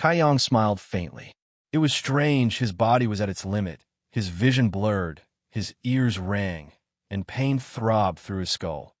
Kaiyang smiled faintly. It was strange, his body was at its limit, his vision blurred, his ears rang, and pain throbbed through his skull.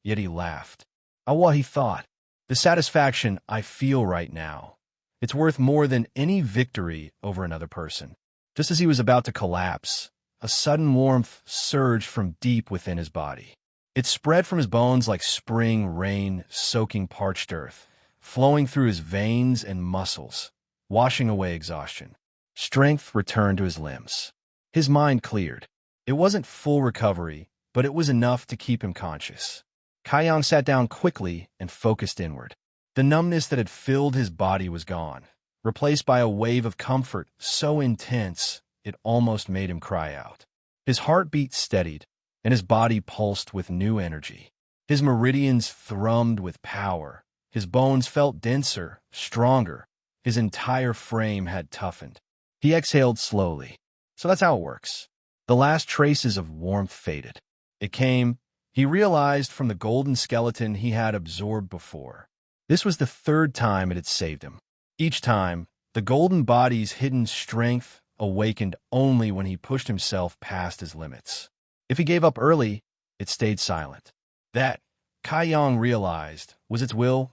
Yet he laughed. Awa, he thought, the satisfaction I feel right now, it's worth more than any victory over another person. Just as he was about to collapse, a sudden warmth surged from deep within his body. It spread from his bones like spring rain soaking parched earth, flowing through his veins and muscles, washing away exhaustion. Strength returned to his limbs. His mind cleared. It wasn't full recovery, but it was enough to keep him conscious. Kaiyang sat down quickly and focused inward. The numbness that had filled his body was gone, replaced by a wave of comfort so intense it almost made him cry out. His heartbeat steadied, and his body pulsed with new energy. His meridians thrummed with power. His bones felt denser, stronger. His entire frame had toughened. He exhaled slowly. So that's how it works. The last traces of warmth faded. It came, he realized, from the golden skeleton he had absorbed before. This was the third time it had saved him. Each time, the golden body's hidden strength awakened only when he pushed himself past his limits. If he gave up early, it stayed silent. That, Kaiyang realized, was its will,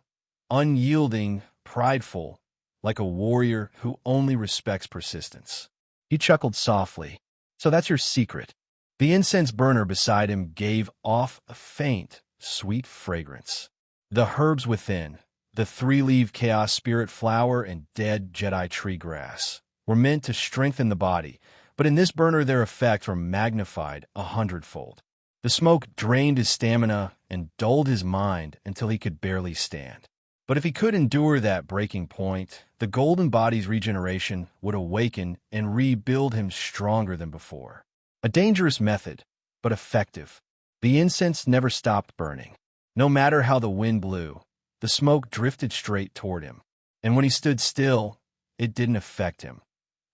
unyielding, prideful, like a warrior who only respects persistence. He chuckled softly. So that's your secret. The incense burner beside him gave off a faint, sweet fragrance. The herbs within, the three-leaved chaos spirit flower and dead Jedi tree grass, were meant to strengthen the body, but in this burner their effects were magnified 100-fold. The smoke drained his stamina and dulled his mind until he could barely stand. But if he could endure that breaking point, the golden body's regeneration would awaken and rebuild him stronger than before. A dangerous method, but effective. The incense never stopped burning. No matter how the wind blew, the smoke drifted straight toward him. And when he stood still, it didn't affect him.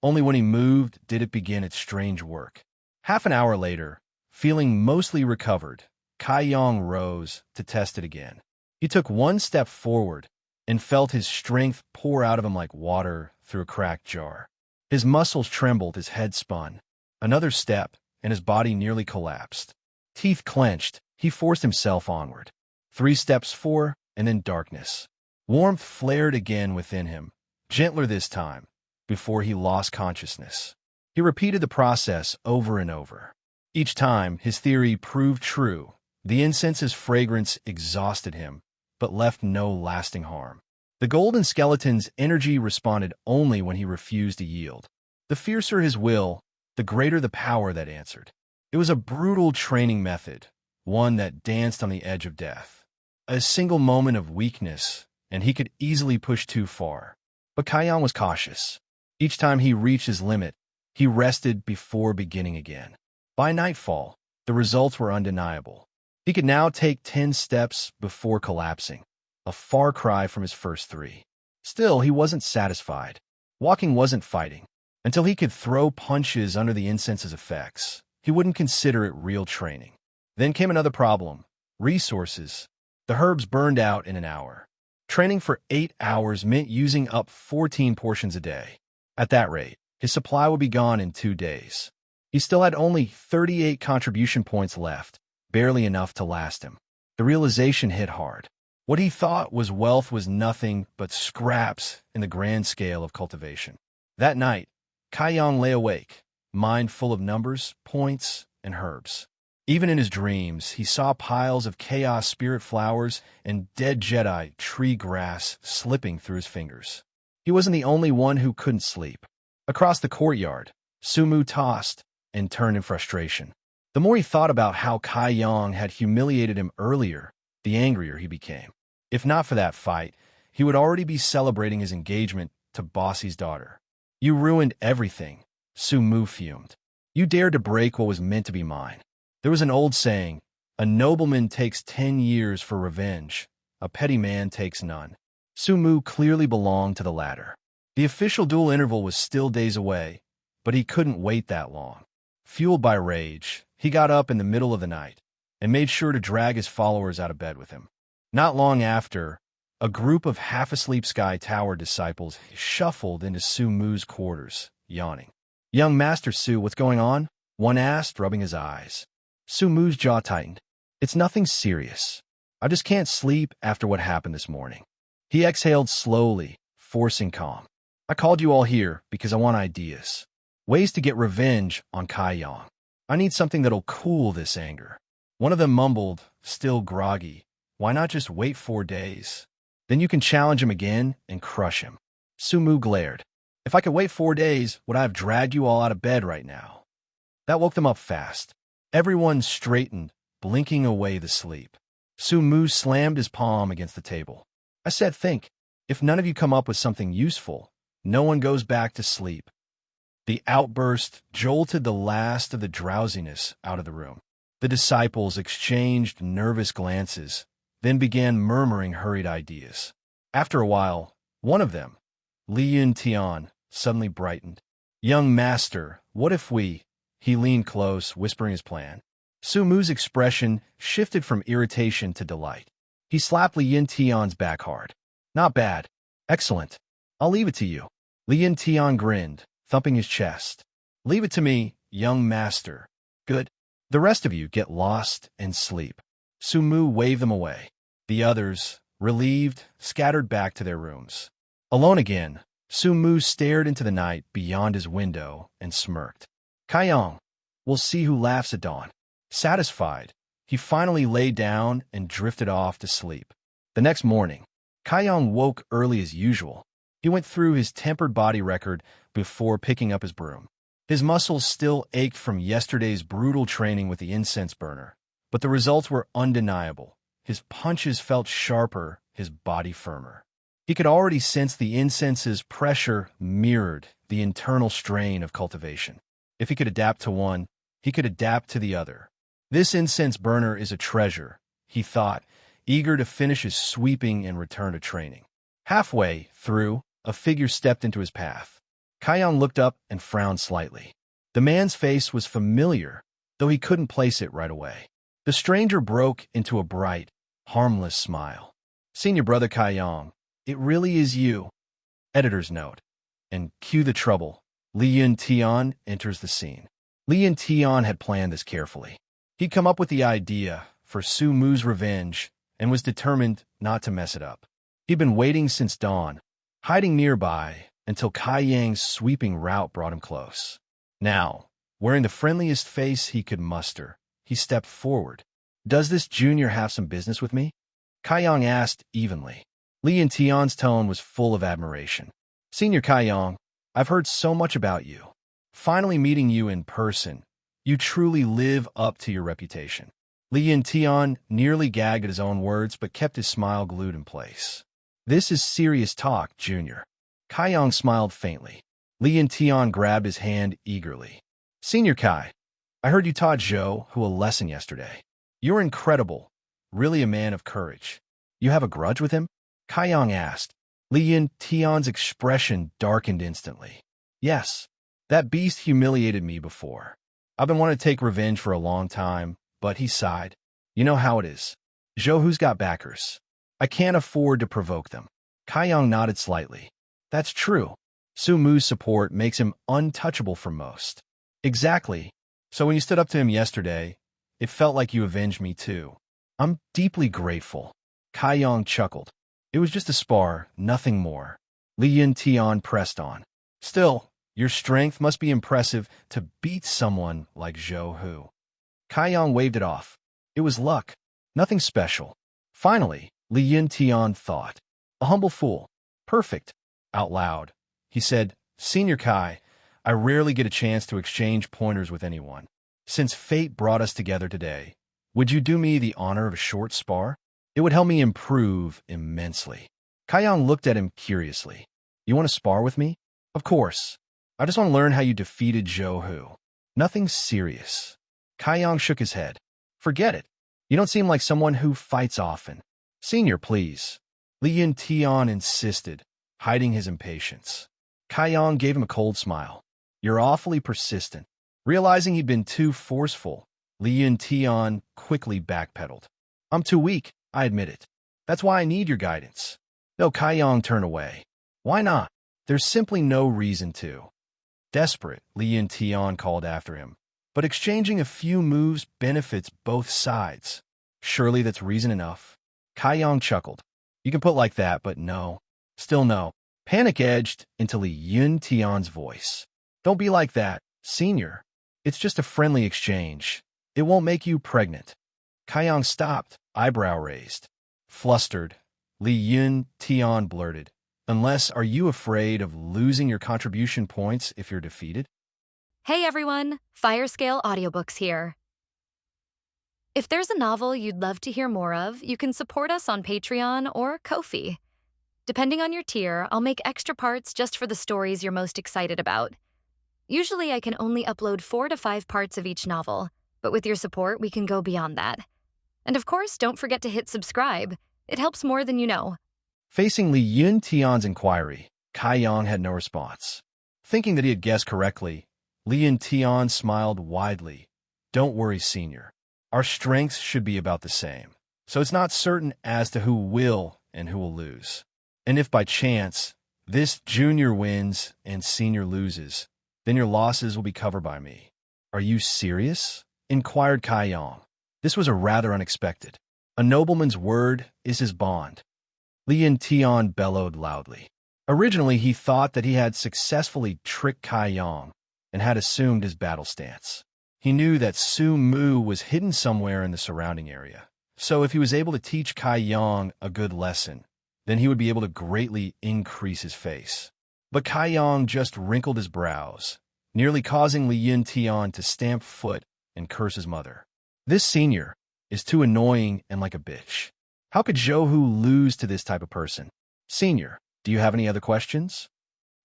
Only when he moved did it begin its strange work. Half an hour later, feeling mostly recovered, Kaiyang rose to test it again. He took one step forward and felt his strength pour out of him like water through a cracked jar. His muscles trembled, his head spun. Another step, and his body nearly collapsed. Teeth clenched, he forced himself onward. 3 steps, 4, and then darkness. Warmth flared again within him, gentler this time, before he lost consciousness. He repeated the process over and over. Each time, his theory proved true. The incense's fragrance exhausted him, but left no lasting harm. The golden skeleton's energy responded only when he refused to yield. The fiercer his will, the greater the power that answered. It was a brutal training method, one that danced on the edge of death. A single moment of weakness, and he could easily push too far. But Kaiyang was cautious. Each time he reached his limit, he rested before beginning again. By nightfall, the results were undeniable. He could now take 10 steps before collapsing, a far cry from his first 3. Still, he wasn't satisfied. Walking wasn't fighting. Until he could throw punches under the incense's effects, he wouldn't consider it real training. Then came another problem: resources. The herbs burned out in an hour. Training for 8 hours meant using up 14 portions a day. At that rate, his supply would be gone in 2 days. He still had only 38 contribution points left, barely enough to last him. The realization hit hard. What he thought was wealth was nothing but scraps in the grand scale of cultivation. That night, Kaiyang lay awake, mind full of numbers, points, and herbs. Even in his dreams, he saw piles of chaos spirit flowers and dead Jedi tree grass slipping through his fingers. He wasn't the only one who couldn't sleep. Across the courtyard, Sumu tossed and turned in frustration. The more he thought about how Kaiyang had humiliated him earlier, the angrier he became. If not for that fight, he would already be celebrating his engagement to Bossy's daughter. You ruined everything, Sumu fumed. You dared to break what was meant to be mine. There was an old saying, a nobleman takes 10 years for revenge, a petty man takes none. Sumu clearly belonged to the latter. The official duel interval was still days away, but he couldn't wait that long. Fueled by rage, he got up in the middle of the night and made sure to drag his followers out of bed with him. Not long after, A group of half-asleep Sky Tower disciples shuffled into Su Mu's quarters, yawning. "Young Master Su, what's going on?" one asked, rubbing his eyes. Su Mu's jaw tightened. "It's nothing serious. I just can't sleep after what happened this morning." He exhaled slowly, forcing calm. "I called you all here because I want ideas. Ways to get revenge on Kai Yang. I need something that'll cool this anger." One of them mumbled, still groggy, "Why not just wait 4 days? Then you can challenge him again and crush him." Su Mu glared. "If I could wait 4 days, would I have dragged you all out of bed right now?" That woke them up fast. Everyone straightened, blinking away the sleep. Su Mu slammed his palm against the table. "I said think. If none of you come up with something useful, no one goes back to sleep." The outburst jolted the last of the drowsiness out of the room. The disciples exchanged nervous glances, then began murmuring hurried ideas. After a while, one of them, Li Yun Tian, suddenly brightened. "Young master, what if we—" He leaned close, whispering his plan. Su Mu's expression shifted from irritation to delight. He slapped Li Yun Tian's back hard. "Not bad. Excellent. I'll leave it to you." Li Yun Tian grinned, thumping his chest. "Leave it to me, young master." "Good. The rest of you get lost and sleep." Su Mu waved them away. The others, relieved, scattered back to their rooms. Alone again, Su Mu stared into the night beyond his window and smirked. "Kai Yang, we'll see who laughs at dawn." Satisfied, he finally lay down and drifted off to sleep. The next morning, Kai Yang woke early as usual. He went through his tempered body record before picking up his broom. His muscles still ached from yesterday's brutal training with the incense burner, but the results were undeniable. His punches felt sharper, his body firmer. He could already sense the incense's pressure mirrored the internal strain of cultivation. If he could adapt to one, he could adapt to the other. "This incense burner is a treasure," he thought, eager to finish his sweeping and return to training. Halfway through, a figure stepped into his path. Kai Yang looked up and frowned slightly. The man's face was familiar, though he couldn't place it right away. The stranger broke into a bright, harmless smile. "Senior brother Kai Yang, it really is you." Editor's note. And cue the trouble. Li Yun Tian enters the scene. Li Yun Tian had planned this carefully. He'd come up with the idea for Su Mu's revenge and was determined not to mess it up. He'd been waiting since dawn, hiding nearby until Kai Yang's sweeping rout brought him close. Now, wearing the friendliest face he could muster, he stepped forward. "Does this junior have some business with me?" Kai Yang asked evenly. Li Yun Tian's tone was full of admiration. "Senior Kai Yang, I've heard so much about you. Finally meeting you in person, you truly live up to your reputation." Li Yun Tian nearly gagged at his own words but kept his smile glued in place. "This is serious talk, Junior." Kai Yang smiled faintly. Li Yun Tian grabbed his hand eagerly. "Senior Kai, I heard you taught Zhou Hu a lesson yesterday. You're incredible, really a man of courage. You have a grudge with him?" Kai Yang asked. Li Yun Tian's expression darkened instantly. "Yes, that beast humiliated me before. I've been wanting to take revenge for a long time, but," he sighed, "you know how it is. Zhou Hu's got backers. I can't afford to provoke them." Kai Yang nodded slightly. "That's true. Su Mu's support makes him untouchable for most." "Exactly. So when you stood up to him yesterday, it felt like you avenged me too." "I'm deeply grateful." Kai Yang chuckled. "It was just a spar, nothing more." Li Yun Tian pressed on. "Still, your strength must be impressive to beat someone like Zhou Hu." Kai Yang waved it off. "It was luck. Nothing special." Finally, Li Yun Tian thought. "A humble fool. Perfect." Out loud, he said, "Senior Kai, I rarely get a chance to exchange pointers with anyone. Since fate brought us together today, would you do me the honor of a short spar? It would help me improve immensely." Kai Yang looked at him curiously. "You want to spar with me?" "Of course. I just want to learn how you defeated Zhou Hu. Nothing serious." Kai Yang shook his head. "Forget it. You don't seem like someone who fights often." "Senior, please." Li Yun Tian insisted, hiding his impatience. Kai Yang gave him a cold smile. "You're awfully persistent." Realizing he'd been too forceful, Li Yun Tian quickly backpedaled. "I'm too weak, I admit it. That's why I need your guidance." No, Kaiyang turned away. Why not? There's simply no reason to. Desperate, Li Yuntian called after him. But exchanging a few moves benefits both sides. Surely that's reason enough. Kaiyang chuckled. You can put like that, but no. Still no. Panic edged into Li Yuntian's voice. Don't be like that, senior. It's just a friendly exchange. It won't make you pregnant. Kaiyang stopped, eyebrow raised. Flustered, Li Yuntian blurted. Unless, are you afraid of losing your contribution points if you're defeated? Hey everyone, Firescale Audiobooks here. If there's a novel you'd love to hear more of, you can support us on Patreon or Ko-fi. Depending on your tier, I'll make extra parts just for the stories you're most excited about. Usually I can only upload 4 to 5 parts of each novel, but with your support, we can go beyond that. And of course, don't forget to hit subscribe. It helps more than you know. Facing Li Yuntian's inquiry, Kaiyang had no response. Thinking that he had guessed correctly, Li Yuntian smiled widely. Don't worry, senior. Our strengths should be about the same, so it's not certain as to who will and who will lose. And if by chance, this junior wins and senior loses, then your losses will be covered by me. Are you serious? Inquired Kaiyang. This was a rather unexpected. A nobleman's word is his bond. Li Yuntian bellowed loudly. Originally, he thought that he had successfully tricked Kaiyang and had assumed his battle stance. He knew that Su Mu was hidden somewhere in the surrounding area, so if he was able to teach Kaiyang a good lesson, then he would be able to greatly increase his face. But Kaiyang just wrinkled his brows, nearly causing Li Yuntian to stamp foot and curse his mother. This senior is too annoying and like a bitch. How could Zhou lose to this type of person? Senior, do you have any other questions?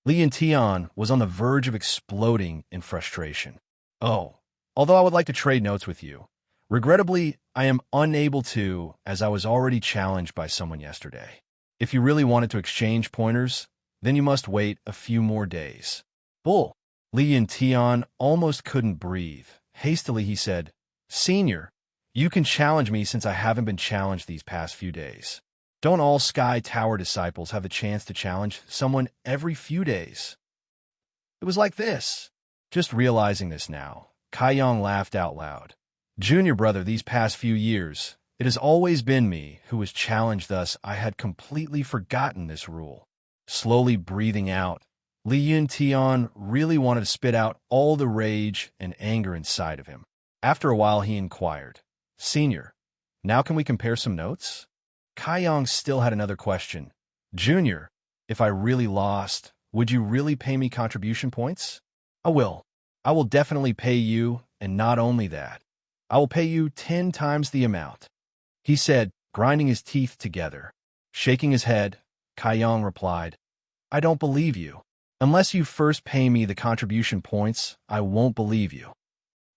Li Yuntian was on the verge of exploding in frustration. Oh, although I would like to trade notes with you. Regrettably, I am unable to, as I was already challenged by someone yesterday. If you really wanted to exchange pointers, then you must wait a few more days. Bull. Li Yuntian almost couldn't breathe. Hastily he said, Senior, you can challenge me since I haven't been challenged these past few days. Don't all Sky Tower disciples have the chance to challenge someone every few days? It was like this. Just realizing this now, Kaiyang laughed out loud. Junior brother, these past few years, it has always been me who was challenged, thus I had completely forgotten this rule. Slowly breathing out, Li Yuntian really wanted to spit out all the rage and anger inside of him. After a while, he inquired, Senior, now can we compare some notes? Kaiyang still had another question. Junior, if I really lost, would you really pay me contribution points? I will. I will definitely pay you, and not only that, I will pay you 10 times the amount. He said, grinding his teeth together. Shaking his head, Kaiyang replied, I don't believe you. Unless you first pay me the contribution points, I won't believe you.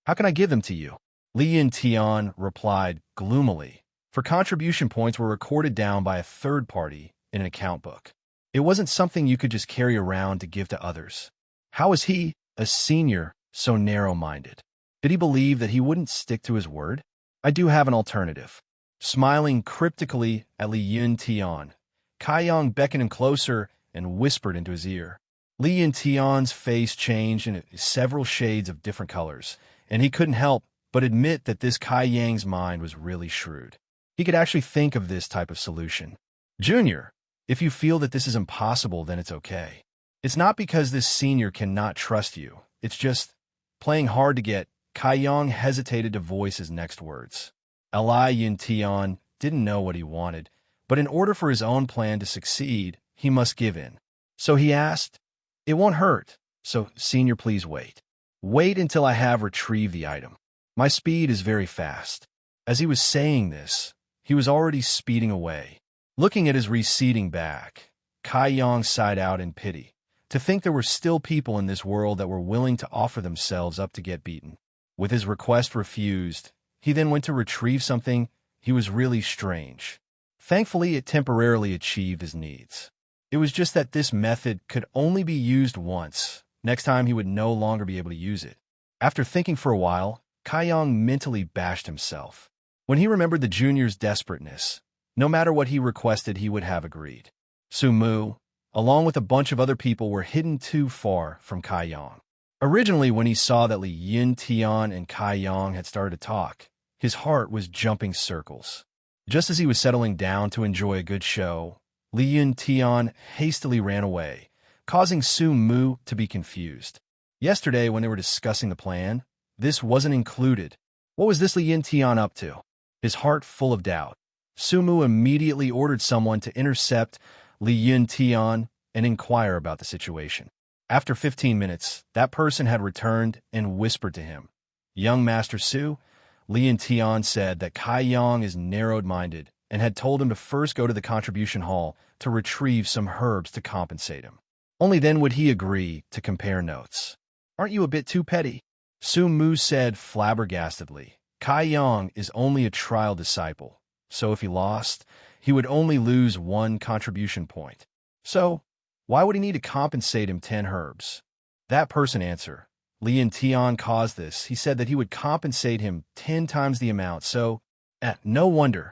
How can I give them to you? Li Yuntian replied gloomily, for contribution points were recorded down by a third party in an account book. It wasn't something you could just carry around to give to others. How was he, a senior, so narrow-minded? Did he believe that he wouldn't stick to his word? I do have an alternative. Smiling cryptically at Li Yuntian, Kaiyang beckoned him closer and whispered into his ear. Li Yuntian's face changed in several shades of different colors, and he couldn't help but admit that this Kaiyang's mind was really shrewd. He could actually think of this type of solution. Junior, if you feel that this is impossible, then it's okay. It's not because this senior cannot trust you. It's just playing hard to get. Kaiyang hesitated to voice his next words. Li Yuntian didn't know what he wanted, but in order for his own plan to succeed, he must give in. So he asked, It won't hurt, so senior, please wait. Wait until I have retrieved the item. My speed is very fast. As he was saying this, he was already speeding away. Looking at his receding back, Kaiyang sighed out in pity. To think there were still people in this world that were willing to offer themselves up to get beaten. With his request refused, he then went to retrieve something. He was really strange. Thankfully, it temporarily achieved his needs. It was just that this method could only be used once. Next time, he would no longer be able to use it. After thinking for a while, Kaiyang mentally bashed himself. When he remembered the junior's desperateness, no matter what he requested, he would have agreed. Mu, along with a bunch of other people, were hidden too far from Kai Yang. Originally, when he saw that Li Yuntian and Kai Yang had started to talk, his heart was jumping circles. Just as he was settling down to enjoy a good show, Li Yuntian hastily ran away, causing Mu to be confused. Yesterday, when they were discussing the plan, this wasn't included. What was this Li Yuntian up to? His heart full of doubt, Mu immediately ordered someone to intercept Li Yuntian and inquire about the situation. After 15 minutes, that person had returned and whispered to him, "Young Master Su," Li Yuntian said that Kai Yang is narrow-minded and had told him to first go to the contribution hall to retrieve some herbs to compensate him. Only then would he agree to compare notes. "Aren't you a bit too petty?" Mu said flabbergastedly. Kai Yang is only a trial disciple, so if he lost, he would only lose 1 contribution point. So, why would he need to compensate him 10 herbs? That person answer. Li Yuntian caused this. He said that he would compensate him 10 times the amount, so, no wonder.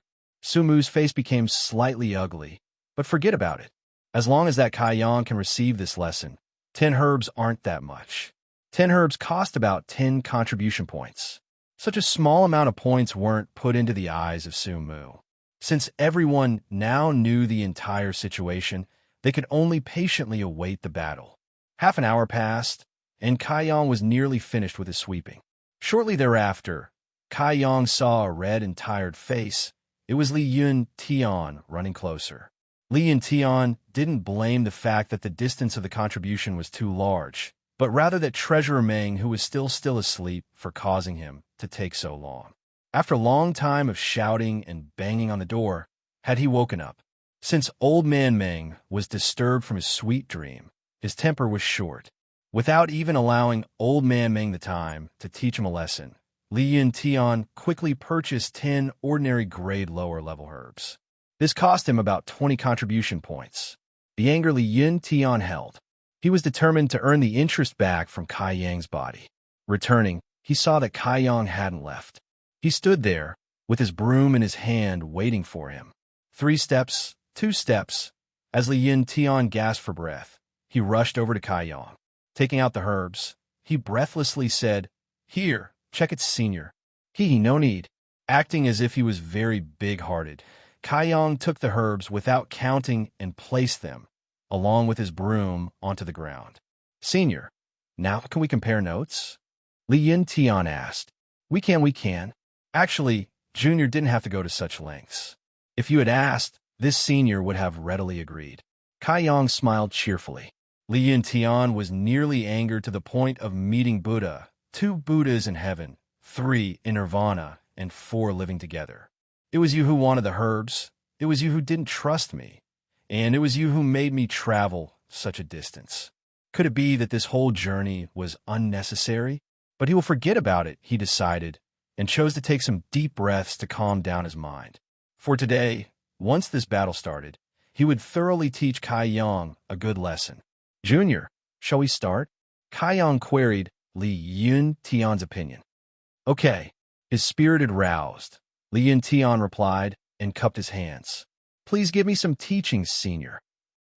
Mu's face became slightly ugly, but forget about it. As long as that Kai Yang can receive this lesson, 10 herbs aren't that much. 10 herbs cost about 10 contribution points. Such a small amount of points weren't put into the eyes of Mu. Since everyone now knew the entire situation, they could only patiently await the battle. Half an hour passed, and Kai Yang was nearly finished with his sweeping. Shortly thereafter, Kai Yang saw a red and tired face. It was Li Yuntian running closer. Li Yuntian didn't blame the fact that the distance of the contribution was too large, but rather that Treasurer Meng, who was still asleep, for causing him to take so long. After a long time of shouting and banging on the door, had he woken up. Since Old Man Meng was disturbed from his sweet dream, his temper was short. Without even allowing Old Man Meng the time to teach him a lesson, Li Yuntian quickly purchased 10 ordinary grade lower-level herbs. This cost him about 20 contribution points. The anger Li Yuntian held. He was determined to earn the interest back from Kai Yang's body. Returning, he saw that Kai Yang hadn't left. He stood there, with his broom in his hand, waiting for him. 3 steps, 2 steps. As Li Yuntian gasped for breath, he rushed over to Kai Yang. Taking out the herbs, he breathlessly said, "Here, check it, senior." No need." Acting as if he was very big-hearted, Kai Yang took the herbs without counting and placed them, along with his broom, onto the ground. "Senior, now can we compare notes?" Li Yuntian asked. We can. Actually, Junior didn't have to go to such lengths. If you had asked, this senior would have readily agreed. Kai Yang smiled cheerfully. Li Yuntian was nearly angered to the point of meeting Buddha, 2 Buddhas in heaven, 3 in nirvana, and 4 living together. It was you who wanted the herbs, it was you who didn't trust me, and it was you who made me travel such a distance. Could it be that this whole journey was unnecessary? But he will forget about it, he decided, and chose to take some deep breaths to calm down his mind. For today, once this battle started, he would thoroughly teach Kai Yang a good lesson. "Junior, shall we start?" Kai Yang queried Li Yuntian's opinion. "Okay." His spirit had roused. Li Yuntian replied and cupped his hands. "Please give me some teachings, senior."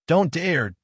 Don't dare.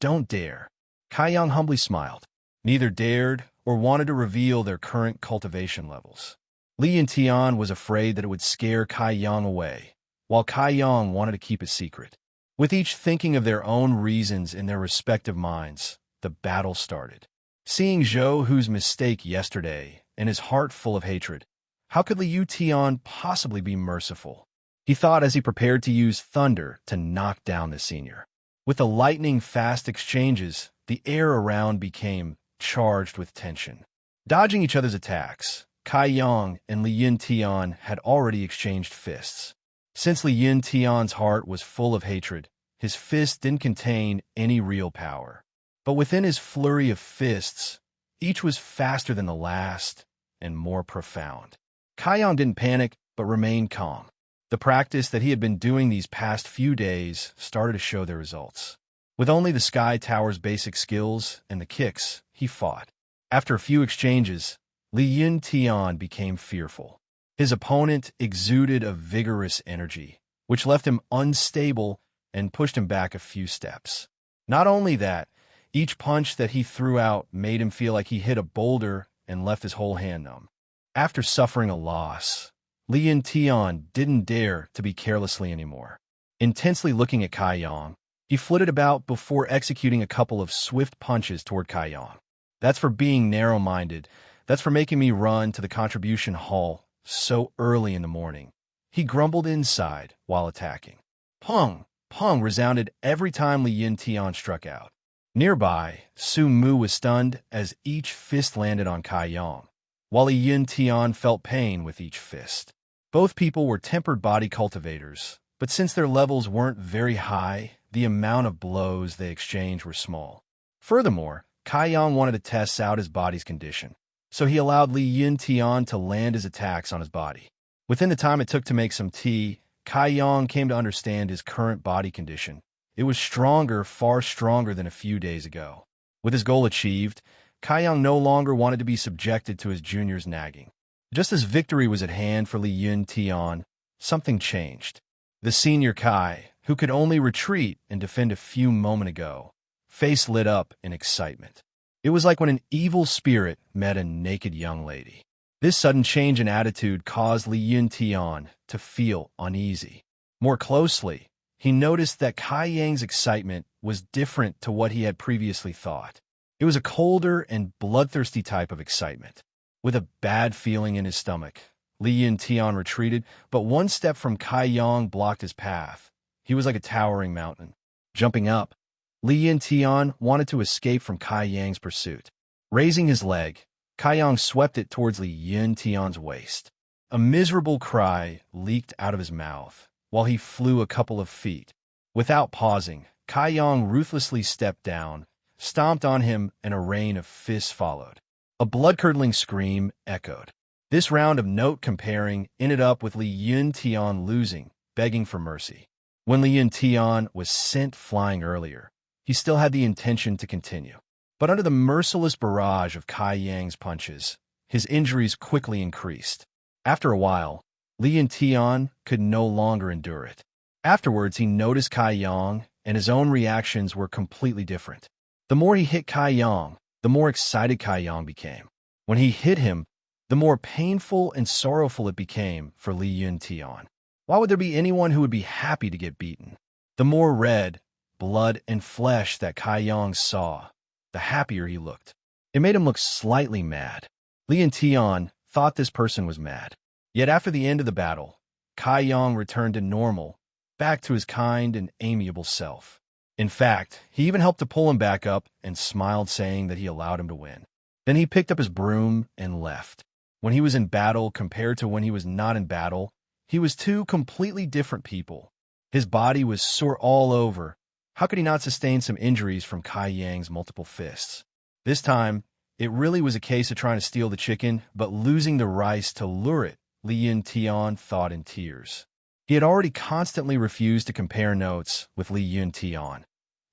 Kai Yang humbly smiled. Neither dared or wanted to reveal their current cultivation levels. Li Yuntian was afraid that it would scare Kai Yang away, while Kai Yang wanted to keep it secret. With each thinking of their own reasons in their respective minds, the battle started. Seeing Zhou Hu's mistake yesterday and his heart full of hatred, how could Li Yuntian possibly be merciful? He thought as he prepared to use thunder to knock down the senior. With the lightning-fast exchanges, the air around became charged with tension. Dodging each other's attacks, Kai Yang and Li Yuntian had already exchanged fists. Since Li Yuntian's heart was full of hatred, his fist didn't contain any real power. But within his flurry of fists, each was faster than the last and more profound. Kai Yang didn't panic, but remained calm. The practice that he had been doing these past few days started to show their results. With only the Sky Tower's basic skills and the kicks, he fought. After a few exchanges, Li Yuntian became fearful. His opponent exuded a vigorous energy, which left him unstable and pushed him back a few steps. Not only that, each punch that he threw out made him feel like he hit a boulder and left his whole hand numb. After suffering a loss, Li Yuntian didn't dare to be carelessly anymore. Intensely looking at Kai Yang, he flitted about before executing a couple of swift punches toward Kai Yang. That's for being narrow-minded. That's for making me run to the contribution hall so early in the morning. He grumbled inside while attacking. Pong! Pong resounded every time Li Yuntian struck out. Nearby, Su Mu was stunned as each fist landed on Kai Yang, while Li Yuntian felt pain with each fist. Both people were tempered body cultivators, but since their levels weren't very high, the amount of blows they exchanged were small. Furthermore, Kai Yang wanted to test out his body's condition, so he allowed Li Yuntian to land his attacks on his body. Within the time it took to make some tea, Kai Yang came to understand his current body condition. It was stronger, far stronger than a few days ago. With his goal achieved, Kai Yang no longer wanted to be subjected to his junior's nagging. Just as victory was at hand for Li Yuntian, something changed. The senior Kai, who could only retreat and defend a few moments ago, face lit up in excitement. It was like when an evil spirit met a naked young lady. This sudden change in attitude caused Li Yuntian to feel uneasy. More closely, he noticed that Kai Yang's excitement was different to what he had previously thought. It was a colder and bloodthirsty type of excitement. With a bad feeling in his stomach, Li Yuntian retreated, but one step from Kai Yang blocked his path. He was like a towering mountain. Jumping up, Li Yuntian wanted to escape from Kai Yang's pursuit. Raising his leg, Kai Yang swept it towards Li Yuntian's waist. A miserable cry leaked out of his mouth while he flew a couple of feet. Without pausing, Kai Yang ruthlessly stepped down, stomped on him, and a rain of fists followed. A blood-curdling scream echoed. This round of note comparing ended up with Li Yuntian losing, begging for mercy. When Li Yuntian was sent flying earlier, he still had the intention to continue. But under the merciless barrage of Kai Yang's punches, his injuries quickly increased. After a while, Li Yuntian could no longer endure it. Afterwards, he noticed Kai Yang, and his own reactions were completely different. The more he hit Kai Yang, the more excited Kai Yang became. When he hit him, the more painful and sorrowful it became for Li Yuntian. Why would there be anyone who would be happy to get beaten? The more red, blood, and flesh that Kai Yang saw, the happier he looked. It made him look slightly mad. Li Yuntian thought this person was mad. Yet after the end of the battle, Kai Yang returned to normal, back to his kind and amiable self. In fact, he even helped to pull him back up and smiled, saying that he allowed him to win. Then he picked up his broom and left. When he was in battle compared to when he was not in battle, he was two completely different people. His body was sore all over. How could he not sustain some injuries from Kai Yang's multiple fists? This time, it really was a case of trying to steal the chicken, but losing the rice to lure it, Li Yuntian thought in tears. He had already constantly refused to compare notes with Li Yuntian,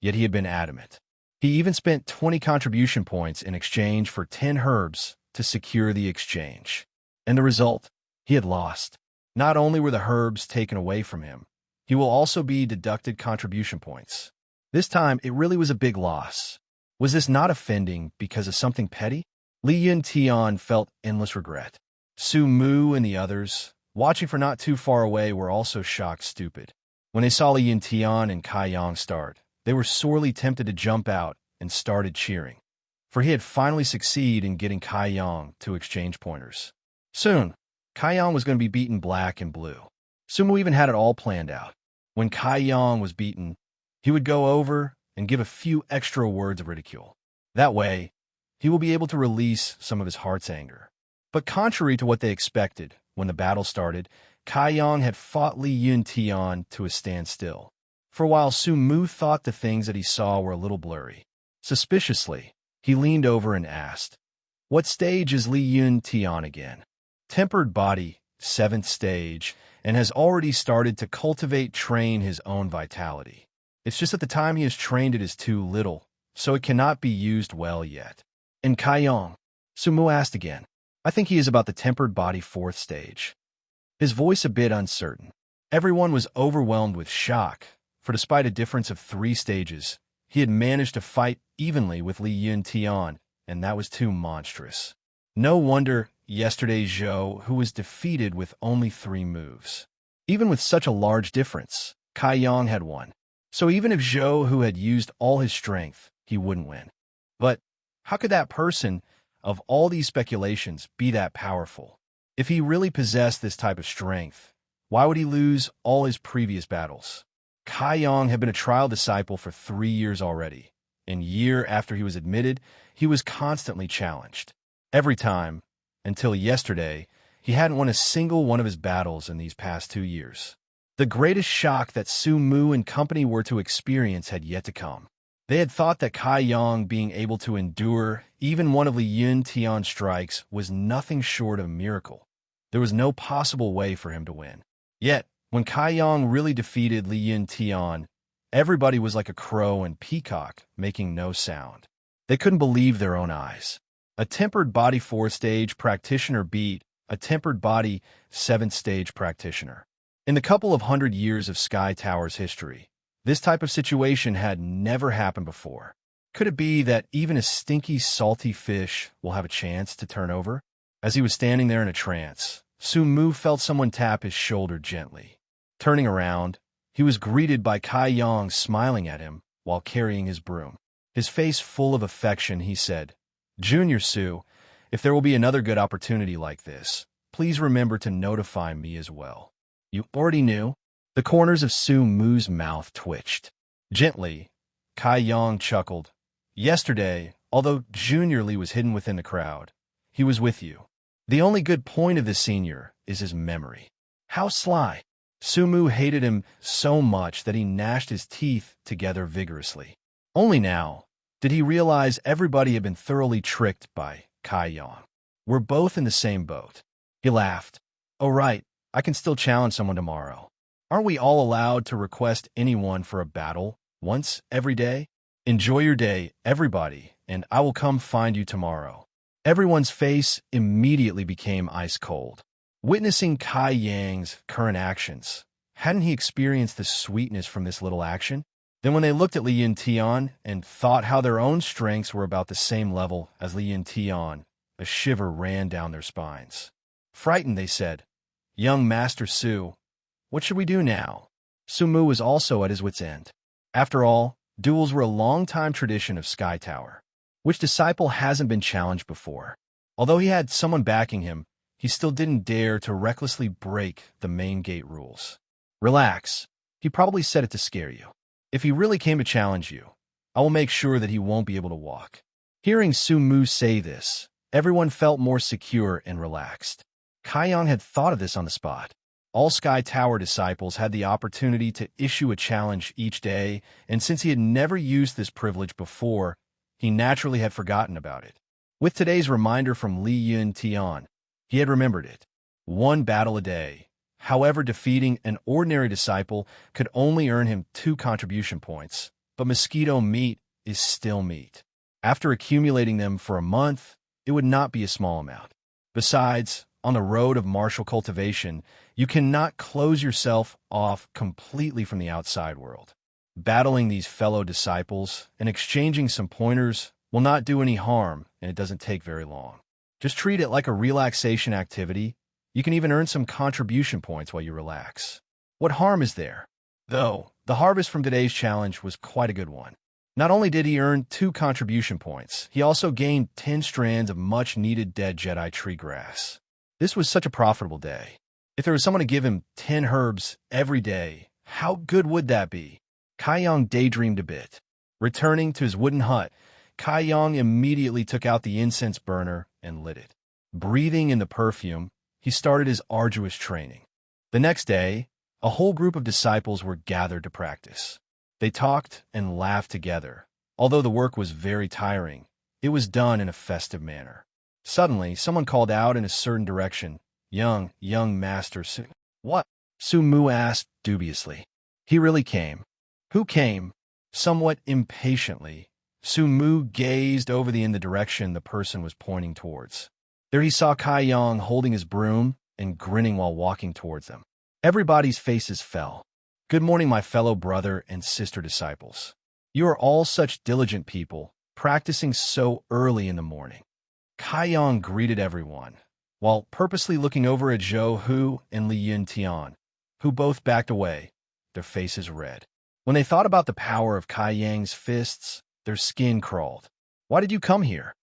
yet he had been adamant. He even spent 20 contribution points in exchange for 10 herbs to secure the exchange. And the result? He had lost. Not only were the herbs taken away from him, he will also be deducted contribution points. This time, it really was a big loss. Was this not offending because of something petty? Li Yuntian felt endless regret. Su Mu and the others, watching for not too far away, were also shocked stupid. When they saw Li Yuntian and Kai Yang start, they were sorely tempted to jump out and started cheering, for he had finally succeeded in getting Kai Yang to exchange pointers. Soon, Kai Yang was going to be beaten black and blue. Su Mu even had it all planned out. When Kai Yang was beaten, he would go over and give a few extra words of ridicule. That way, he will be able to release some of his heart's anger. But contrary to what they expected, when the battle started, Kai Yang had fought Li Yuntian to a standstill. For while Su Mu thought the things that he saw were a little blurry, suspiciously, he leaned over and asked, "What stage is Li Yuntian again?" "Tempered body, 7th stage, and has already started to train his own vitality. It's just that the time he has trained it is too little, so it cannot be used well yet." "And Kai Yang?" Su Mu asked again. "I think he is about the tempered body 4th stage." His voice a bit uncertain. Everyone was overwhelmed with shock, for despite a difference of 3 stages, he had managed to fight evenly with Li Yuntian, and that was too monstrous. No wonder yesterday's Zhou, who was defeated with only 3 moves. Even with such a large difference, Kai Yang had won. So even if Zhou, who had used all his strength, he wouldn't win. But how could that person, of all these speculations, be that powerful? If he really possessed this type of strength, why would he lose all his previous battles? Kai Yang had been a trial disciple for 3 years already, and year after he was admitted, he was constantly challenged. Every time, until yesterday, he hadn't won a single one of his battles in these past 2 years. The greatest shock that Su Mu and company were to experience had yet to come. They had thought that Kai Yang being able to endure even one of Li Yuntian's strikes was nothing short of a miracle. There was no possible way for him to win. Yet, when Kai Yang really defeated Li Yuntian, everybody was like a crow and peacock, making no sound. They couldn't believe their own eyes. A tempered body 4th-stage practitioner beat a tempered body 7th-stage practitioner. In the couple of 100 years of Sky Tower's history, this type of situation had never happened before. Could it be that even a stinky, salty fish will have a chance to turn over? As he was standing there in a trance, Su Mu felt someone tap his shoulder gently. Turning around, he was greeted by Kai Yang smiling at him while carrying his broom. His face full of affection, he said, "Junior Su, if there will be another good opportunity like this, please remember to notify me as well." "You already knew?" The corners of Su Mu's mouth twitched. Gently, Kai Yang chuckled. "Yesterday, although Junior Li was hidden within the crowd, he was with you. The only good point of this senior is his memory." How sly! Su Mu hated him so much that he gnashed his teeth together vigorously. Only now did he realize everybody had been thoroughly tricked by Kai Yang. "We're both in the same boat." He laughed. "Oh right, I can still challenge someone tomorrow. Aren't we all allowed to request anyone for a battle once every day? Enjoy your day, everybody, and I will come find you tomorrow." Everyone's face immediately became ice cold. Witnessing Kai Yang's current actions, hadn't he experienced the sweetness from this little action? Then when they looked at Li Yuntian and thought how their own strengths were about the same level as Li Yuntian, a shiver ran down their spines. Frightened, they said, "Young Master Su, what should we do now?" Su Mu was also at his wit's end. After all, duels were a long-time tradition of Sky Tower. Which disciple hasn't been challenged before? Although he had someone backing him, he still didn't dare to recklessly break the main gate rules. "Relax. He probably said it to scare you. If he really came to challenge you, I will make sure that he won't be able to walk." Hearing Su Mu say this, everyone felt more secure and relaxed. Kai Yang had thought of this on the spot. All Sky Tower disciples had the opportunity to issue a challenge each day, and since he had never used this privilege before, he naturally had forgotten about it. With today's reminder from Li Yuntian, he had remembered it. 1 battle a day. However, defeating an ordinary disciple could only earn him 2 contribution points, but mosquito meat is still meat. After accumulating them for a month, it would not be a small amount. Besides, on the road of martial cultivation, you cannot close yourself off completely from the outside world. Battling these fellow disciples and exchanging some pointers will not do any harm, and it doesn't take very long. Just treat it like a relaxation activity. You can even earn some contribution points while you relax. What harm is there? Though, the harvest from today's challenge was quite a good one. Not only did he earn 2 contribution points, he also gained 10 strands of much-needed dead Jedi tree grass. This was such a profitable day. If there was someone to give him 10 herbs every day, how good would that be? Kai Yang daydreamed a bit. Returning to his wooden hut, Kai Yang immediately took out the incense burner and lit it. Breathing in the perfume, he started his arduous training. The next day, a whole group of disciples were gathered to practice. They talked and laughed together. Although the work was very tiring, it was done in a festive manner. Suddenly, someone called out in a certain direction, young Master Su." "What?" Su Mu asked dubiously. "He really came." "Who came?" Somewhat impatiently, Su Mu gazed over in the direction the person was pointing towards. There he saw Kai Yang holding his broom and grinning while walking towards them. Everybody's faces fell. Good morning, my fellow brother and sister disciples. You are all such diligent people, practicing so early in the morning. Kaiyang greeted everyone, while purposely looking over at Zhou Hu and Li Yuntian, who both backed away, their faces red. When they thought about the power of Kaiyang's fists, their skin crawled. Why did you come here?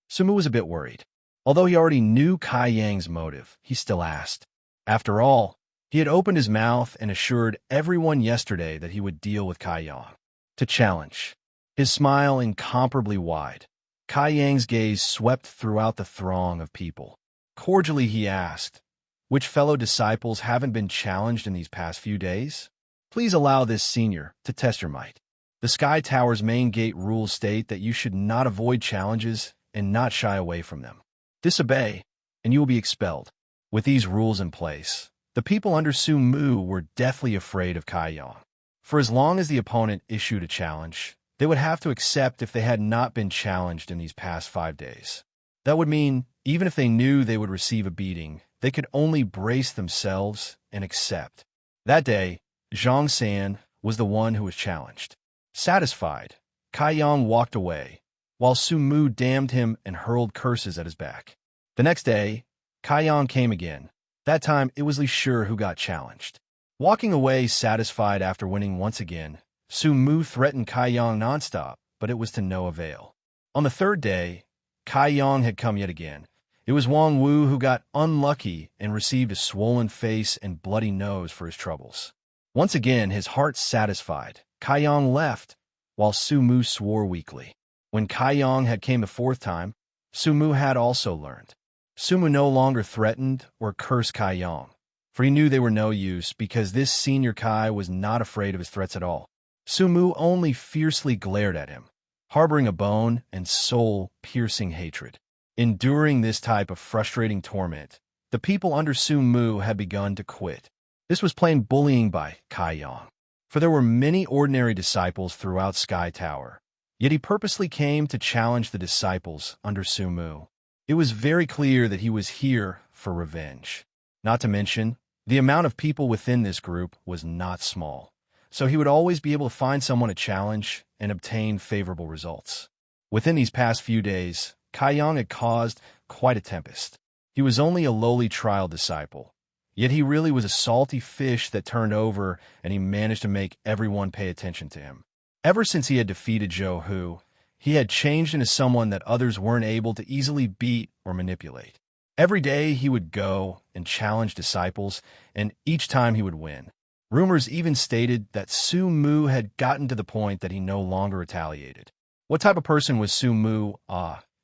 Sumu was a bit worried. Although he already knew Kaiyang's motive, he still asked. After all, he had opened his mouth and assured everyone yesterday that he would deal with Kaiyang. To challenge. His smile incomparably wide. Kaiyang's gaze swept throughout the throng of people. Cordially he asked, which fellow disciples haven't been challenged in these past few days? Please allow this senior to test your might. The Sky Tower's main gate rules state that you should not avoid challenges and not shy away from them. Disobey, and you will be expelled. With these rules in place, the people under Su Mu were deathly afraid of Kaiyang. For as long as the opponent issued a challenge, they would have to accept if they had not been challenged in these past 5 days. That would mean, even if they knew they would receive a beating, they could only brace themselves and accept. That day, Zhang San was the one who was challenged. Satisfied, Kaiyang walked away, while Su Mu damned him and hurled curses at his back. The next day, Kaiyang came again. That time, it was Li Shi who got challenged. Walking away satisfied after winning once again, Su Mu threatened Kaiyang nonstop, but it was to no avail. On the third day, Kaiyang had come yet again. It was Wang Wu who got unlucky and received a swollen face and bloody nose for his troubles. Once again, his heart satisfied, Kaiyang left, while Su Mu swore weakly. When Kaiyang had came the fourth time, Su Mu had also learned. Su Mu no longer threatened or cursed Kaiyang, for he knew they were no use because this senior Kai was not afraid of his threats at all. Su Mu only fiercely glared at him, harboring a bone and soul-piercing hatred. Enduring this type of frustrating torment, the people under Su Mu had begun to quit. This was plain bullying by Kaiyang, for there were many ordinary disciples throughout Sky Tower, yet he purposely came to challenge the disciples under Su Mu. It was very clear that he was here for revenge. Not to mention, the amount of people within this group was not small, so he would always be able to find someone to challenge and obtain favorable results. Within these past few days, Kaiyang had caused quite a tempest. He was only a lowly trial disciple, yet he really was a salty fish that turned over, and he managed to make everyone pay attention to him. Ever since he had defeated Zhou Hu, he had changed into someone that others weren't able to easily beat or manipulate. Every day he would go and challenge disciples, and each time he would win. Rumors even stated that Su Mu had gotten to the point that he no longer retaliated. What type of person was Su Mu?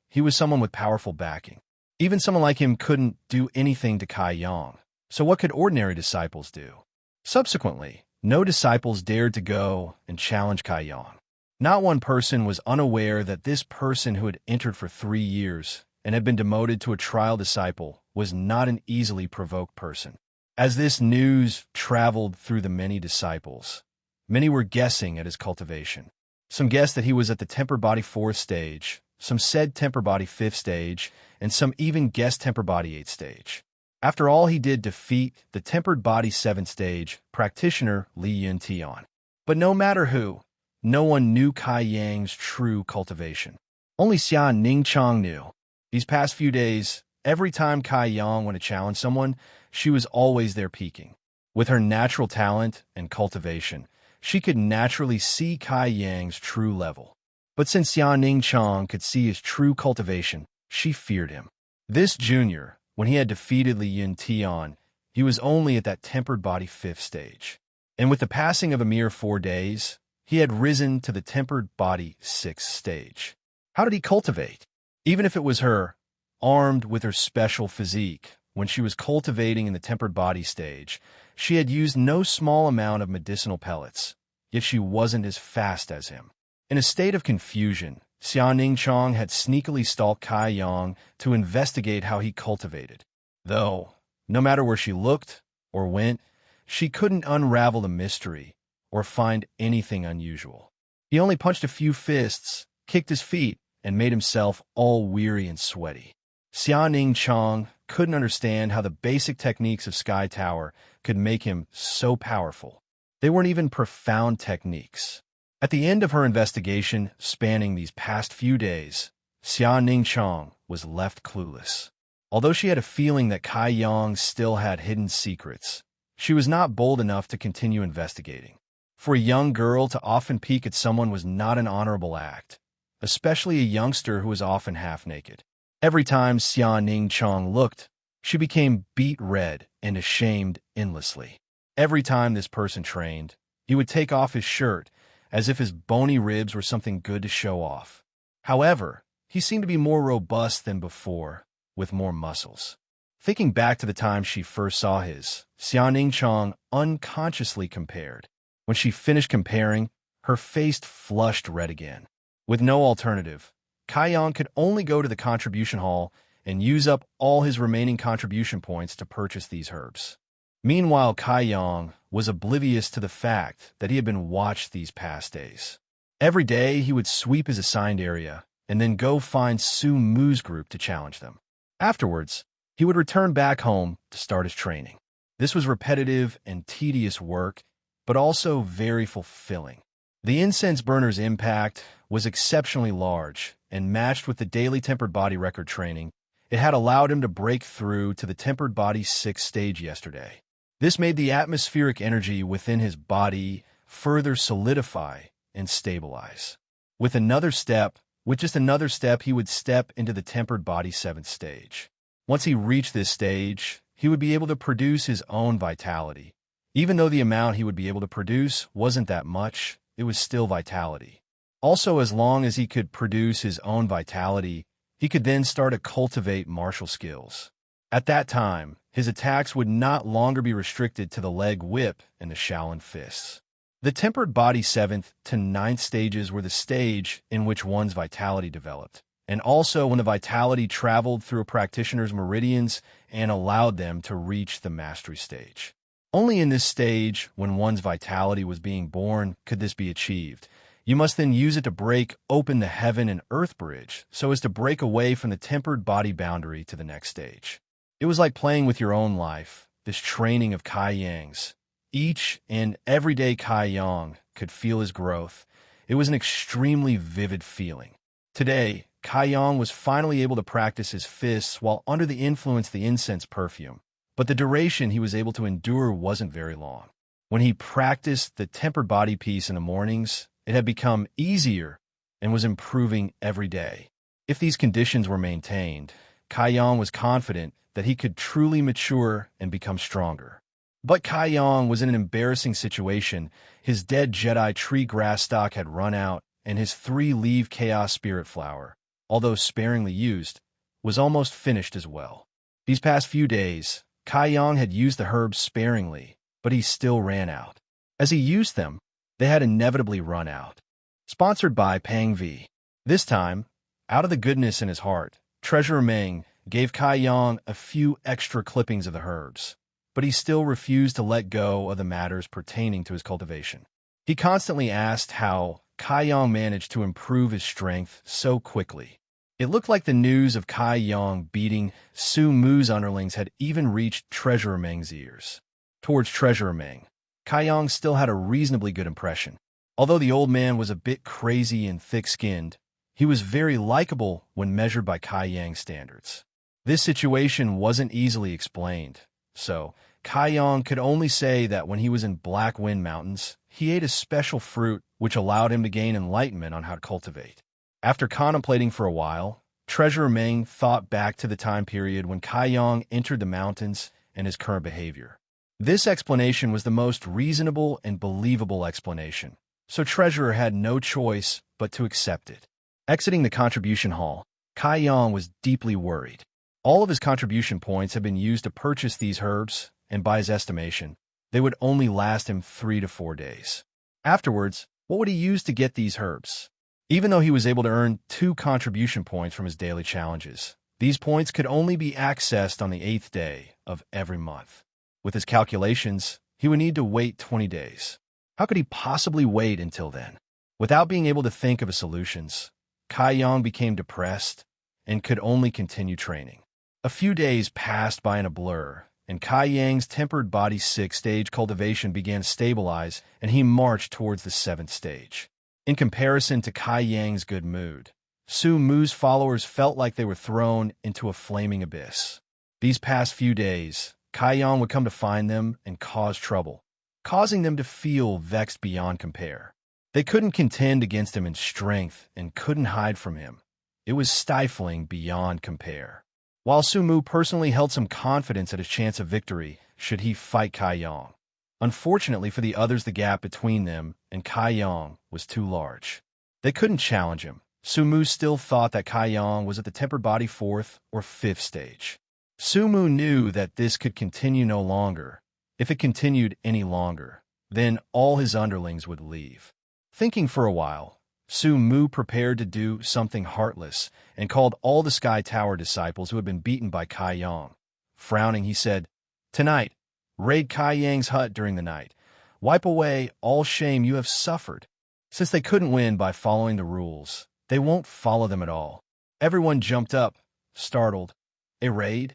He was someone with powerful backing. Even someone like him couldn't do anything to Kaiyang. So what could ordinary disciples do? Subsequently, no disciples dared to go and challenge Kaiyang. Not one person was unaware that this person who had entered for 3 years and had been demoted to a trial disciple was not an easily provoked person. As this news traveled through the many disciples, many were guessing at his cultivation. Some guessed that he was at the tempered body 4th stage, some said tempered body 5th stage, and some even guessed tempered body 8th stage. After all, he did defeat the tempered body 7th stage practitioner Li Yuntian. But no matter who, no one knew Kaiyang's true cultivation. Only Xia Ningchang knew. These past few days, every time Kaiyang went to challenge someone, she was always there peeking. With her natural talent and cultivation, she could naturally see Kaiyang's true level. But since Xia Ningchang could see his true cultivation, she feared him. This junior, when he had defeated Li Yuntian, he was only at that tempered body 5th stage. And with the passing of a mere 4 days, he had risen to the tempered body 6th stage. How did he cultivate? Even if it was her, armed with her special physique, when she was cultivating in the tempered body stage, she had used no small amount of medicinal pellets, yet she wasn't as fast as him. In a state of confusion, Xia Ningchang had sneakily stalked Kaiyang to investigate how he cultivated. Though, no matter where she looked or went, she couldn't unravel the mystery or find anything unusual. He only punched a few fists, kicked his feet, and made himself all weary and sweaty. Xia Ningchang couldn't understand how the basic techniques of Sky Tower could make him so powerful. They weren't even profound techniques. At the end of her investigation, spanning these past few days, Xia Ningchong was left clueless. Although she had a feeling that Kai Yang still had hidden secrets, she was not bold enough to continue investigating. For a young girl to often peek at someone was not an honorable act, especially a youngster who was often half-naked. Every time Xia Ningchong looked, she became beet red and ashamed endlessly. Every time this person trained, he would take off his shirt, as if his bony ribs were something good to show off. However, he seemed to be more robust than before, with more muscles. Thinking back to the time she first saw his, Xia Ningchong unconsciously compared. When she finished comparing, her face flushed red again. With no alternative, Kai Yang could only go to the contribution hall and use up all his remaining contribution points to purchase these herbs. Meanwhile, Kai Yang was oblivious to the fact that he had been watched these past days. Every day, he would sweep his assigned area and then go find Su Mu's group to challenge them. Afterwards, he would return back home to start his training. This was repetitive and tedious work, but also very fulfilling. The incense burner's impact was exceptionally large, and matched with the daily tempered body record training, it had allowed him to break through to the tempered body 6th stage yesterday. This made the atmospheric energy within his body further solidify and stabilize. With just another step, he would step into the tempered body 7th stage. Once he reached this stage, he would be able to produce his own vitality. Even though the amount he would be able to produce wasn't that much, it was still vitality. Also, as long as he could produce his own vitality, he could then start to cultivate martial skills. At that time, his attacks would not longer be restricted to the leg whip and the Shaolin fists. The tempered body 7th to 9th stages were the stage in which one's vitality developed, and also when the vitality traveled through a practitioner's meridians and allowed them to reach the mastery stage. Only in this stage, when one's vitality was being born, could this be achieved. You must then use it to break open the heaven and earth bridge so as to break away from the tempered body boundary to the next stage. It was like playing with your own life, this training of Kai Yang's. Each and every day Kai Yang could feel his growth. It was an extremely vivid feeling. Today, Kai Yang was finally able to practice his fists while under the influence of the incense perfume, but the duration he was able to endure wasn't very long. When he practiced the tempered body piece in the mornings, it had become easier and was improving every day. If these conditions were maintained, Kai Yang was confident that he could truly mature and become stronger. But Kai Yang was in an embarrassing situation. His dead Jedi tree grass stock had run out, and his 3-leaf Chaos Spirit flower, although sparingly used, was almost finished as well. These past few days, Kai Yang had used the herbs sparingly, but he still ran out. As he used them, they had inevitably run out. Sponsored by Pang V. This time, out of the goodness in his heart, Treasurer Meng gave Kai Yang a few extra clippings of the herbs, but he still refused to let go of the matters pertaining to his cultivation. He constantly asked how Kai Yang managed to improve his strength so quickly. It looked like the news of Kai Yang beating Su Mu's underlings had even reached Treasurer Meng's ears. Towards Treasurer Meng, Kai Yang still had a reasonably good impression. Although the old man was a bit crazy and thick-skinned, he was very likable when measured by Kai Yang's standards. This situation wasn't easily explained, so Kai Yang could only say that when he was in Black Wind Mountains, he ate a special fruit which allowed him to gain enlightenment on how to cultivate. After contemplating for a while, Treasurer Meng thought back to the time period when Kai Yang entered the mountains and his current behavior. This explanation was the most reasonable and believable explanation, so Treasurer had no choice but to accept it. Exiting the contribution hall, Kai Yang was deeply worried. All of his contribution points had been used to purchase these herbs, and by his estimation, they would only last him 3 to 4 days. Afterwards, what would he use to get these herbs? Even though he was able to earn 2 contribution points from his daily challenges, these points could only be accessed on the 8th day of every month. With his calculations, he would need to wait 20 days. How could he possibly wait until then? Without being able to think of solutions, Kai Yang became depressed and could only continue training. A few days passed by in a blur, and Kai Yang's tempered body's sixth-stage cultivation began to stabilize, and he marched towards the seventh stage. In comparison to Kai Yang's good mood, Su Mu's followers felt like they were thrown into a flaming abyss. These past few days, Kai Yang would come to find them and cause trouble, causing them to feel vexed beyond compare. They couldn't contend against him in strength and couldn't hide from him. It was stifling beyond compare. While Su Mu personally held some confidence at his chance of victory should he fight Kai Yang, unfortunately for the others, the gap between them and Kai Yang was too large. They couldn't challenge him. Su Mu still thought that Kai Yang was at the tempered body fourth or fifth stage. Su Mu knew that this could continue no longer. If it continued any longer, then all his underlings would leave. Thinking for a while, Su Mu prepared to do something heartless and called all the Sky Tower disciples who had been beaten by Kai Yang. Frowning, he said, "Tonight, raid Kai Yang's hut during the night. Wipe away all shame you have suffered." Since they couldn't win by following the rules, they won't follow them at all. Everyone jumped up, startled. A raid?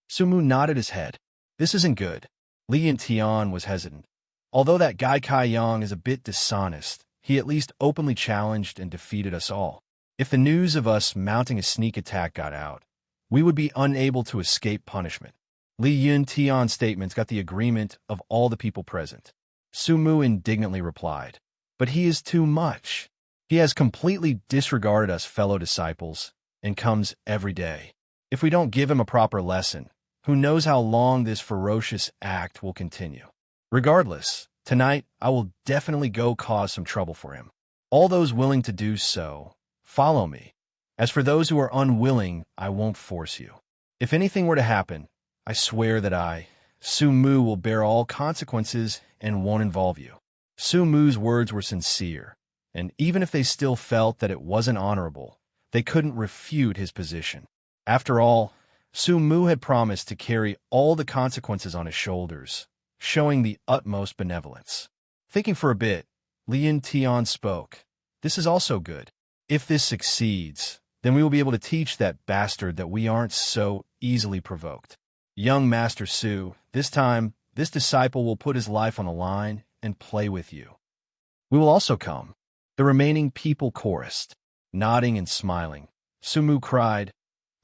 Su Mu nodded his head. This isn't good. Li Yuntian was hesitant. Although that guy Kai Yang is a bit dishonest, he at least openly challenged and defeated us all. If the news of us mounting a sneak attack got out, we would be unable to escape punishment. Li Yuntian's statements got the agreement of all the people present. Su Mu indignantly replied, "But he is too much. He has completely disregarded us fellow disciples and comes every day. If we don't give him a proper lesson, who knows how long this ferocious act will continue. Regardless, tonight I will definitely go cause some trouble for him. All those willing to do so, follow me. As for those who are unwilling, I won't force you. If anything were to happen, I swear that I, Su Mu, will bear all consequences and won't involve you." Su Mu's words were sincere, and even if they still felt that it wasn't honorable, they couldn't refute his position. After all, Su Mu had promised to carry all the consequences on his shoulders, showing the utmost benevolence. Thinking for a bit, Li Yuntian spoke. "This is also good. If this succeeds, then we will be able to teach that bastard that we aren't so easily provoked. Young Master Su, this time, this disciple will put his life on the line and play with you. We will also come." The remaining people chorused. Nodding and smiling, Su Mu cried,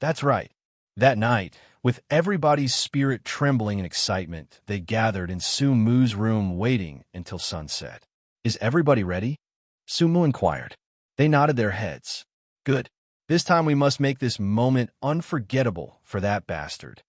"That's right." That night, with everybody's spirit trembling in excitement, they gathered in Su Mu's room waiting until sunset. "Is everybody ready?" Su Mu inquired. They nodded their heads. "Good. This time we must make this moment unforgettable for that bastard."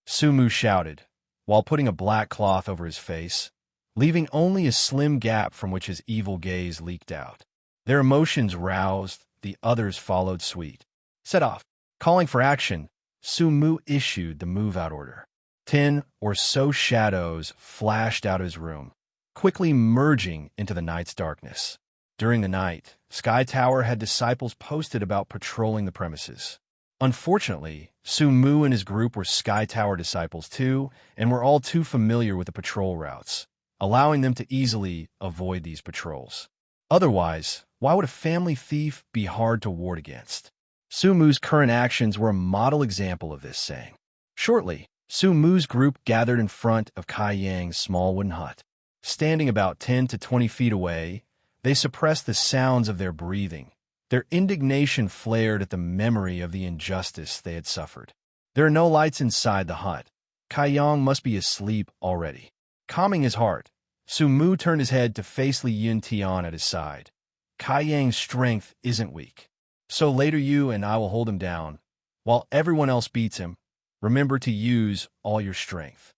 Su Mu shouted, while putting a black cloth over his face, leaving only a slim gap from which his evil gaze leaked out. Their emotions roused, the others followed suit. Set off. Calling for action, Su Mu issued the move-out order. 10 or so shadows flashed out of his room, quickly merging into the night's darkness. During the night, Sky Tower had disciples posted about patrolling the premises. Unfortunately, Su Mu and his group were Sky Tower disciples too, and were all too familiar with the patrol routes, allowing them to easily avoid these patrols. Otherwise, why would a family thief be hard to ward against? Su Mu's current actions were a model example of this saying. Shortly, Su Mu's group gathered in front of Kai Yang's small wooden hut. Standing about 10 to 20 feet away, they suppressed the sounds of their breathing. Their indignation flared at the memory of the injustice they had suffered. There are no lights inside the hut. Kai Yang must be asleep already. Calming his heart, Su Mu turned his head to face Li Yuntian at his side. "Kai Yang's strength isn't weak. So later you and I will hold him down. While everyone else beats him, remember to use all your strength."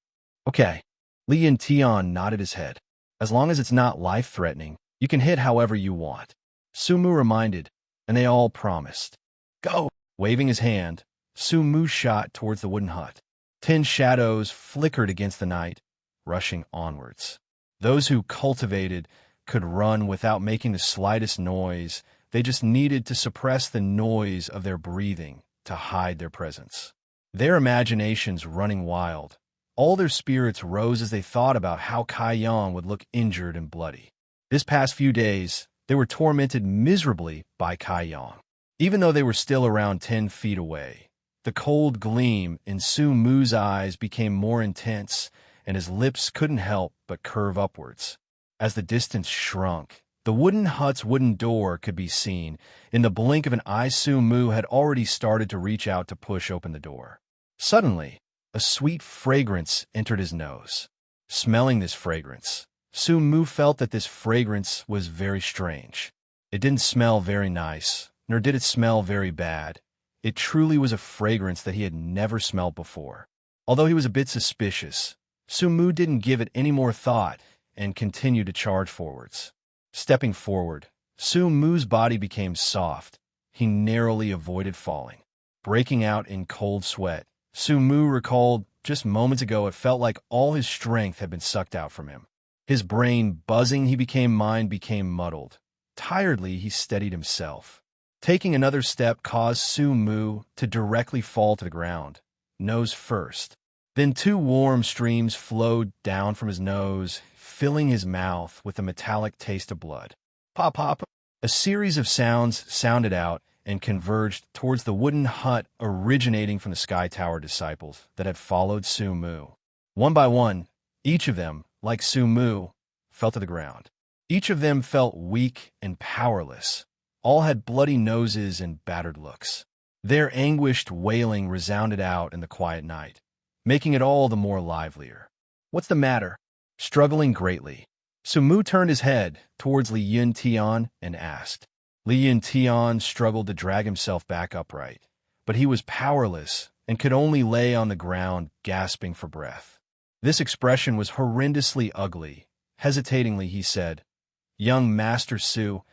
"Okay." Li Yuntian nodded his head. "As long as it's not life-threatening, you can hit however you want." Su Mu reminded, and they all promised. "Go!" Waving his hand, Su Mu shot towards the wooden hut. 10 shadows flickered against the night, rushing onwards. Those who cultivated could run without making the slightest noise. They just needed to suppress the noise of their breathing to hide their presence. Their imaginations running wild, all their spirits rose as they thought about how Kai Yang would look injured and bloody. This past few days, they were tormented miserably by Kai Yang. Even though they were still around 10 feet away, The cold gleam in Su Mu's eyes became more intense, and his lips couldn't help but curve upwards. As the distance shrunk, the wooden hut's wooden door could be seen. In the blink of an eye, Su Mu had already started to reach out to push open the door. Suddenly, a sweet fragrance entered his nose. Smelling this fragrance, Su Mu felt that this fragrance was very strange. It didn't smell very nice, nor did it smell very bad. It truly was a fragrance that he had never smelled before. Although he was a bit suspicious, Su Mu didn't give it any more thought and continued to charge forwards. Stepping forward, Su Mu's body became soft. He narrowly avoided falling. Breaking out in cold sweat, Su Mu recalled just moments ago it felt like all his strength had been sucked out from him. His brain buzzing, mind became muddled. Tiredly, he steadied himself. Taking another step caused Su Mu to directly fall to the ground, nose first. Then two warm streams flowed down from his nose, filling his mouth with a metallic taste of blood. Pop, pop. A series of sounds sounded out and converged towards the wooden hut originating from the Sky Tower disciples that had followed Su Mu. One by one, each of them, like Su Mu, fell to the ground. Each of them felt weak and powerless. All had bloody noses and battered looks. Their anguished wailing resounded out in the quiet night, making it all the more livelier. "What's the matter?" Struggling greatly, Su Mu turned his head towards Li Yun Tian and asked. Li Yun Tian struggled to drag himself back upright, but he was powerless and could only lay on the ground, gasping for breath. This expression was horrendously ugly. Hesitatingly, he said, "Young Master Su,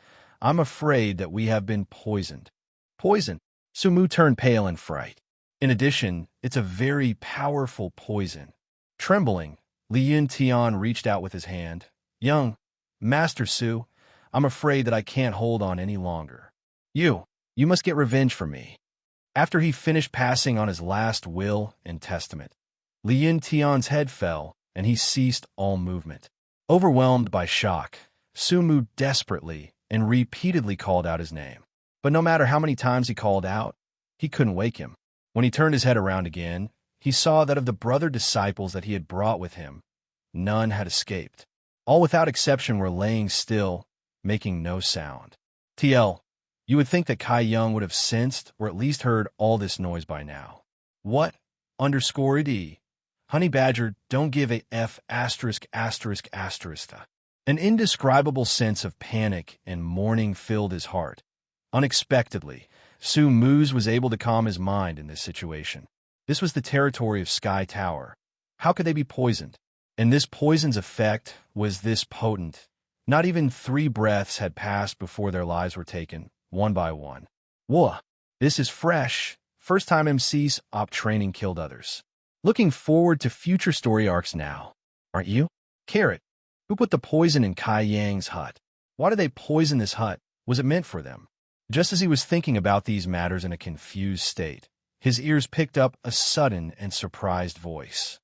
I'm afraid that we have been poisoned." "Poison?" Su Mu turned pale in fright. "In addition, it's a very powerful poison." Trembling, Li Yun Tian reached out with his hand. "Young Master Su, I'm afraid that I can't hold on any longer. You must get revenge for me." After he finished passing on his last will and testament, Li Yun Tian's head fell, and he ceased all movement. Overwhelmed by shock, Su Mu desperately and repeatedly called out his name. But no matter how many times he called out, he couldn't wake him. When he turned his head around again, he saw that of the brother disciples that he had brought with him, none had escaped. All without exception were laying still, making no sound. TL, you would think that Kai Young would have sensed or at least heard all this noise by now. What? _D. Honey Badger, don't give a F asterisk asterisk asterisk. An indescribable sense of panic and mourning filled his heart. Unexpectedly, Su Mu's was able to calm his mind in this situation. This was the territory of Sky Tower. How could they be poisoned? And this poison's effect was this potent. Not even 3 breaths had passed before their lives were taken, one by one. Whoa, this is fresh. First time MC's op training killed others. Looking forward to future story arcs now, aren't you? Carrot, who put the poison in Kai Yang's hut? Why did they poison this hut? Was it meant for them? Just as he was thinking about these matters in a confused state, his ears picked up a sudden and surprised voice.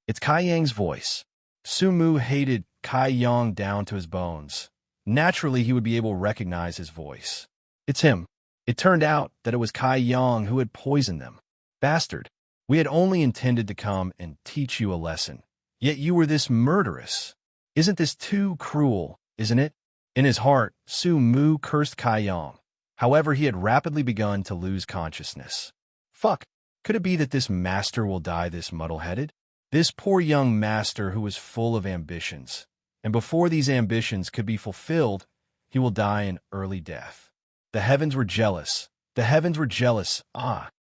It's Kai Yang's voice. Su Mu hated Kai Yang down to his bones. Naturally, he would be able to recognize his voice. It's him. It turned out that it was Kai Yang who had poisoned them. Bastard, we had only intended to come and teach you a lesson. Yet you were this murderous. Isn't this too cruel, isn't it? In his heart, Su Mu cursed Kai Yang. However, he had rapidly begun to lose consciousness. Fuck, could it be that this master will die this muddle-headed? This poor young master who was full of ambitions. And before these ambitions could be fulfilled, he will die an early death. The heavens were jealous. The heavens were jealous.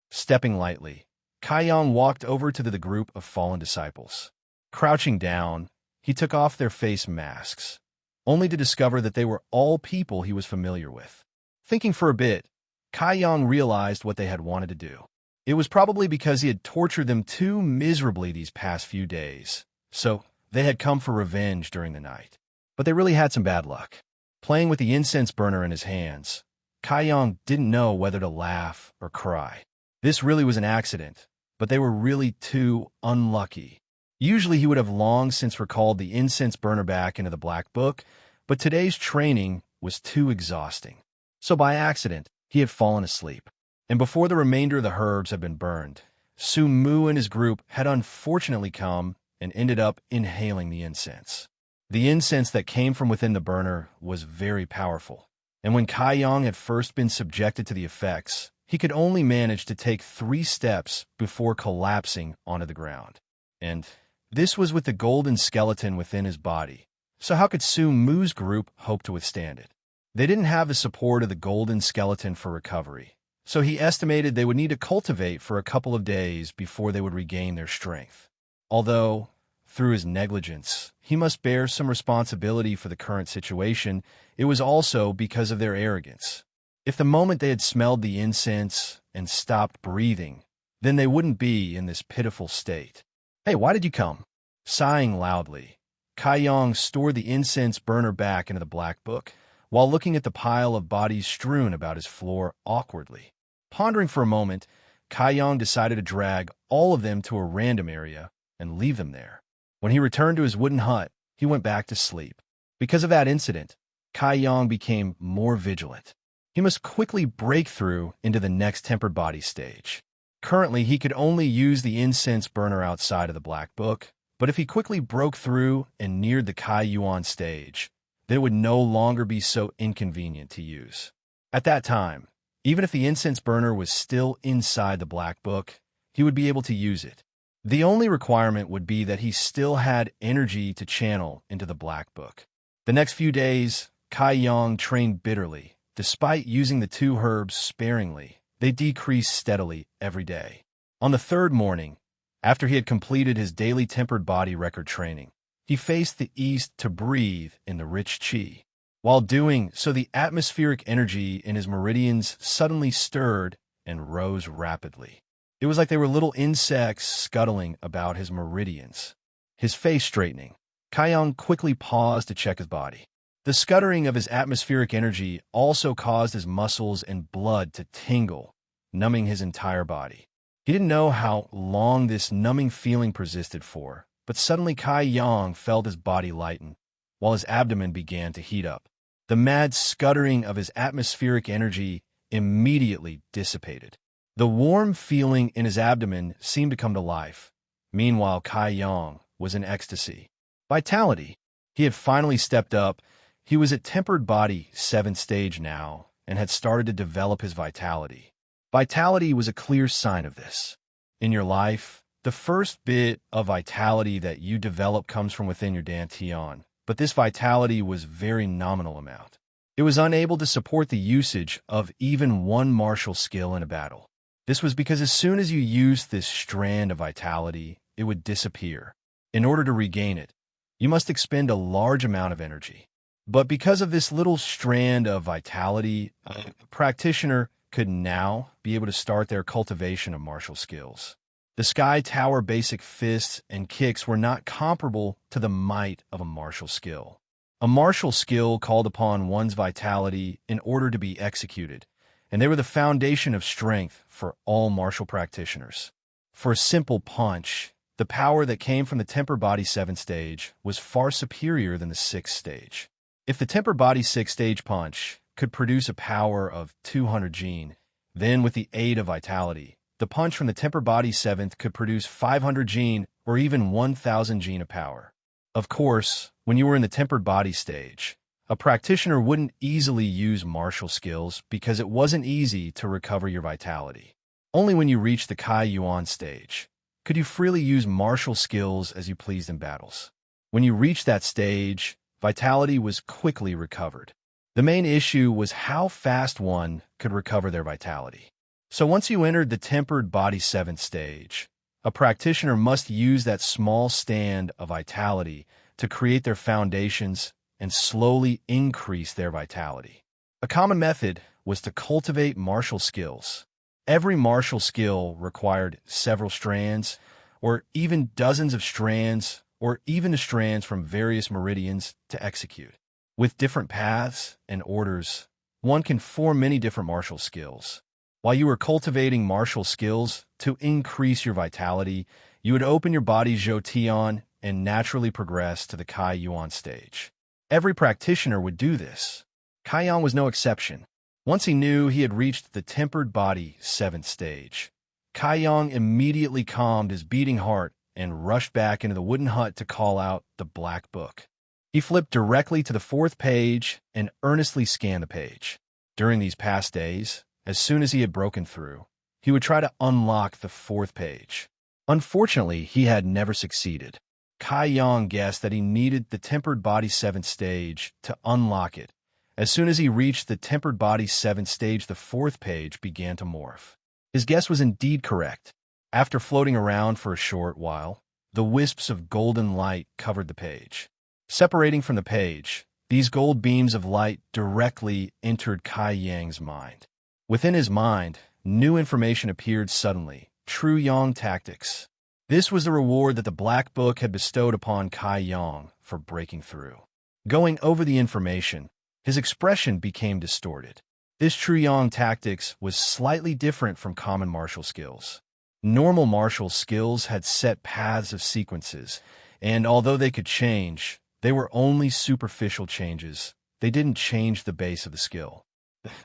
Stepping lightly, Kai Yang walked over to the group of fallen disciples. Crouching down, he took off their face masks, only to discover that they were all people he was familiar with. Thinking for a bit, Kai Yang realized what they had wanted to do. It was probably because he had tortured them too miserably these past few days, so they had come for revenge during the night. But they really had some bad luck. Playing with the incense burner in his hands, Kai Yang didn't know whether to laugh or cry. This really was an accident, but they were really too unlucky. Usually he would have long since recalled the incense burner back into the black book, but today's training was too exhausting. So by accident, he had fallen asleep. And before the remainder of the herbs had been burned, Su Mu and his group had unfortunately come and ended up inhaling the incense. The incense that came from within the burner was very powerful, and when Kai Yang had first been subjected to the effects, he could only manage to take 3 steps before collapsing onto the ground. And this was with the golden skeleton within his body, so how could Su Mu's group hope to withstand it? They didn't have the support of the golden skeleton for recovery, so he estimated they would need to cultivate for a couple of days before they would regain their strength. Although, through his negligence, he must bear some responsibility for the current situation, it was also because of their arrogance. If the moment they had smelled the incense and stopped breathing, then they wouldn't be in this pitiful state. "Hey, why did you come?" Sighing loudly, Kai Yang stored the incense burner back into the black book, while looking at the pile of bodies strewn about his floor awkwardly. Pondering for a moment, Kai Yang decided to drag all of them to a random area and leave them there. When he returned to his wooden hut, he went back to sleep. Because of that incident, Kai Yang became more vigilant. He must quickly break through into the next tempered body stage. Currently, he could only use the incense burner outside of the black book, but if he quickly broke through and neared the Kai Yuan stage, then it would no longer be so inconvenient to use. At that time, even if the incense burner was still inside the black book, he would be able to use it. The only requirement would be that he still had energy to channel into the black book. The next few days, Kai Yang trained bitterly. Despite using the 2 herbs sparingly, they decreased steadily every day. On the 3rd morning, after he had completed his daily tempered body record training, he faced the east to breathe in the rich qi. While doing so, the atmospheric energy in his meridians suddenly stirred and rose rapidly. It was like they were little insects scuttling about his meridians. His face straightening, Kai Yang quickly paused to check his body. The scuttering of his atmospheric energy also caused his muscles and blood to tingle, numbing his entire body. He didn't know how long this numbing feeling persisted for, but suddenly Kai Yang felt his body lighten, while his abdomen began to heat up. The mad scuttering of his atmospheric energy immediately dissipated. The warm feeling in his abdomen seemed to come to life. Meanwhile, Kai Yang was in ecstasy. Vitality. He had finally stepped up. He was at tempered body 7th stage now and had started to develop his vitality. Vitality was a clear sign of this. In your life, the first bit of vitality that you develop comes from within your dantian, but this vitality was very nominal amount. It was unable to support the usage of even one martial skill in a battle. This was because as soon as you used this strand of vitality, it would disappear. In order to regain it, you must expend a large amount of energy. But because of this little strand of vitality, a practitioner could now be able to start their cultivation of martial skills. The Sky Tower basic fists and kicks were not comparable to the might of a martial skill. A martial skill called upon one's vitality in order to be executed, and they were the foundation of strength for all martial practitioners. For a simple punch, the power that came from the temper body 7th stage was far superior than the 6th stage. If the temper body 6th stage punch could produce a power of 200 gene, then with the aid of vitality, the punch from the temper body 7th could produce 500 gene or even 1000 gene of power. Of course, when you were in the tempered body stage, a practitioner wouldn't easily use martial skills because it wasn't easy to recover your vitality. Only when you reached the Kai Yuan stage could you freely use martial skills as you pleased in battles. When you reached that stage, vitality was quickly recovered. The main issue was how fast one could recover their vitality. So once you entered the tempered body 7th stage, a practitioner must use that small stand of vitality to create their foundations and slowly increase their vitality. A common method was to cultivate martial skills. Every martial skill required several strands, or even dozens of strands, or even the strands from various meridians to execute. With different paths and orders, one can form many different martial skills. While you were cultivating martial skills to increase your vitality, you would open your body's Zhou and naturally progress to the Kai Yuan stage. Every practitioner would do this. Kai Yuan was no exception. Once he knew he had reached the tempered body 7th stage, Kai Yang immediately calmed his beating heart and rushed back into the wooden hut to call out the black book. He flipped directly to the 4th page and earnestly scanned the page. During these past days, as soon as he had broken through, he would try to unlock the 4th page. Unfortunately, he had never succeeded. Kai Yang guessed that he needed the tempered body 7th stage to unlock it. As soon as he reached the tempered body 7th stage, the 4th page began to morph. His guess was indeed correct. After floating around for a short while, the wisps of golden light covered the page. Separating from the page, these gold beams of light directly entered Kai Yang's mind. Within his mind, new information appeared suddenly. True Yang tactics. This was the reward that the Black Book had bestowed upon Kai Yang for breaking through. Going over the information, his expression became distorted. This True Yang tactics was slightly different from common martial skills. Normal martial skills had set paths of sequences, and although they could change, they were only superficial changes. They didn't change the base of the skill.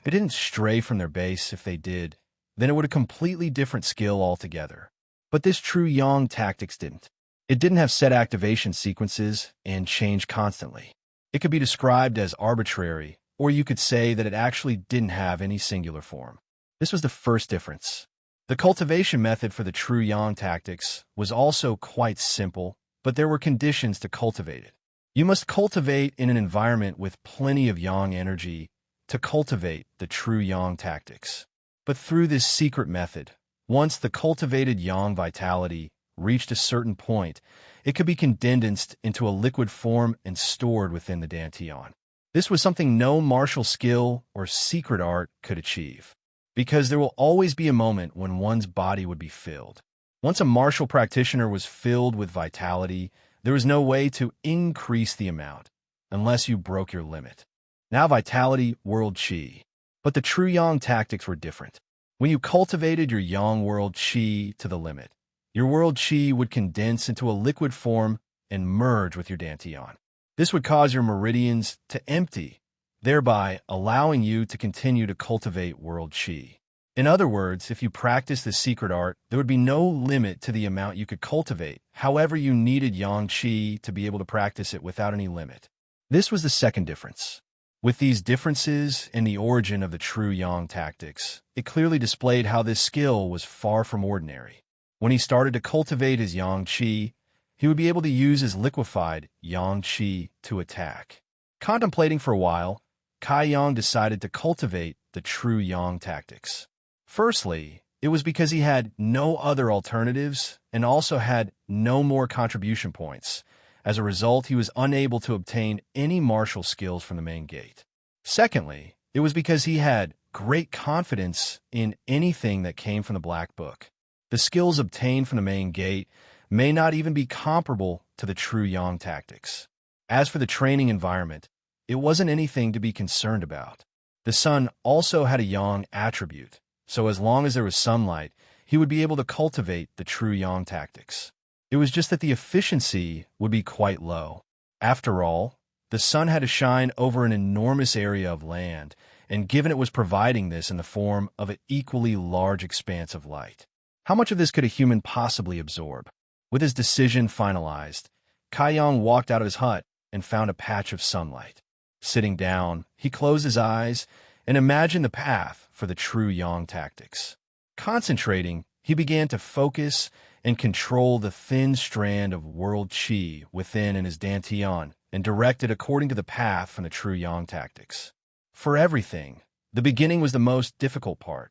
They didn't stray from their base. If they did, then it would a completely different skill altogether. But this True Yang tactics didn't. It didn't have set activation sequences and change constantly. It could be described as arbitrary, or you could say that it actually didn't have any singular form. This was the first difference. The cultivation method for the True Yang tactics was also quite simple, but there were conditions to cultivate it. You must cultivate in an environment with plenty of Yang energy to cultivate the True Yang tactics. But through this secret method, once the cultivated Yang vitality reached a certain point, it could be condensed into a liquid form and stored within the Dantian. This was something no martial skill or secret art could achieve, because there will always be a moment when one's body would be filled. Once a martial practitioner was filled with vitality, there was no way to increase the amount, unless you broke your limit. Now vitality, world chi. But the True Yang tactics were different. When you cultivated your Yang world chi to the limit, your world chi would condense into a liquid form and merge with your Dantian. This would cause your meridians to empty, thereby allowing you to continue to cultivate world chi. In other words, if you practiced the secret art, there would be no limit to the amount you could cultivate. However, you needed Yang Qi to be able to practice it without any limit. This was the second difference. With these differences in the origin of the True Yang tactics, it clearly displayed how this skill was far from ordinary. When he started to cultivate his Yang Qi, he would be able to use his liquefied Yang Qi to attack. Contemplating for a while, Kai Yang decided to cultivate the True Yang tactics. Firstly, it was because he had no other alternatives and also had no more contribution points. As a result, he was unable to obtain any martial skills from the main gate. Secondly, it was because he had great confidence in anything that came from the Black Book. The skills obtained from the main gate may not even be comparable to the True Yang tactics. As for the training environment, it wasn't anything to be concerned about. The sun also had a Yang attribute, so as long as there was sunlight, he would be able to cultivate the True Yang tactics. It was just that the efficiency would be quite low. After all, the sun had to shine over an enormous area of land, and given it was providing this in the form of an equally large expanse of light, how much of this could a human possibly absorb? With his decision finalized, Kai Yang walked out of his hut and found a patch of sunlight. Sitting down, he closed his eyes and imagined the path for the True Yang tactics. Concentrating, he began to focus and control the thin strand of world chi within in his Dantian and direct it according to the path from the True Yang tactics. For everything, the beginning was the most difficult part.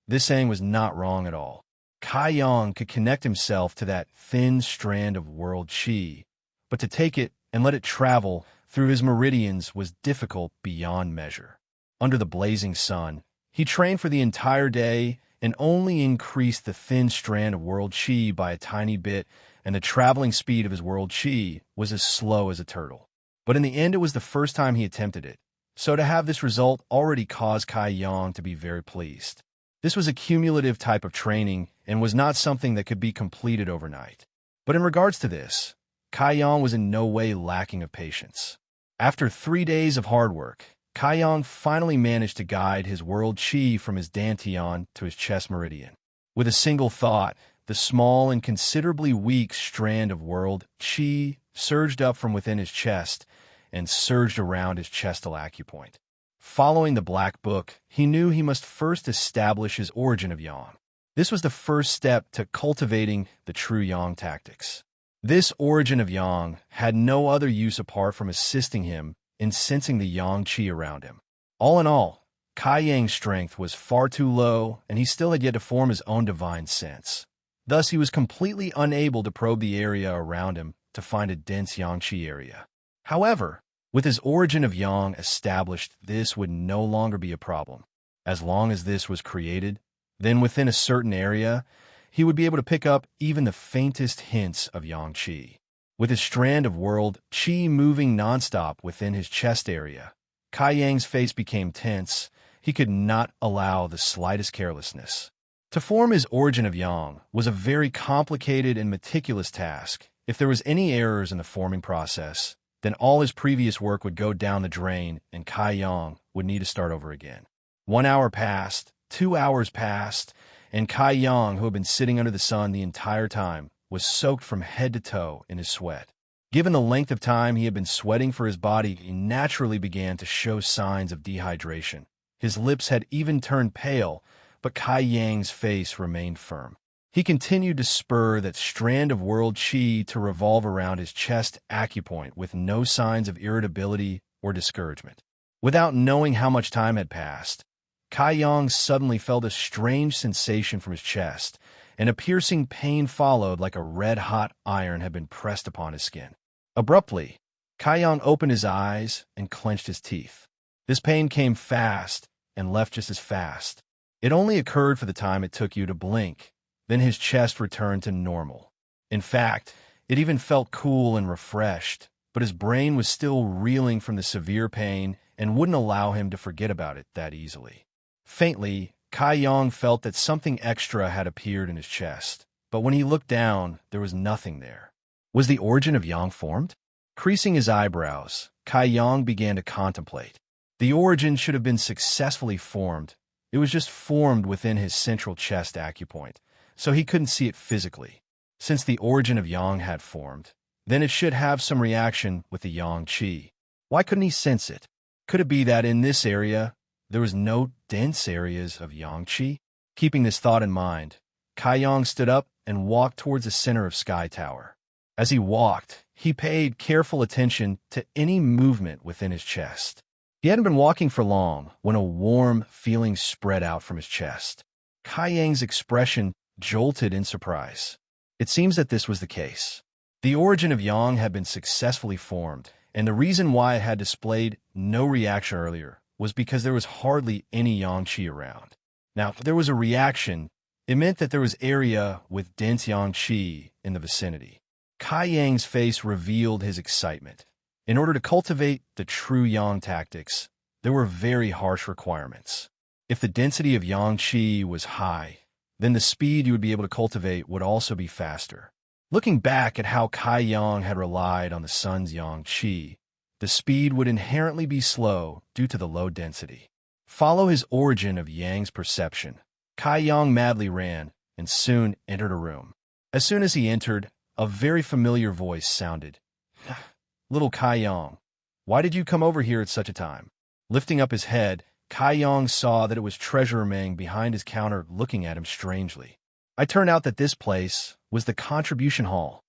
This saying was not wrong at all. Kai Yang could connect himself to that thin strand of world chi, but to take it and let it travel through his meridians was difficult beyond measure. Under the blazing sun, he trained for the entire day and only increased the thin strand of world chi by a tiny bit, and the traveling speed of his world chi was as slow as a turtle. But in the end, it was the first time he attempted it, so to have this result already caused Kai Yang to be very pleased. This was a cumulative type of training and was not something that could be completed overnight. But in regards to this, Kai Yang was in no way lacking of patience. After 3 days of hard work, Kai Yang finally managed to guide his world chi from his dantian to his chest meridian. With a single thought, the small and considerably weak strand of world chi surged up from within his chest and surged around his chestal acupoint. Following the black book, he knew he must first establish his origin of yang. This was the first step to cultivating the true yang tactics. This origin of yang had no other use apart from assisting him in sensing the yang qi around him. All in all, Kai Yang's strength was far too low, and he still had yet to form his own divine sense. Thus, he was completely unable to probe the area around him to find a dense yang qi area. However, with his origin of yang established, this would no longer be a problem. As long as this was created, then within a certain area, he would be able to pick up even the faintest hints of yang qi. With his strand of world chi moving nonstop within his chest area, Kai Yang's face became tense. He could not allow the slightest carelessness. To form his origin of yang was a very complicated and meticulous task. If there was any errors in the forming process, then all his previous work would go down the drain and Kai Yang would need to start over again. 1 hour passed, 2 hours passed, and Kai Yang, who had been sitting under the sun the entire time, was soaked from head to toe in his sweat. Given the length of time he had been sweating for his body, he naturally began to show signs of dehydration. His lips had even turned pale, but Kai Yang's face remained firm. He continued to spur that strand of world chi to revolve around his chest acupoint with no signs of irritability or discouragement. Without knowing how much time had passed, Kai Yang suddenly felt a strange sensation from his chest, and a piercing pain followed like a red-hot iron had been pressed upon his skin. Abruptly, Kai Yang opened his eyes and clenched his teeth. This pain came fast and left just as fast. It only occurred for the time it took you to blink. Then his chest returned to normal. In fact, it even felt cool and refreshed, but his brain was still reeling from the severe pain and wouldn't allow him to forget about it that easily. Faintly, Kai Yang felt that something extra had appeared in his chest, but when he looked down, there was nothing there. Was the origin of yang formed? Creasing his eyebrows, Kai Yang began to contemplate. The origin should have been successfully formed. It was just formed within his central chest acupoint, so he couldn't see it physically. Since the origin of yang had formed, then it should have some reaction with the yang qi. Why couldn't he sense it? Could it be that in this area, there was no dense areas of yang qi? Keeping this thought in mind, Kai Yang stood up and walked towards the center of Sky Tower. As he walked, he paid careful attention to any movement within his chest. He hadn't been walking for long when a warm feeling spread out from his chest. Kai Yang's expression jolted in surprise. It seems that this was the case. The origin of yang had been successfully formed, and the reason why it had displayed no reaction earlier was because there was hardly any yang qi around. Now, if there was a reaction, it meant that there was area with dense yang qi in the vicinity. Kai Yang's face revealed his excitement. In order to cultivate the true yang tactics, there were very harsh requirements. If the density of yang qi was high, then the speed you would be able to cultivate would also be faster. Looking back at how Kai Yang had relied on the sun's yang qi, the speed would inherently be slow due to the low density. Follow his origin of Yang's perception. Kai Yang madly ran and soon entered a room. As soon as he entered, a very familiar voice sounded. "Little Kai Yang, why did you come over here at such a time?" Lifting up his head, Kai Yang saw that it was Treasurer Meng behind his counter looking at him strangely. It turned out that this place was the contribution hall.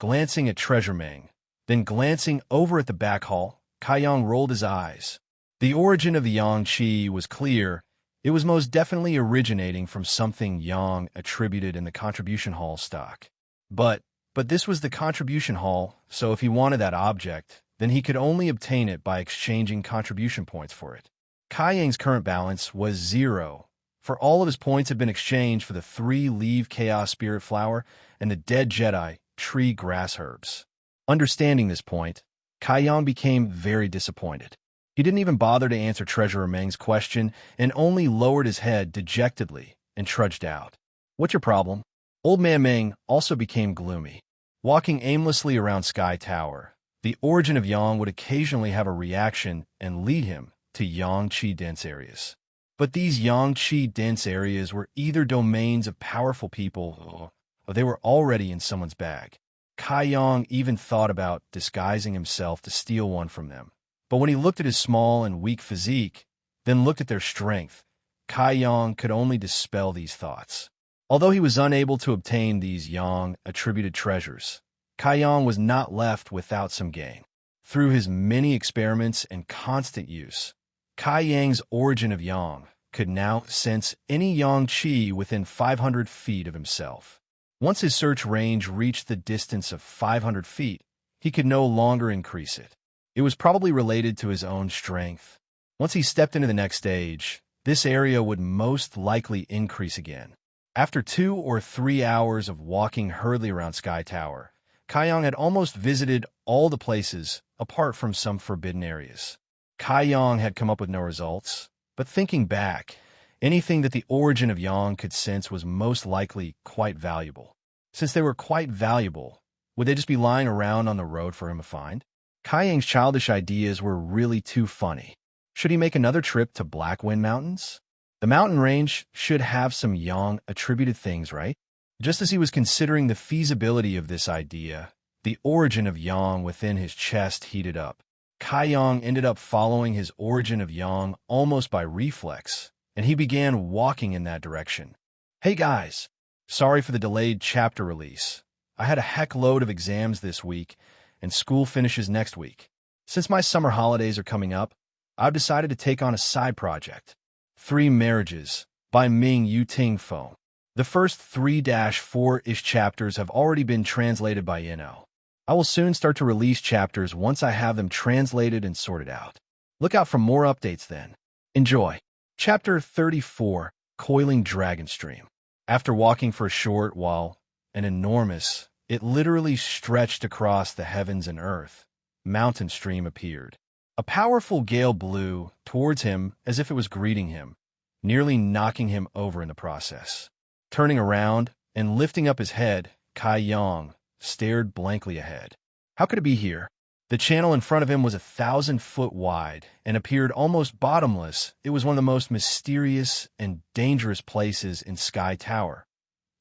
Glancing at Treasurer Meng, then glancing over at the back hall, Kai Yang rolled his eyes. The origin of the yang qi was clear. It was most definitely originating from something yang attributed in the contribution hall stock. But this was the contribution hall, so if he wanted that object, then he could only obtain it by exchanging contribution points for it. Kai Yang's current balance was 0, for all of his points had been exchanged for the 3-leaf Chaos Spirit Flower and the Dead Jedi Tree Grass Herbs. Understanding this point, Kai Yang became very disappointed. He didn't even bother to answer Treasurer Meng's question and only lowered his head dejectedly and trudged out. "What's your problem?" Old Man Meng also became gloomy. Walking aimlessly around Sky Tower, the origin of yang would occasionally have a reaction and lead him to yang qi dense areas. But these yang qi dense areas were either domains of powerful people or they were already in someone's bag. Kai Yang even thought about disguising himself to steal one from them. But when he looked at his small and weak physique, then looked at their strength, Kai Yang could only dispel these thoughts. Although he was unable to obtain these yang-attributed treasures, Kai Yang was not left without some gain. Through his many experiments and constant use, Kai Yang's origin of yang could now sense any yang qi within 500 feet of himself. Once his search range reached the distance of 500 feet, he could no longer increase it. It was probably related to his own strength. Once he stepped into the next stage, this area would most likely increase again. After 2 or 3 hours of walking hurriedly around Sky Tower, Kai Yang had almost visited all the places apart from some forbidden areas. Kai Yang had come up with no results, but thinking back, anything that the origin of yang could sense was most likely quite valuable. Since they were quite valuable, would they just be lying around on the road for him to find? Kai Yang's childish ideas were really too funny. Should he make another trip to Blackwind Mountains? The mountain range should have some yang-attributed things, right? Just as he was considering the feasibility of this idea, the origin of yang within his chest heated up. Kai Yang ended up following his origin of yang almost by reflex, and he began walking in that direction. Hey guys, sorry for the delayed chapter release. I had a heck load of exams this week, and school finishes next week. Since my summer holidays are coming up, I've decided to take on a side project. 3 Marriages by Ming Yu Ting Fo. The first 3-4-ish chapters have already been translated by Inno. I will soon start to release chapters once I have them translated and sorted out. Look out for more updates then. Enjoy. Chapter 34, Coiling Dragon Stream. After walking for a short while, it literally stretched across the heavens and earth, mountain stream appeared. A powerful gale blew towards him as if it was greeting him, nearly knocking him over in the process. Turning around and lifting up his head, Kai Yang stared blankly ahead. How could it be here? The channel in front of him was 1,000 foot wide and appeared almost bottomless. It was one of the most mysterious and dangerous places in Sky Tower.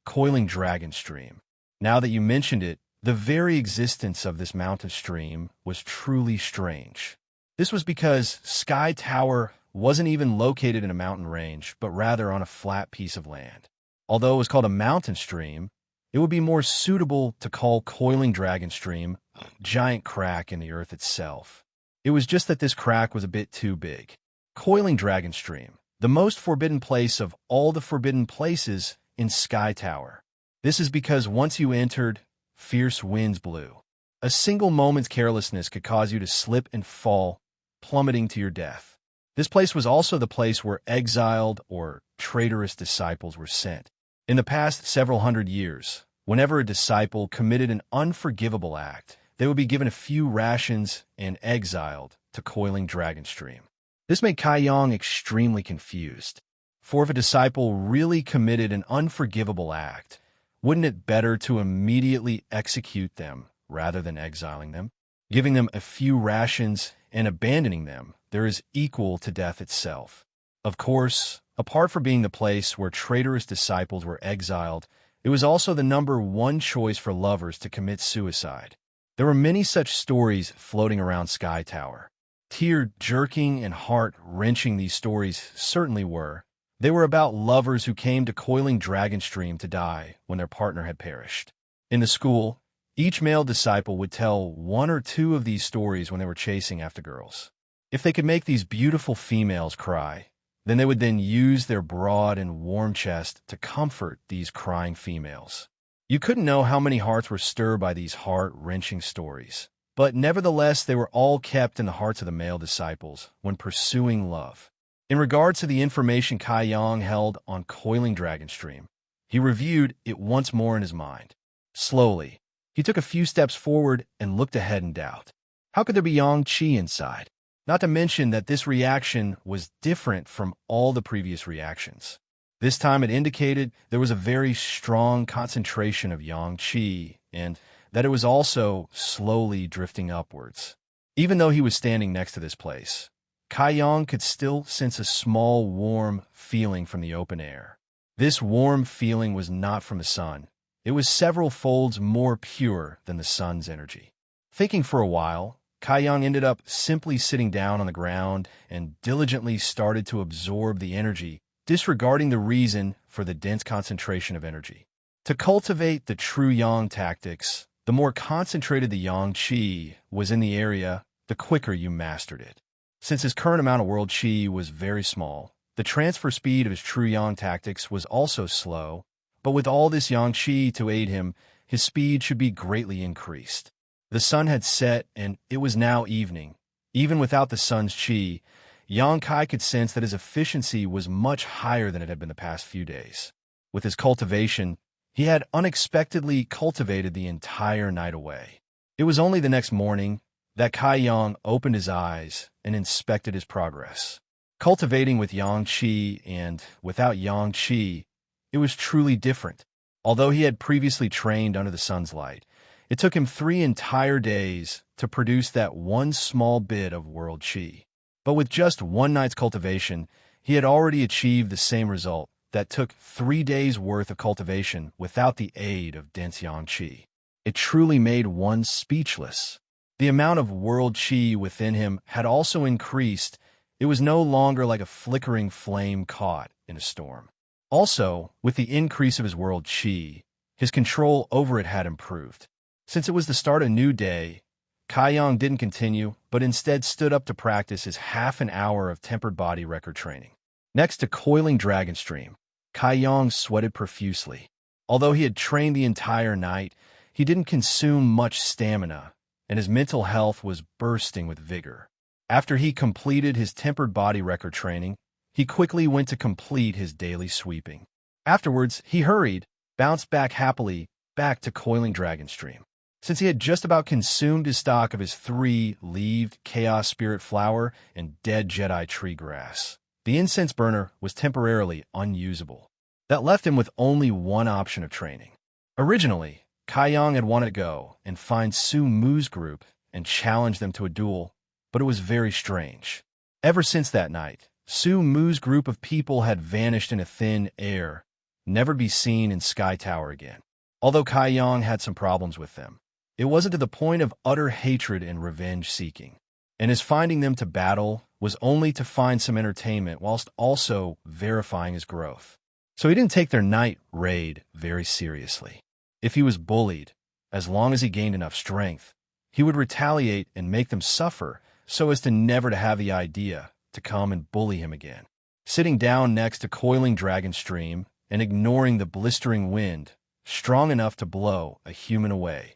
Coiling Dragon Stream. Now that you mentioned it, the very existence of this mountain stream was truly strange. This was because Sky Tower wasn't even located in a mountain range, but rather on a flat piece of land. Although it was called a mountain stream, it would be more suitable to call Coiling Dragon Stream a giant crack in the earth itself. It was just that this crack was a bit too big. Coiling Dragon Stream, the most forbidden place of all the forbidden places in Sky Tower. This is because once you entered, fierce winds blew. A single moment's carelessness could cause you to slip and fall, plummeting to your death. This place was also the place where exiled or traitorous disciples were sent. In the past several hundred years, whenever a disciple committed an unforgivable act, they would be given a few rations and exiled to Coiling Dragon Stream. This made Kai Yang extremely confused. For if a disciple really committed an unforgivable act, wouldn't it better to immediately execute them rather than exiling them? Giving them a few rations and abandoning them, there is equal to death itself. Of course, apart from being the place where traitorous disciples were exiled, it was also the number one choice for lovers to commit suicide. There were many such stories floating around Sky Tower. Tear-jerking and heart-wrenching these stories certainly were. They were about lovers who came to Coiling Dragon Stream to die when their partner had perished. In the school, each male disciple would tell 1 or 2 of these stories when they were chasing after girls. If they could make these beautiful females cry, then they would then use their broad and warm chest to comfort these crying females. You couldn't know how many hearts were stirred by these heart-wrenching stories, but nevertheless they were all kept in the hearts of the male disciples when pursuing love. In regards to the information Kai Yang held on Coiling Dragon Stream, he reviewed it once more in his mind. Slowly, he took a few steps forward and looked ahead in doubt. How could there be yang qi inside? Not to mention that this reaction was different from all the previous reactions. This time it indicated there was a very strong concentration of yang qi and that it was also slowly drifting upwards. Even though he was standing next to this place, Kai Yang could still sense a small, warm feeling from the open air. This warm feeling was not from the sun. It was several folds more pure than the sun's energy. Thinking for a while, Kai Yang ended up simply sitting down on the ground and diligently started to absorb the energy, disregarding the reason for the dense concentration of energy. To cultivate the true Yang tactics, the more concentrated the Yang Qi was in the area, the quicker you mastered it. Since his current amount of world Qi was very small, the transfer speed of his true Yang tactics was also slow, but with all this Yang Qi to aid him, his speed should be greatly increased. The sun had set, and it was now evening. Even without the sun's Qi, Yang Kai could sense that his efficiency was much higher than it had been the past few days. With his cultivation, he had unexpectedly cultivated the entire night away. It was only the next morning that Kai Yang opened his eyes and inspected his progress. Cultivating with Yang Qi and without Yang Qi, it was truly different. Although he had previously trained under the sun's light, it took him 3 entire days to produce that one small bit of world Qi. But with just one night's cultivation, he had already achieved the same result that took 3 days' worth of cultivation without the aid of dense Yang Qi. It truly made one speechless. The amount of world Qi within him had also increased. It was no longer like a flickering flame caught in a storm. Also, with the increase of his world Qi, his control over it had improved. Since it was the start of a new day, Kai Yang didn't continue, but instead stood up to practice his half an hour of tempered body record training. Next to coiling dragon stream, Kai Yang sweated profusely. Although he had trained the entire night, he didn't consume much stamina, and his mental health was bursting with vigor. After he completed his tempered body record training, he quickly went to complete his daily sweeping. Afterwards, he hurried, bounced back happily, back to coiling dragon stream. Since he had just about consumed his stock of his 3-leaved Chaos Spirit Flower and dead Jedi Tree Grass, the incense burner was temporarily unusable. That left him with only one option of training. Originally, Kai Yang had wanted to go and find Su Mu's group and challenge them to a duel, but it was very strange. Ever since that night, Su Mu's group of people had vanished in a thin air, never to be seen in Sky Tower again. Although Kai Yang had some problems with them, it wasn't to the point of utter hatred and revenge-seeking, and his finding them to battle was only to find some entertainment whilst also verifying his growth. So he didn't take their night raid very seriously. If he was bullied, as long as he gained enough strength, he would retaliate and make them suffer so as to never to have the idea to come and bully him again. Sitting down next to coiling dragon stream and ignoring the blistering wind, strong enough to blow a human away,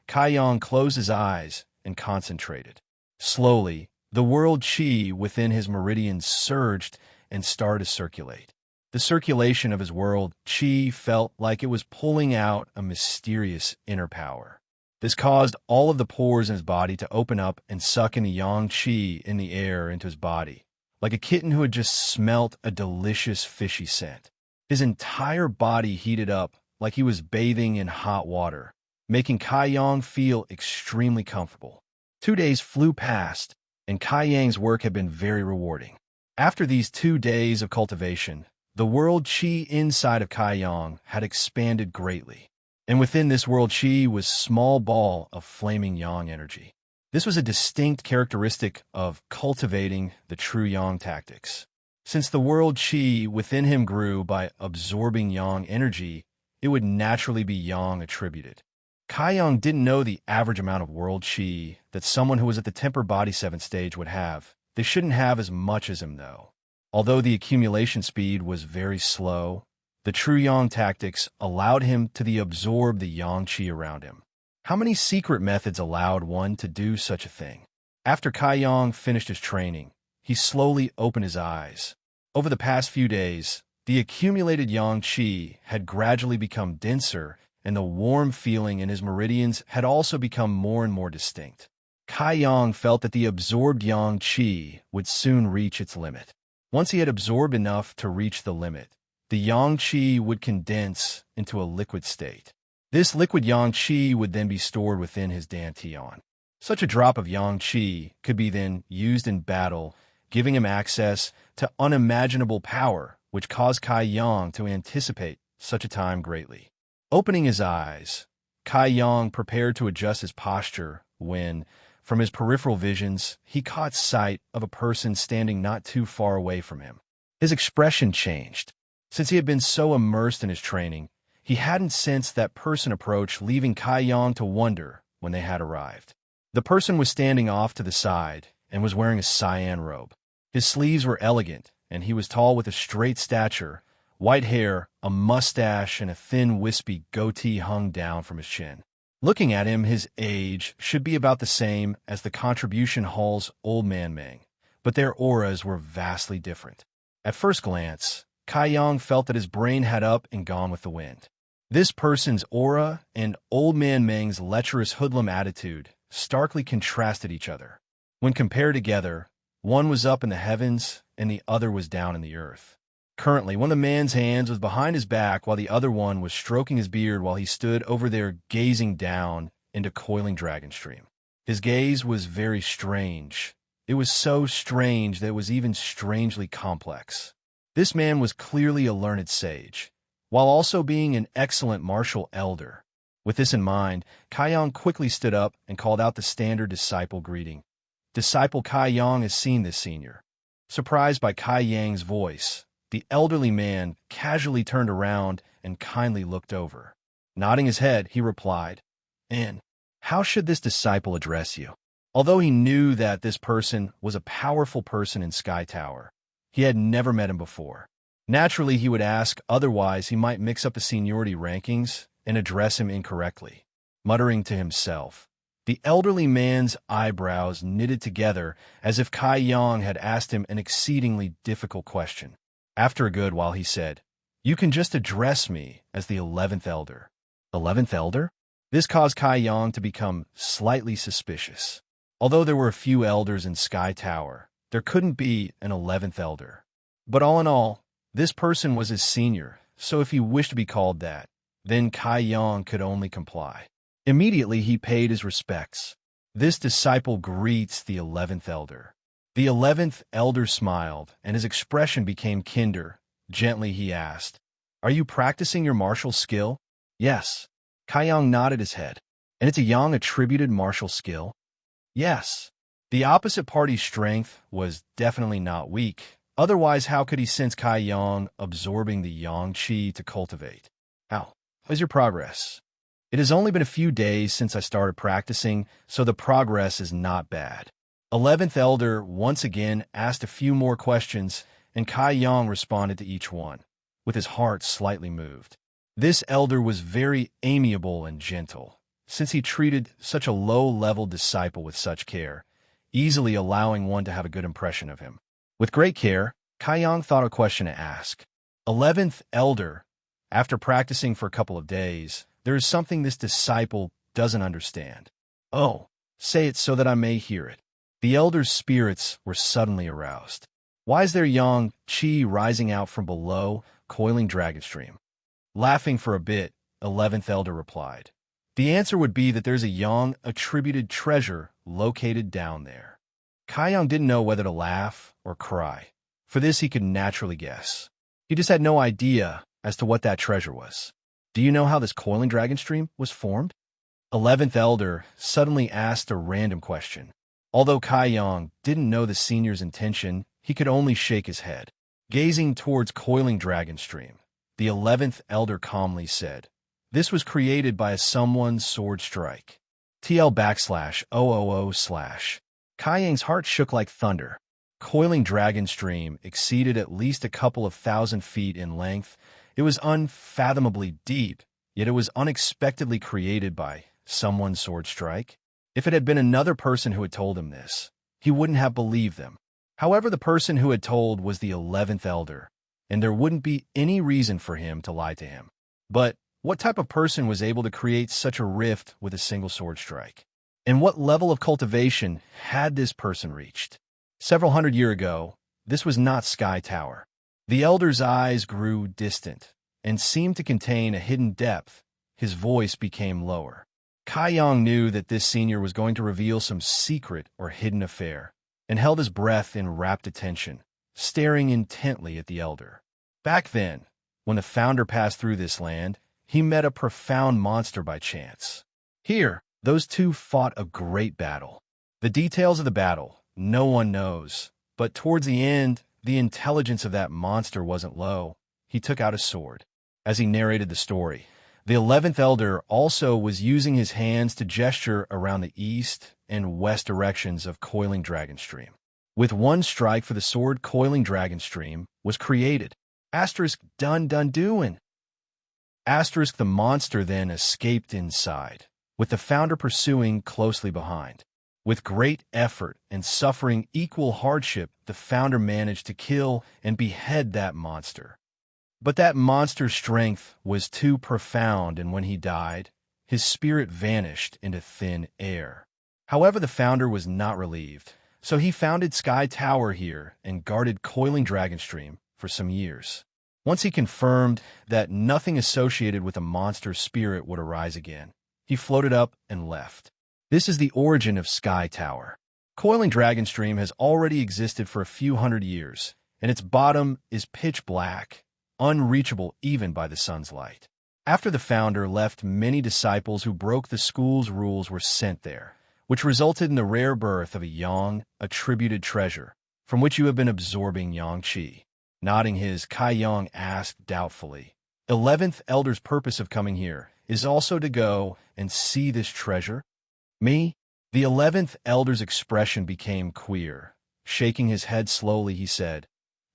Kai Yang closed his eyes and concentrated. Slowly, the world Qi within his meridians surged and started to circulate. The circulation of his world Qi felt like it was pulling out a mysterious inner power. This caused all of the pores in his body to open up and suck in the Yang Qi in the air into his body, like a kitten who had just smelt a delicious fishy scent. His entire body heated up like he was bathing in hot water, making Kai Yang feel extremely comfortable. 2 days flew past, and Kai Yang's work had been very rewarding. After these 2 days of cultivation, the world Qi inside of Kai Yang had expanded greatly, and within this world Qi was a small ball of flaming Yang energy. This was a distinct characteristic of cultivating the true Yang tactics. Since the world Qi within him grew by absorbing Yang energy, it would naturally be Yang attributed. Kai Yang didn't know the average amount of world Qi that someone who was at the Temper Body 7th stage would have. They shouldn't have as much as him, though. Although the accumulation speed was very slow, the true Yang tactics allowed him to absorb the Yang Qi around him. How many secret methods allowed one to do such a thing? After Kai Yang finished his training, he slowly opened his eyes. Over the past few days, the accumulated Yang Qi had gradually become denser, and the warm feeling in his meridians had also become more and more distinct. Kai Yang felt that the absorbed Yang Qi would soon reach its limit. Once he had absorbed enough to reach the limit, the Yang Qi would condense into a liquid state. This liquid Yang Qi would then be stored within his Dantian. Such a drop of Yang Qi could be then used in battle, giving him access to unimaginable power, which caused Kai Yang to anticipate such a time greatly. Opening his eyes, Kai Yang prepared to adjust his posture when, from his peripheral visions, he caught sight of a person standing not too far away from him. His expression changed. Since he had been so immersed in his training, he hadn't sensed that person approach, leaving Kai Yang to wonder when they had arrived. The person was standing off to the side and was wearing a cyan robe. His sleeves were elegant, and he was tall with a straight stature. White hair, a mustache, and a thin, wispy goatee hung down from his chin. Looking at him, his age should be about the same as the Contribution Hall's Old Man Meng, but their auras were vastly different. At first glance, Kai Yang felt that his brain had up and gone with the wind. This person's aura and Old Man Meng's lecherous hoodlum attitude starkly contrasted each other. When compared together, one was up in the heavens and the other was down in the earth. Currently, one of the man's hands was behind his back while the other one was stroking his beard while he stood over there gazing down into coiling dragon stream. His gaze was very strange. It was so strange that it was even strangely complex. This man was clearly a learned sage, while also being an excellent martial elder. With this in mind, Kai Yang quickly stood up and called out the standard disciple greeting. Disciple Kai Yang has seen this senior. Surprised by Kai Yang's voice, the elderly man casually turned around and kindly looked over. Nodding his head, he replied, "And how should this disciple address you?" Although he knew that this person was a powerful person in Sky Tower, he had never met him before. Naturally, he would ask, otherwise he might mix up the seniority rankings and address him incorrectly. Muttering to himself, the elderly man's eyebrows knitted together as if Kai Yang had asked him an exceedingly difficult question. After a good while, he said, "You can just address me as the 11th Elder." 11th Elder? This caused Kai Yang to become slightly suspicious. Although there were a few elders in Sky Tower, there couldn't be an 11th Elder. But all in all, this person was his senior, so if he wished to be called that, then Kai Yang could only comply. Immediately, he paid his respects. This disciple greets the 11th Elder. The 11th Elder smiled, and his expression became kinder. Gently, he asked, "Are you practicing your martial skill?" "Yes." Kai Yang nodded his head. "And it's a Yang-attributed martial skill?" "Yes." The opposite party's strength was definitely not weak. Otherwise, how could he sense Kai Yang absorbing the Yang Qi to cultivate? "How is your progress?" "It has only been a few days since I started practicing, so the progress is not bad." 11th Elder once again asked a few more questions, and Kai Yang responded to each one, with his heart slightly moved. This elder was very amiable and gentle, since he treated such a low-level disciple with such care, easily allowing one to have a good impression of him. With great care, Kai Yang thought of a question to ask. 11th Elder, after practicing for a couple of days, there is something this disciple doesn't understand. "Oh, say it so that I may hear it." The elder's spirits were suddenly aroused. "Why is there Yang Qi rising out from below, coiling dragon stream?" Laughing for a bit, 11th Elder replied, "The answer would be that there's a Yang-attributed treasure located down there." Kai Yang didn't know whether to laugh or cry. For this, he could naturally guess. He just had no idea as to what that treasure was. "Do you know how this coiling dragon stream was formed?" 11th Elder suddenly asked a random question. Although Kai Yang didn't know the senior's intention, he could only shake his head. Gazing towards coiling dragon stream, the 11th Elder calmly said, "This was created by a someone's sword strike. TL /000/" Kai Yang's heart shook like thunder. Coiling dragon stream exceeded at least a couple of thousand feet in length. It was unfathomably deep, yet it was unexpectedly created by someone's sword strike. If it had been another person who had told him this, he wouldn't have believed them. However, the person who had told was the 11th Elder, and there wouldn't be any reason for him to lie to him. But what type of person was able to create such a rift with a single sword strike? And what level of cultivation had this person reached? Several hundred years ago, this was not Sky Tower. The Elder's eyes grew distant and seemed to contain a hidden depth. His voice became lower. Kai Yang knew that this senior was going to reveal some secret or hidden affair. and held his breath in rapt attention, staring intently at the elder. Back then, when the founder passed through this land, he met a profound monster by chance. Here, those two fought a great battle. The details of the battle, no one knows, but towards the end, the intelligence of that monster wasn't low. He took out a sword. As he narrated the story, the 11th Elder also was using his hands to gesture around the east and west directions of Coiling Dragonstream. With one strike for the sword, Coiling Dragonstream was created. Asterisk done doing. Asterisk the monster then escaped inside, with the founder pursuing closely behind. With great effort and suffering equal hardship, the founder managed to kill and behead that monster. But that monster's strength was too profound, and when he died, his spirit vanished into thin air. However, the founder was not relieved, so he founded Sky Tower here and guarded Coiling Dragonstream for some years. Once he confirmed that nothing associated with a monster's spirit would arise again, he floated up and left. This is the origin of Sky Tower. Coiling Dragonstream has already existed for a few hundred years, and its bottom is pitch black, unreachable even by the sun's light. After the founder left, many disciples who broke the school's rules were sent there, which resulted in the rare birth of a Yang attributed treasure, from which you have been absorbing Yang Qi. Nodding his, Kai Yang asked doubtfully, 11th Elder's purpose of coming here is also to go and see this treasure? Me? The 11th Elder's expression became queer. Shaking his head slowly, he said,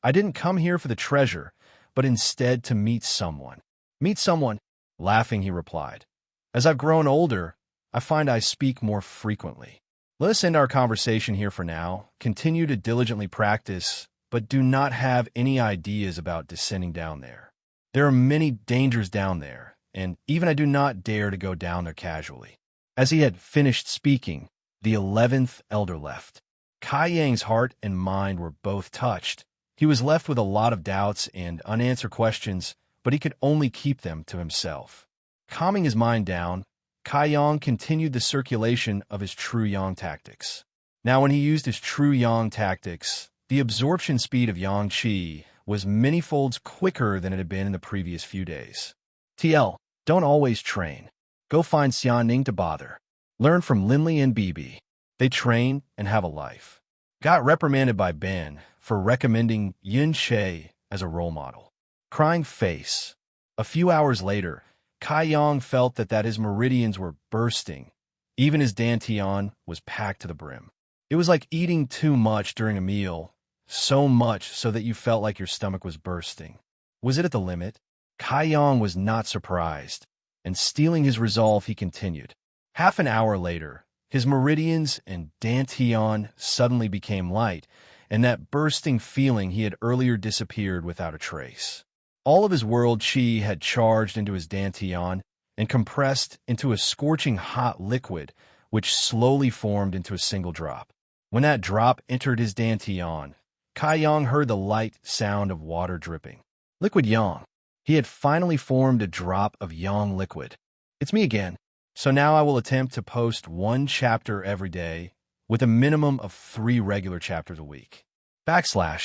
I didn't come here for the treasure, but instead to meet someone. Meet someone? Laughing, he replied. As I've grown older, I find I speak more frequently. Let us end our conversation here for now. Continue to diligently practice, but do not have any ideas about descending down there. There are many dangers down there, and even I do not dare to go down there casually. As he had finished speaking, the 11th Elder left. Kai Yang's heart and mind were both touched. He was left with a lot of doubts and unanswered questions, but he could only keep them to himself. Calming his mind down, Kai Yang continued the circulation of his True Yang tactics. Now, when he used his True Yang tactics, the absorption speed of Yang Qi was many folds quicker than it had been in the previous few days. TL, don't always train. Go find Xianing to bother. Learn from Linley and Bibi. They train and have a life. Got reprimanded by Ben for recommending Yin She as a role model. Crying face. A few hours later, Kai Yang felt that his meridians were bursting. Even his dantian was packed to the brim. It was like eating too much during a meal, so much so that you felt like your stomach was bursting. Was it at the limit? Kai Yang was not surprised, and stealing his resolve, he continued. Half an hour later, his meridians and dantian suddenly became light, and that bursting feeling he had earlier disappeared without a trace. All of his world chi had charged into his dantian and compressed into a scorching hot liquid, which slowly formed into a single drop. When that drop entered his dantian, Kai Yang heard the light sound of water dripping. Liquid Yang. He had finally formed a drop of Yang liquid. It's me again. So now I will attempt to post one chapter every day with a minimum of 3 regular chapters a week. /enjoy.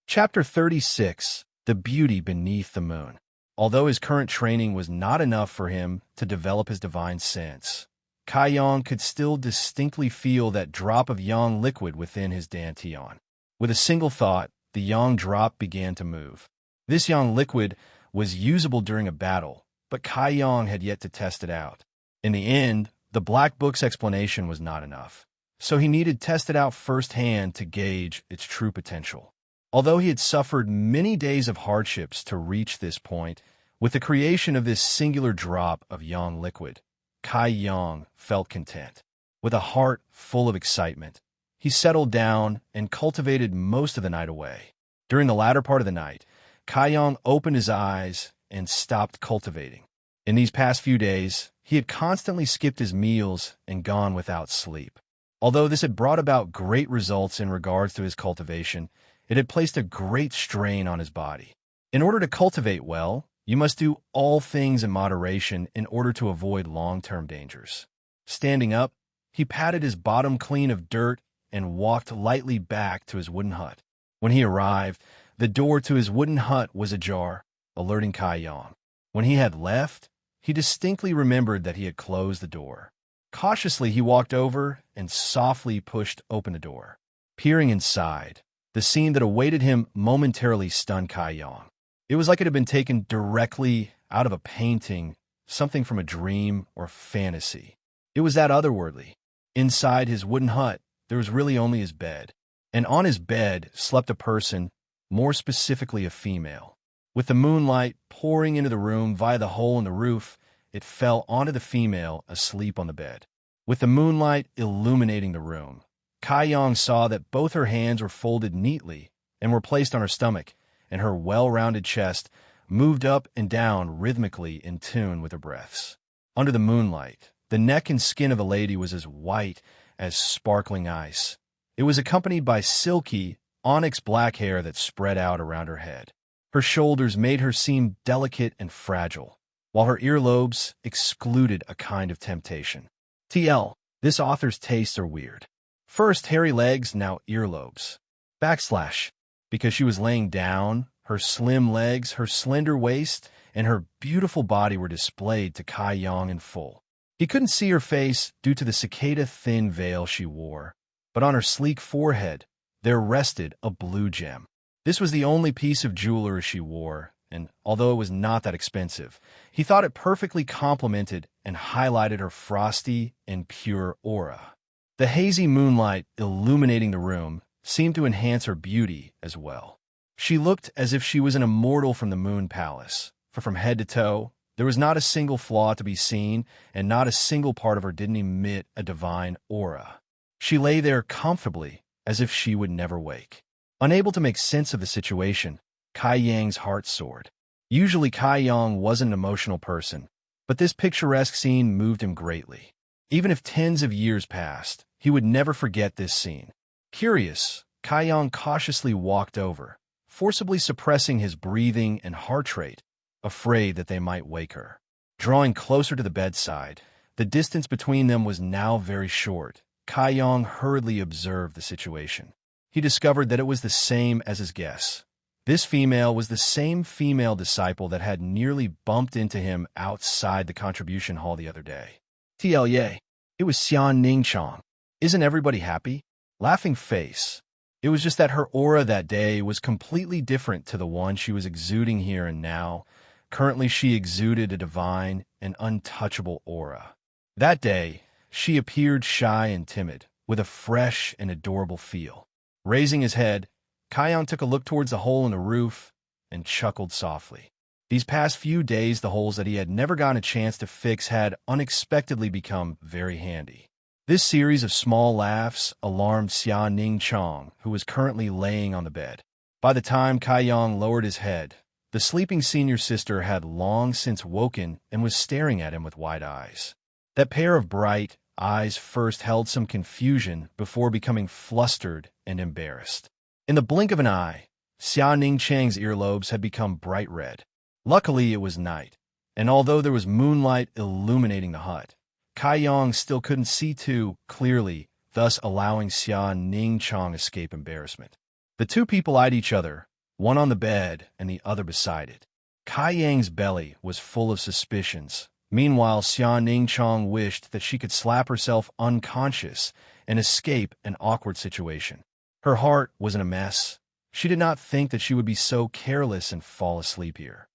Chapter 36, The Beauty Beneath the Moon. Although his current training was not enough for him to develop his divine sense, Kai Yang could still distinctly feel that drop of Yang liquid within his dantian. With a single thought, the Yang drop began to move. This Yang liquid was usable during a battle, but Kai Yang had yet to test it out. In the end, the Black Book's explanation was not enough, so he needed to test it out firsthand to gauge its true potential. Although he had suffered many days of hardships to reach this point, with the creation of this singular drop of Yang liquid, Kai Yang felt content. With a heart full of excitement, he settled down and cultivated most of the night away. During the latter part of the night, Kai Yang opened his eyes and stopped cultivating. In these past few days, he had constantly skipped his meals and gone without sleep. Although this had brought about great results in regards to his cultivation, it had placed a great strain on his body. In order to cultivate well, you must do all things in moderation in order to avoid long-term dangers. Standing up, He patted his bottom clean of dirt and walked lightly back to his wooden hut. When he arrived, the door to his wooden hut was ajar, alerting Kai Yang. When he had left, he distinctly remembered that he had closed the door. Cautiously, he walked over and softly pushed open the door. Peering inside, the scene that awaited him momentarily stunned Kai Yang. It was like it had been taken directly out of a painting, something from a dream or fantasy. It was that otherworldly. Inside his wooden hut, there was really only his bed. And on his bed slept a person, more specifically a female. With the moonlight pouring into the room via the hole in the roof, it fell onto the female asleep on the bed. With the moonlight illuminating the room, Kai Yang saw that both her hands were folded neatly and were placed on her stomach, and her well-rounded chest moved up and down rhythmically in tune with her breaths. Under the moonlight, the neck and skin of the lady was as white as sparkling ice. It was accompanied by silky, onyx black hair that spread out around her head. Her shoulders made her seem delicate and fragile, while her earlobes excluded a kind of temptation. TL, this author's tastes are weird. First, hairy legs, now earlobes. Backslash, because she was laying down, her slim legs, her slender waist, and her beautiful body were displayed to Kai Yang in full. He couldn't see her face due to the cicada-thin veil she wore, but on her sleek forehead, there rested a blue gem. This was the only piece of jewelry she wore, and although it was not that expensive, he thought it perfectly complemented and highlighted her frosty and pure aura. The hazy moonlight illuminating the room seemed to enhance her beauty as well. She looked as if she was an immortal from the Moon Palace, for from head to toe, there was not a single flaw to be seen, and not a single part of her didn't emit a divine aura. She lay there comfortably, as if she would never wake. Unable to make sense of the situation, Kai Yang's heart soared. Usually Kai Yang wasn't an emotional person, but this picturesque scene moved him greatly. Even if tens of years passed, he would never forget this scene. Curious, Kai Yang cautiously walked over, forcibly suppressing his breathing and heart rate, afraid that they might wake her. Drawing closer to the bedside, the distance between them was now very short. Kai Yang hurriedly observed the situation. He discovered that it was the same as his guess. This female was the same female disciple that had nearly bumped into him outside the contribution hall the other day. TLA, it was Xian Ningchong. Isn't everybody happy? Laughing face. It was just that her aura that day was completely different to the one she was exuding here and now. Currently, she exuded a divine and untouchable aura. That day, she appeared shy and timid, with a fresh and adorable feel. Raising his head, Kai Yang took a look towards the hole in the roof and chuckled softly. These past few days, the holes that he had never gotten a chance to fix had unexpectedly become very handy. This series of small laughs alarmed Xia Ningchong, who was currently laying on the bed. By the time Kai Yang lowered his head, the sleeping senior sister had long since woken and was staring at him with wide eyes. That pair of bright eyes first held some confusion before becoming flustered and embarrassed. In the blink of an eye, Xia Ningchang's earlobes had become bright red. Luckily, it was night, and although there was moonlight illuminating the hut, Kai Yang still couldn't see too clearly, thus allowing Xia Ningchong escape embarrassment. The two people eyed each other, one on the bed and the other beside it. Kai Yang's belly was full of suspicions. Meanwhile, Xia Ningchong wished that she could slap herself unconscious and escape an awkward situation. Her heart was in a mess. She did not think that she would be so careless and fall asleep here.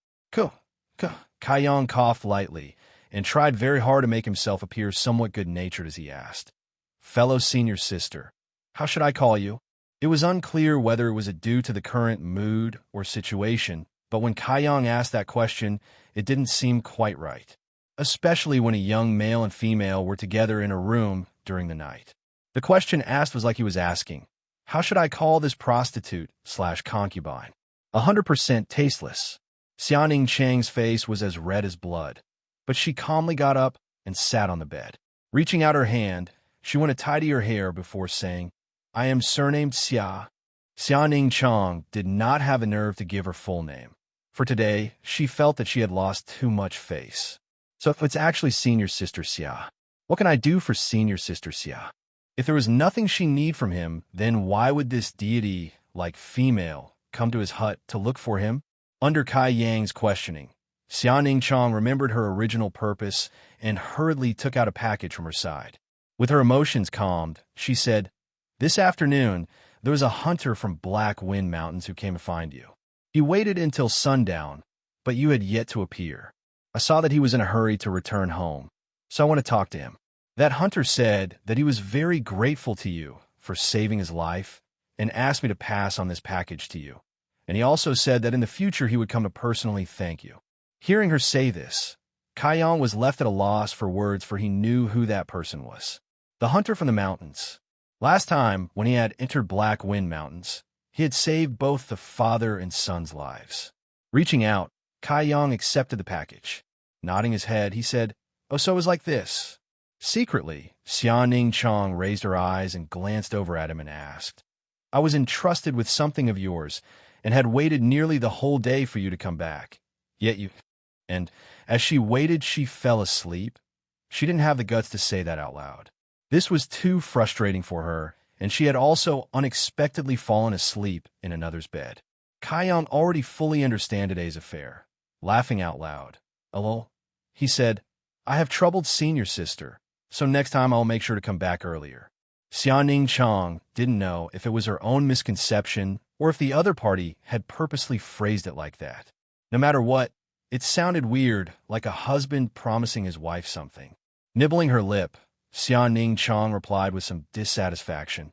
Kai Yang coughed lightly and tried very hard to make himself appear somewhat good-natured as he asked, "Fellow senior sister, how should I call you?" It was unclear whether it was due to the current mood or situation, but when Kai Yang asked that question, it didn't seem quite right, especially when a young male and female were together in a room during the night. The question asked was like he was asking, "How should I call this prostitute/concubine?" 100% tasteless. Xia Ningchang's face was as red as blood, but she calmly got up and sat on the bed. Reaching out her hand, she went to tidy her hair before saying, "I am surnamed Xia." Xia Ningchong did not have the nerve to give her full name. For today, she felt that she had lost too much face. "So it's actually senior sister Xia." What can I do for senior sister Xia? If there was nothing she need from him, then why would this deity, like female, come to his hut to look for him? Under Kai Yang's questioning, Xia Ningchong remembered her original purpose and hurriedly took out a package from her side. With her emotions calmed, she said, "This afternoon, there was a hunter from Black Wind Mountains who came to find you. He waited until sundown, but you had yet to appear. I saw that he was in a hurry to return home, so I want to talk to him. That hunter said that he was very grateful to you for saving his life and asked me to pass on this package to you. And he also said that in the future he would come to personally thank you." Hearing her say this, Kai Yang was left at a loss for words, for he knew who that person was. The hunter from the mountains. Last time, when he had entered Black Wind Mountains, he had saved both the father and son's lives. Reaching out, Kai Yang accepted the package. Nodding his head, he said, "Oh, so it was like this." Secretly, Xia Ningchong raised her eyes and glanced over at him and asked, "I was entrusted with something of yours and had waited nearly the whole day for you to come back. Yet you—" And as she waited, she fell asleep. She didn't have the guts to say that out loud. This was too frustrating for her, and she had also unexpectedly fallen asleep in another's bed. Kai Yang already fully understood today's affair. Laughing out loud, "Hello?" he said, "I have troubled senior sister, so next time I'll make sure to come back earlier." Xia Ningchong didn't know if it was her own misconception or if the other party had purposely phrased it like that. No matter what, it sounded weird, like a husband promising his wife something. Nibbling her lip, Xia Ningchong replied with some dissatisfaction,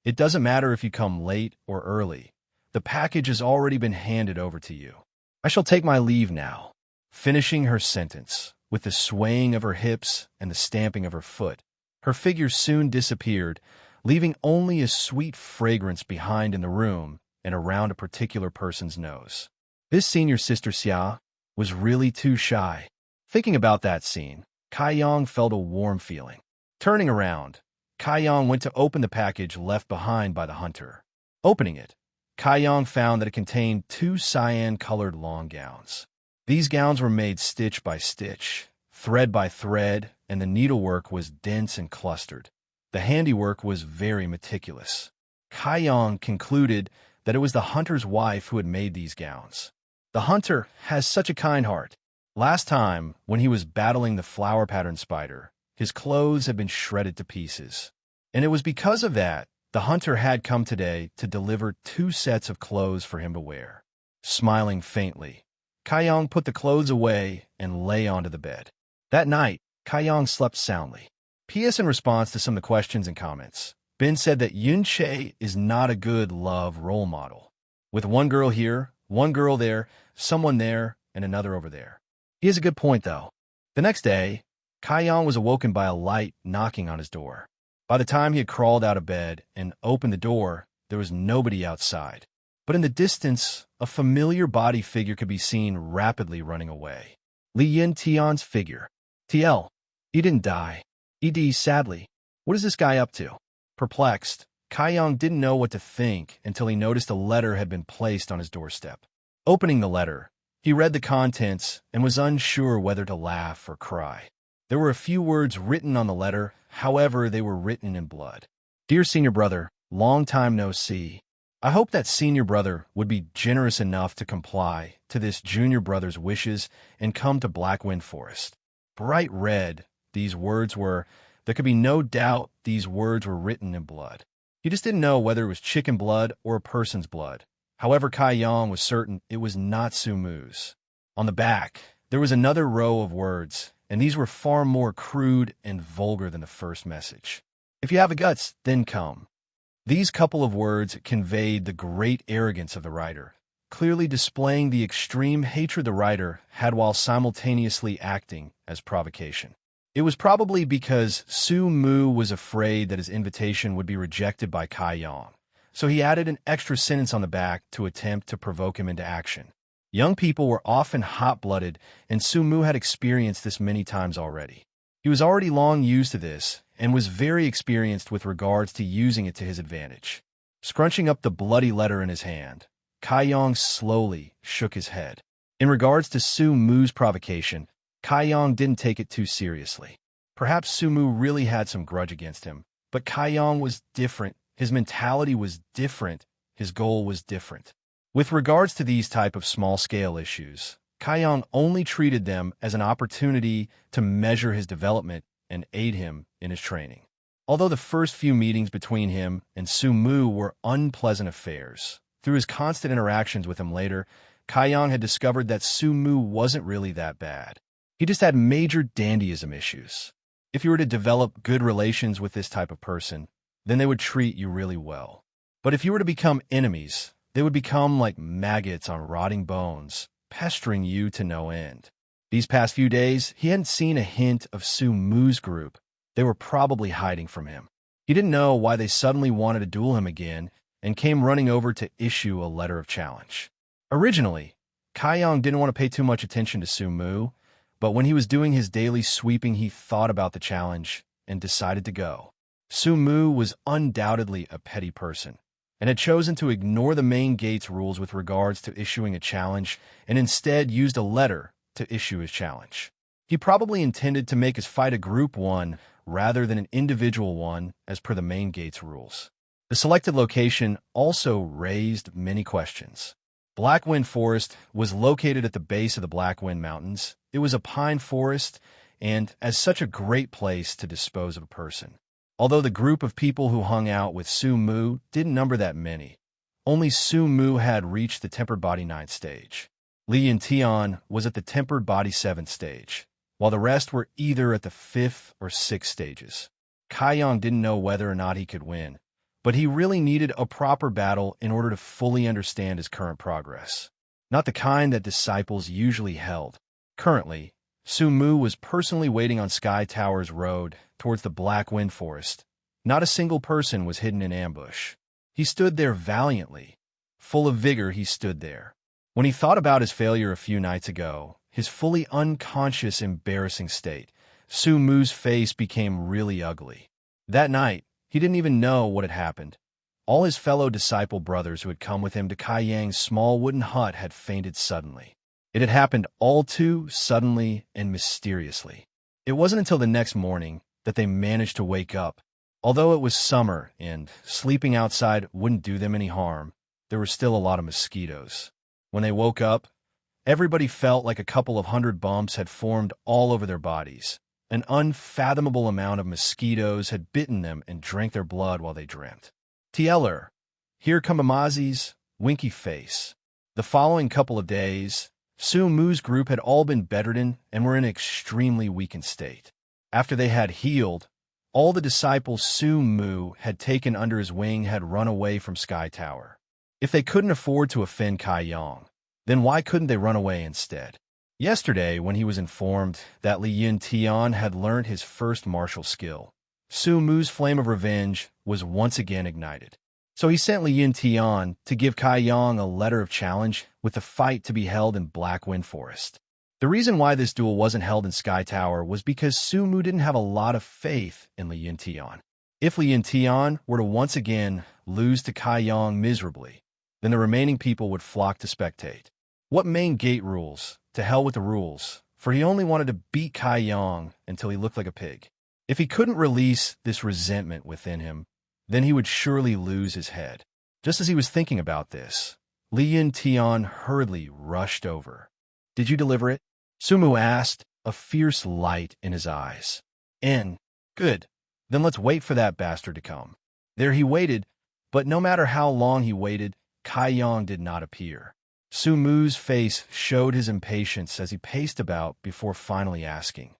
"It doesn't matter if you come late or early. The package has already been handed over to you. I shall take my leave now." Finishing her sentence, with the swaying of her hips and the stamping of her foot, her figure soon disappeared, leaving only a sweet fragrance behind in the room and around a particular person's nose. This senior sister Xia was really too shy. Thinking about that scene, Kai Yang felt a warm feeling. Turning around, Kai Yang went to open the package left behind by the hunter. Opening it, Kai Yang found that it contained 2 cyan-colored long gowns. These gowns were made stitch by stitch, thread by thread, and the needlework was dense and clustered. The handiwork was very meticulous. Kai Yang concluded that it was the hunter's wife who had made these gowns. The hunter has such a kind heart. Last time, when he was battling the flower pattern spider, his clothes had been shredded to pieces. And it was because of that the hunter had come today to deliver 2 sets of clothes for him to wear. Smiling faintly, Kai Yang put the clothes away and lay onto the bed. That night, Kai Yang slept soundly. P.S. In response to some of the questions and comments, Ben said that Yun Che is not a good love role model. With one girl here, one girl there, someone there, and another over there. He has a good point, though. The next day, Kai Yang was awoken by a light knocking on his door. By the time he had crawled out of bed and opened the door, there was nobody outside. But in the distance, a familiar body figure could be seen rapidly running away. Li Yin Tian's figure. TL. He didn't die. ED, sadly. What is this guy up to? Perplexed, Kai Yang didn't know what to think until he noticed a letter had been placed on his doorstep. Opening the letter, he read the contents and was unsure whether to laugh or cry. There were a few words written on the letter, however, they were written in blood. "Dear senior brother, long time no see. I hope that senior brother would be generous enough to comply to this junior brother's wishes and come to Blackwind Forest." Bright red, these words were. There could be no doubt these words were written in blood. He just didn't know whether it was chicken blood or a person's blood. However, Kai Yang was certain it was not Su Mu's. On the back, there was another row of words, and these were far more crude and vulgar than the first message. "If you have the guts, then come." These couple of words conveyed the great arrogance of the writer, clearly displaying the extreme hatred the writer had while simultaneously acting as provocation. It was probably because Su Mu was afraid that his invitation would be rejected by Kai Yang, so he added an extra sentence on the back to attempt to provoke him into action. Young people were often hot-blooded, and Su Mu had experienced this many times already. He was already long used to this, and was very experienced with regards to using it to his advantage. Scrunching up the bloody letter in his hand, Kai Yang slowly shook his head. In regards to Su Mu's provocation, Kai Yang didn't take it too seriously. Perhaps Sumu really had some grudge against him, but Kaiyang was different. His mentality was different. His goal was different. With regards to these type of small-scale issues, Kaiyang only treated them as an opportunity to measure his development and aid him in his training. Although the first few meetings between him and Sumu were unpleasant affairs, through his constant interactions with him later, Kaiyang had discovered that Sumu wasn't really that bad. He just had major dandyism issues. If you were to develop good relations with this type of person, then they would treat you really well. But if you were to become enemies, they would become like maggots on rotting bones, pestering you to no end. These past few days, he hadn't seen a hint of Sumu's group. They were probably hiding from him. He didn't know why they suddenly wanted to duel him again and came running over to issue a letter of challenge. Originally, Kaiyang didn't want to pay too much attention to Sumu, but when he was doing his daily sweeping, he thought about the challenge and decided to go. Sumu was undoubtedly a petty person and had chosen to ignore the main gate's rules with regards to issuing a challenge and instead used a letter to issue his challenge. He probably intended to make his fight a group one rather than an individual one as per the main gate's rules. The selected location also raised many questions. Blackwind Forest was located at the base of the Blackwind Mountains. It was a pine forest and as such a great place to dispose of a person. Although the group of people who hung out with Sumu didn't number that many, only Sumu had reached the Tempered Body 9th stage. Li Yintian was at the Tempered Body 7th stage, while the rest were either at the 5th or 6th stages. Kaiyang didn't know whether or not he could win, but he really needed a proper battle in order to fully understand his current progress. Not the kind that disciples usually held. Currently, Sumu was personally waiting on Sky Tower's road towards the Blackwind Forest. Not a single person was hidden in ambush. He stood there valiantly. Full of vigor, he stood there. When he thought about his failure a few nights ago, his fully unconscious, embarrassing state, Sumu's face became really ugly. That night, he didn't even know what had happened. All his fellow disciple brothers who had come with him to Kaiyang's small wooden hut had fainted suddenly. It had happened all too suddenly and mysteriously. It wasn't until the next morning that they managed to wake up. Although it was summer and sleeping outside wouldn't do them any harm, there were still a lot of mosquitoes. When they woke up, everybody felt like a couple of hundred bumps had formed all over their bodies. An unfathomable amount of mosquitoes had bitten them and drank their blood while they dreamt. Tieller, here come Amazi's winky face. The following couple of days, Sumu's group had all been bedridden and were in an extremely weakened state. After they had healed, all the disciples Sumu had taken under his wing had run away from Sky Tower. If they couldn't afford to offend Kaiyang, then why couldn't they run away instead? Yesterday, when he was informed that Li Yintian had learned his first martial skill, Sumu's flame of revenge was once again ignited. So he sent Li Yintian to give Kaiyang a letter of challenge with the fight to be held in Blackwind Forest. The reason why this duel wasn't held in Sky Tower was because Sumu didn't have a lot of faith in Li Yintian. If Li Yintian were to once again lose to Kaiyang miserably, then the remaining people would flock to spectate. What main gate rules? To hell with the rules, for he only wanted to beat Kaiyang until he looked like a pig. If he couldn't release this resentment within him, then he would surely lose his head. Just as he was thinking about this, Li Yintian hurriedly rushed over. "Did you deliver it?" Sumu asked, a fierce light in his eyes. Good. Then let's wait for that bastard to come." There he waited, but no matter how long he waited, Kaiyang did not appear. Sumu's face showed his impatience as he paced about before finally asking,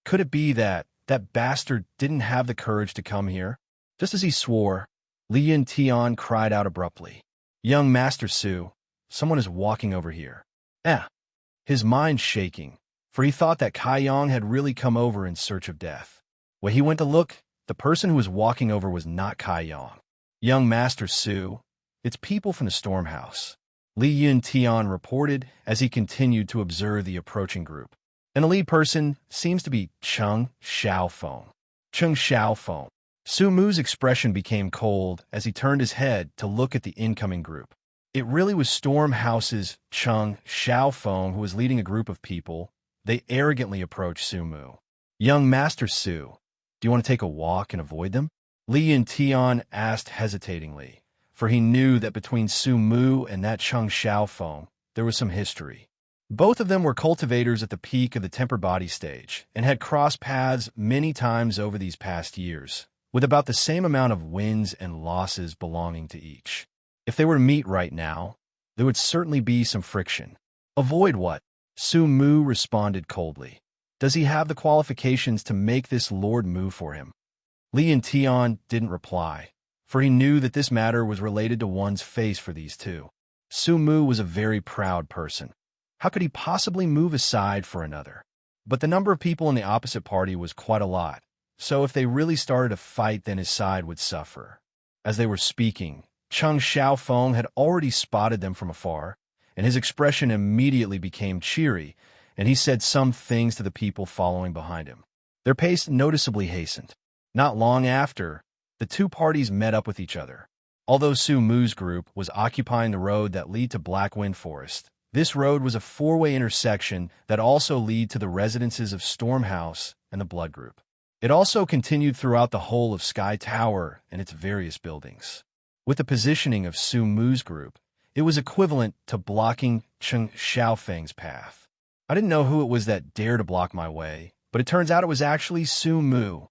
"Could it be that bastard didn't have the courage to come here?" Just as he swore, Li Yintian cried out abruptly, "Young Master Su, someone is walking over here." His mind shaking, for he thought that Kaiyang had really come over in search of death. When he went to look, the person who was walking over was not Kaiyang. "Young Master Su, it's people from the Storm House," Li Yintian reported as he continued to observe the approaching group. And the lead person seems to be Chung Xiaofeng. Chung Xiaofeng. Sumu's expression became cold as he turned his head to look at the incoming group. It really was Storm House's Chung Xiaofeng who was leading a group of people. They arrogantly approached Sumu. Young Master Su, do you want to take a walk and avoid them? Li Yuntian asked hesitatingly, for he knew that between Su Mu and that Cheng Xiaofeng, there was some history. Both of them were cultivators at the peak of the temper body stage and had crossed paths many times over these past years, with about the same amount of wins and losses belonging to each. If they were to meet right now, there would certainly be some friction. Avoid what? Su Mu responded coldly. Does he have the qualifications to make this lord move for him? Li Yuntian didn't reply, for he knew that this matter was related to one's face for these two. Su Mu was a very proud person. How could he possibly move aside for another? But the number of people in the opposite party was quite a lot, so if they really started a fight, then his side would suffer. As they were speaking, Cheng Xiaofeng had already spotted them from afar, and his expression immediately became cheery, and he said some things to the people following behind him. Their pace noticeably hastened. Not long after, the two parties met up with each other. Although Su Mu's group was occupying the road that led to Blackwind Forest, this road was a four-way intersection that also led to the residences of Stormhouse and the Blood Group. It also continued throughout the whole of Sky Tower and its various buildings. With the positioning of Su Mu's group, it was equivalent to blocking Cheng Xiaofeng's path. I didn't know who it was that dared to block my way, but it turns out it was actually Su Mu.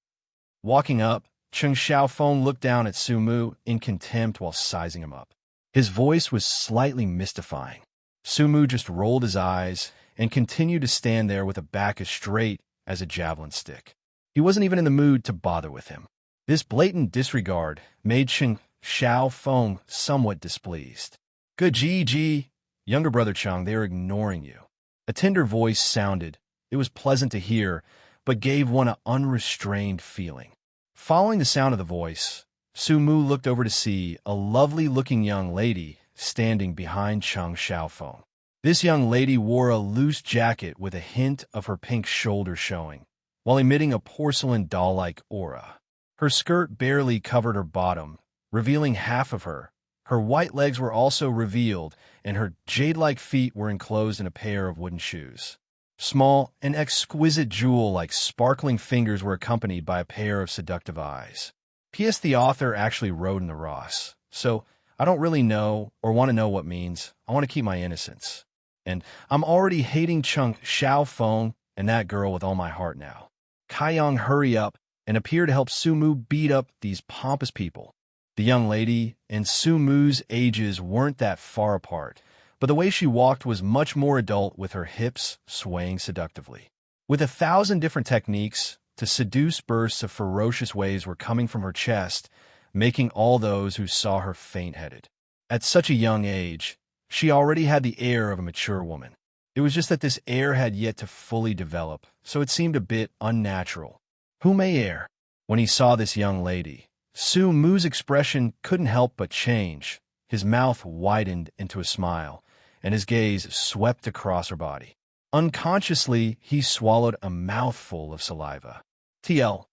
Walking up, Cheng Xiaofeng looked down at Su Mu in contempt while sizing him up. His voice was slightly mystifying. Su Mu just rolled his eyes and continued to stand there with a back as straight as a javelin stick. He wasn't even in the mood to bother with him. This blatant disregard made Cheng Xiaofeng somewhat displeased. Good GG, younger brother Cheng, they are ignoring you. A tender voice sounded. It was pleasant to hear, but gave one an unrestrained feeling. Following the sound of the voice, Su Mu looked over to see a lovely-looking young lady standing behind Cheng Xiaofeng. This young lady wore a loose jacket with a hint of her pink shoulder showing, while emitting a porcelain doll-like aura. Her skirt barely covered her bottom, revealing half of her. Her white legs were also revealed, and her jade-like feet were enclosed in a pair of wooden shoes. Small and exquisite jewel-like sparkling fingers were accompanied by a pair of seductive eyes. P.S. The author actually wrote in the Ross, so I don't really know or want to know what means. I want to keep my innocence. And I'm already hating Cheng Xiaofeng and that girl with all my heart now. Kaiyang hurry up and appear to help Su Mu beat up these pompous people. The young lady and Su Mu's ages weren't that far apart, but the way she walked was much more adult, with her hips swaying seductively. With 1,000 different techniques to seduce, bursts of ferocious waves were coming from her chest, making all those who saw her faint-headed. At such a young age, she already had the air of a mature woman. It was just that this air had yet to fully develop, so it seemed a bit unnatural. Who may err? When he saw this young lady, Su Mu's expression couldn't help but change. His mouth widened into a smile, and his gaze swept across her body. Unconsciously, he swallowed a mouthful of saliva. TL.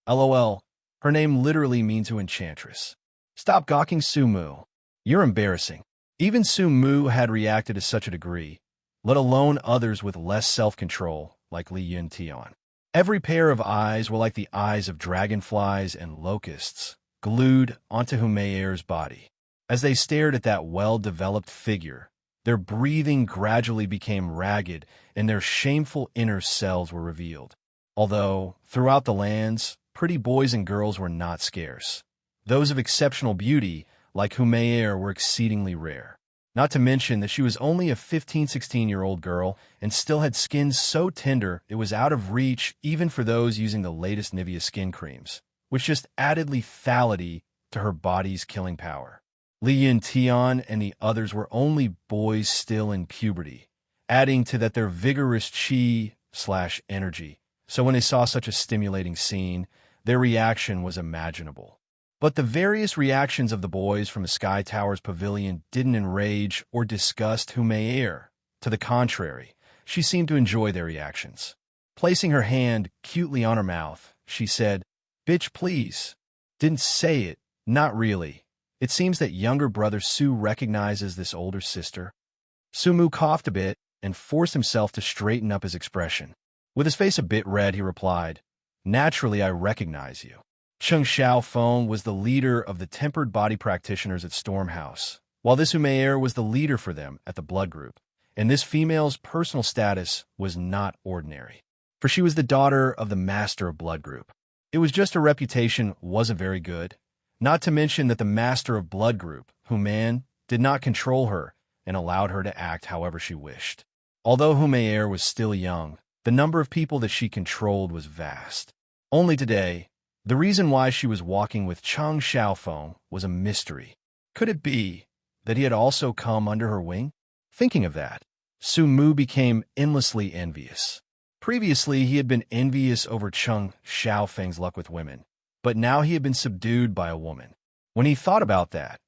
LOL. Her name literally means to enchantress. Stop gawking, Su Mu. You're embarrassing. Even Su Mu had reacted to such a degree, let alone others with less self-control, like Li Yuntian. Every pair of eyes were like the eyes of dragonflies and locusts, glued onto Humayer's body. As they stared at that well-developed figure, their breathing gradually became ragged and their shameful inner selves were revealed. Although, throughout the lands, pretty boys and girls were not scarce. Those of exceptional beauty, like Humayer, were exceedingly rare. Not to mention that she was only a 15-16-year-old girl and still had skin so tender it was out of reach even for those using the latest Nivea skin creams, which just added lethality to her body's killing power. Li Yuntian and the others were only boys still in puberty, adding to that their vigorous chi/energy, so when they saw such a stimulating scene, their reaction was imaginable. But the various reactions of the boys from the Sky Tower's pavilion didn't enrage or disgust Humayer. To the contrary, she seemed to enjoy their reactions. Placing her hand cutely on her mouth, she said, "Bitch, please." Didn't say it, not really. It seems that younger brother Su recognizes this older sister. Su Mu coughed a bit and forced himself to straighten up his expression. With his face a bit red, he replied, Naturally, I recognize you. Cheng Xiaofeng was the leader of the tempered body practitioners at Stormhouse, while this Umayyar was the leader for them at the Blood Group. And this female's personal status was not ordinary, for she was the daughter of the Master of Blood Group. It was just her reputation wasn't very good, not to mention that the Master of Blood Group, Human, did not control her and allowed her to act however she wished. Although Umayyar was still young, the number of people that she controlled was vast. Only today, the reason why she was walking with Cheng Xiaofeng was a mystery. Could it be that he had also come under her wing? Thinking of that, Su Mu became endlessly envious. Previously, he had been envious over Cheng Xiaofeng's luck with women, but now he had been subdued by a woman. When he thought about that,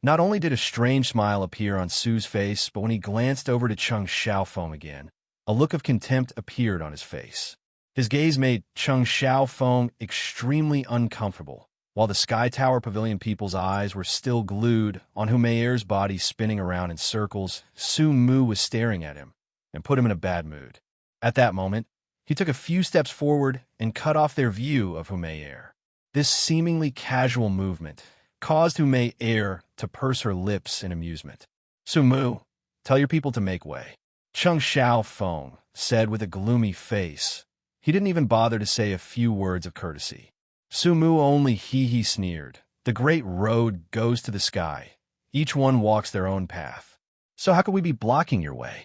not only did a strange smile appear on Su's face, but when he glanced over to Cheng Xiaofeng again, a look of contempt appeared on his face. His gaze made Cheng Xiaofeng extremely uncomfortable, while the Sky Tower Pavilion people's eyes were still glued on Umayyar's body spinning around in circles. Su Mu was staring at him and put him in a bad mood. At that moment, he took a few steps forward and cut off their view of Umayyar. This seemingly casual movement caused Umayyar to purse her lips in amusement. Su Mu, tell your people to make way, Cheng Xiaofeng said with a gloomy face. He didn't even bother to say a few words of courtesy. Su Mu only he sneered. The great road goes to the sky. Each one walks their own path. So how could we be blocking your way?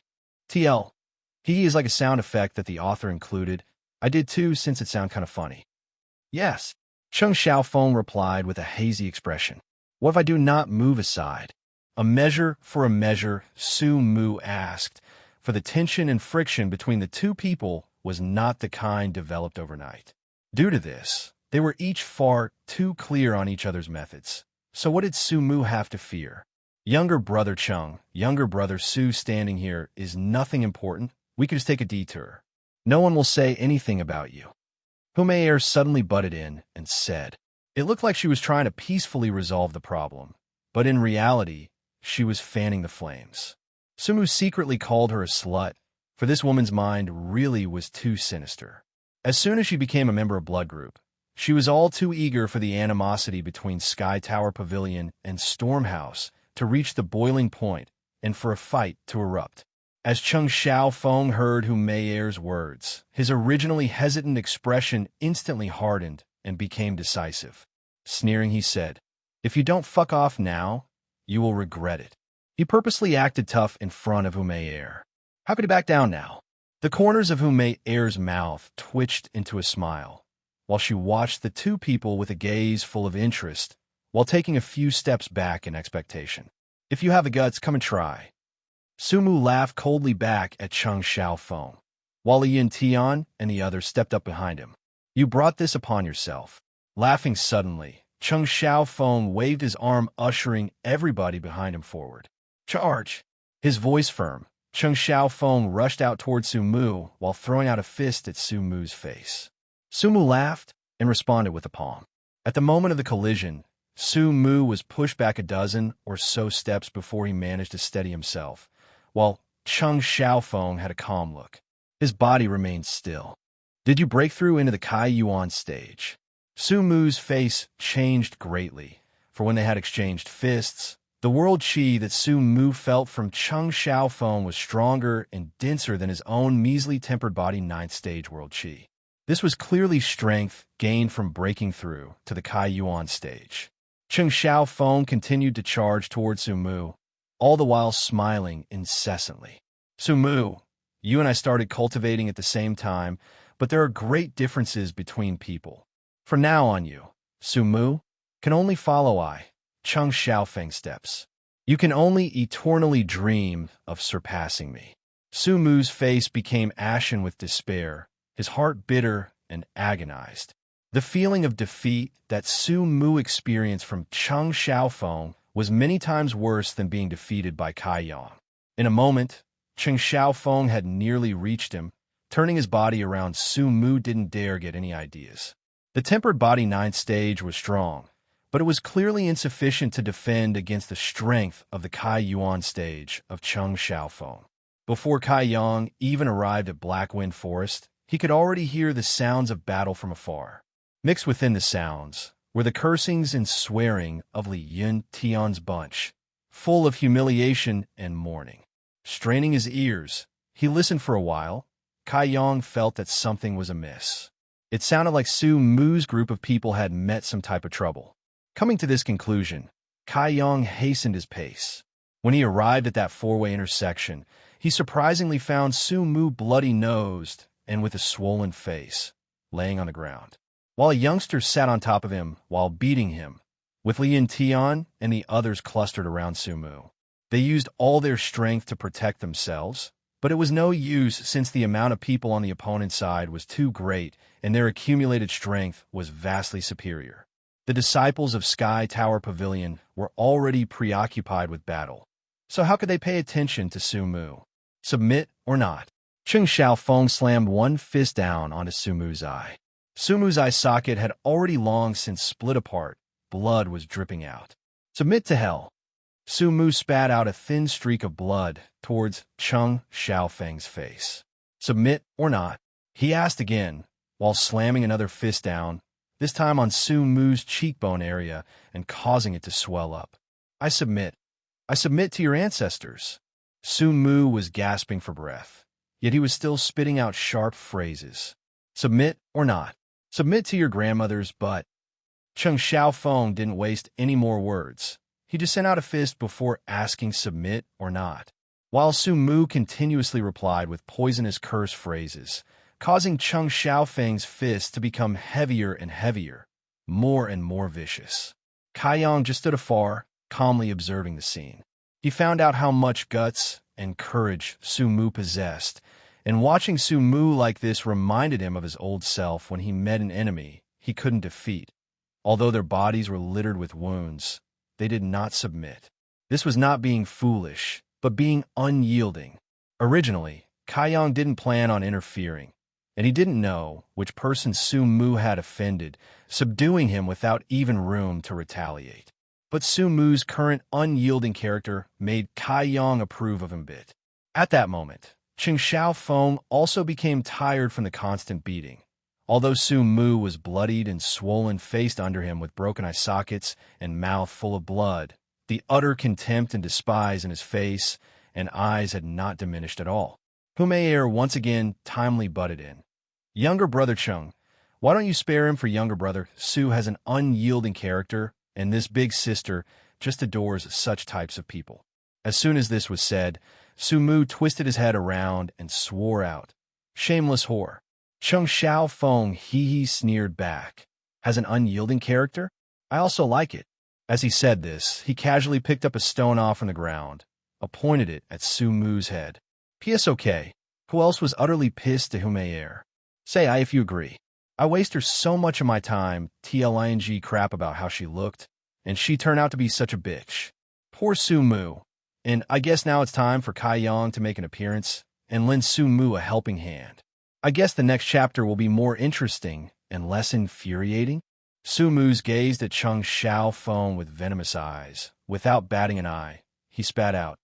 TL. He is like a sound effect that the author included. I did too, since it sounded kind of funny. Yes, Cheng Xiaofeng replied with a hazy expression. What if I do not move aside? A measure for a measure, Su Mu asked, for the tension and friction between the two people was not the kind developed overnight. Due to this, they were each far too clear on each other's methods. So what did Su Mu have to fear? Younger brother Cheng, younger brother Su standing here is nothing important. We could just take a detour. No one will say anything about you. Umayyar suddenly butted in and said. It looked like she was trying to peacefully resolve the problem, but in reality, she was fanning the flames. Su Mu secretly called her a slut, for this woman's mind really was too sinister. As soon as she became a member of Blood Group, she was all too eager for the animosity between Sky Tower Pavilion and Stormhouse to reach the boiling point and for a fight to erupt. As Cheng Xiaofeng heard Umayyar's words, his originally hesitant expression instantly hardened and became decisive. Sneering, he said, If you don't fuck off now, you will regret it. He purposely acted tough in front of Umayyar. How could he back down now? The corners of Umayyar's mouth twitched into a smile, while she watched the two people with a gaze full of interest, while taking a few steps back in expectation. If you have the guts, come and try. Su Mu laughed coldly back at Cheng Xiaofeng, while Li Yin Tian and the others stepped up behind him. You brought this upon yourself. Laughing suddenly, Cheng Xiaofeng waved his arm, ushering everybody behind him forward. Charge! His voice firm, Cheng Xiaofeng rushed out toward Su Mu while throwing out a fist at Su Mu's face. Su Mu laughed and responded with a palm. At the moment of the collision, Su Mu was pushed back a dozen or so steps before he managed to steady himself, while Cheng Xiaofeng had a calm look. His body remained still. Did you break through into the Kai Yuan stage? Su Mu's face changed greatly, for when they had exchanged fists, the world chi that Su Mu felt from Cheng Xiaofeng was stronger and denser than his own measly tempered body 9th stage world chi. This was clearly strength gained from breaking through to the Kai Yuan stage. Cheng Xiaofeng continued to charge towards Su Mu, all the while smiling incessantly. Su Mu, you and I started cultivating at the same time, but there are great differences between people. From now on you, Su Mu, can only follow Cheng Xiaofeng's steps. You can only eternally dream of surpassing me. Su Mu's face became ashen with despair, his heart bitter and agonized. The feeling of defeat that Su Mu experienced from Cheng Xiaofeng was many times worse than being defeated by Kai Yang. In a moment, Cheng Xiaofeng had nearly reached him. Turning his body around, Su Mu didn't dare get any ideas. The tempered body 9th stage was strong, but it was clearly insufficient to defend against the strength of the Kai Yuan stage of Cheng Xiaofeng. Before Kai Yang even arrived at Black Wind Forest, He could already hear the sounds of battle from afar. Mixed within the sounds were the cursings and swearing of Li Yun Tian's bunch, full of humiliation and mourning. Straining his ears, he listened for a while. Kai Yang felt that something was amiss. It sounded like Su Mu's group of people had met some type of trouble. Coming to this conclusion, Kai Yang hastened his pace. When he arrived at that four-way intersection, he surprisingly found Su Mu bloody-nosed and with a swollen face, laying on the ground, while a youngster sat on top of him while beating him, with Li Tian and the others clustered around Su Mu. They used all their strength to protect themselves, but it was no use since the amount of people on the opponent's side was too great and their accumulated strength was vastly superior. The disciples of Sky Tower Pavilion were already preoccupied with battle, so how could they pay attention to Su Mu? Submit or not? Cheng Xiaofeng slammed one fist down onto Su Mu's eye. Su Mu's eye socket had already long since split apart. Blood was dripping out. Submit to hell. Su Mu spat out a thin streak of blood towards Cheng Xiaofeng's face. Submit or not? He asked again, while slamming another fist down, this time on Su Mu's cheekbone area and causing it to swell up. I submit. I submit to your ancestors. Su Mu was gasping for breath, yet he was still spitting out sharp phrases. Submit or not? Submit to your grandmother's butt. Cheng Xiaofeng didn't waste any more words. He just sent out a fist before asking submit or not, while Su Mu continuously replied with poisonous curse phrases, causing Cheng Xiaofeng's fist to become heavier and heavier, more and more vicious. Kai Yang just stood afar, calmly observing the scene. He found out how much guts and courage Su Mu possessed, and watching Su Mu like this reminded him of his old self when he met an enemy he couldn't defeat. Although their bodies were littered with wounds, they did not submit. This was not being foolish, but being unyielding. Originally, Kai Yang didn't plan on interfering, and he didn't know which person Su Mu had offended, subduing him without even room to retaliate. But Su Mu's current unyielding character made Kai Yang approve of him a bit. At that moment, Cheng Xiaofeng also became tired from the constant beating. Although Su Mu was bloodied and swollen-faced under him with broken eye sockets and mouth full of blood, the utter contempt and despise in his face and eyes had not diminished at all. Humayer once again timely butted in. Younger brother Cheng, why don't you spare him for younger brother? Su has an unyielding character, and this big sister just adores such types of people. As soon as this was said, Su Mu twisted his head around and swore out, shameless whore. Cheng Xiaofeng he sneered back. Has an unyielding character? I also like it. As he said this, he casually picked up a stone off from the ground, pointed it at Su Mu's head. PSOK. Who else was utterly pissed to Humayer? Say I if you agree. I waste her so much of my time TLING crap about how she looked, and she turned out to be such a bitch. Poor Su Mu. And I guess now it's time for Kai Yang to make an appearance and lend Su Mu a helping hand. I guess the next chapter will be more interesting and less infuriating. Su Mu gazed at Cheng Xiaofeng with venomous eyes. Without batting an eye, he spat out,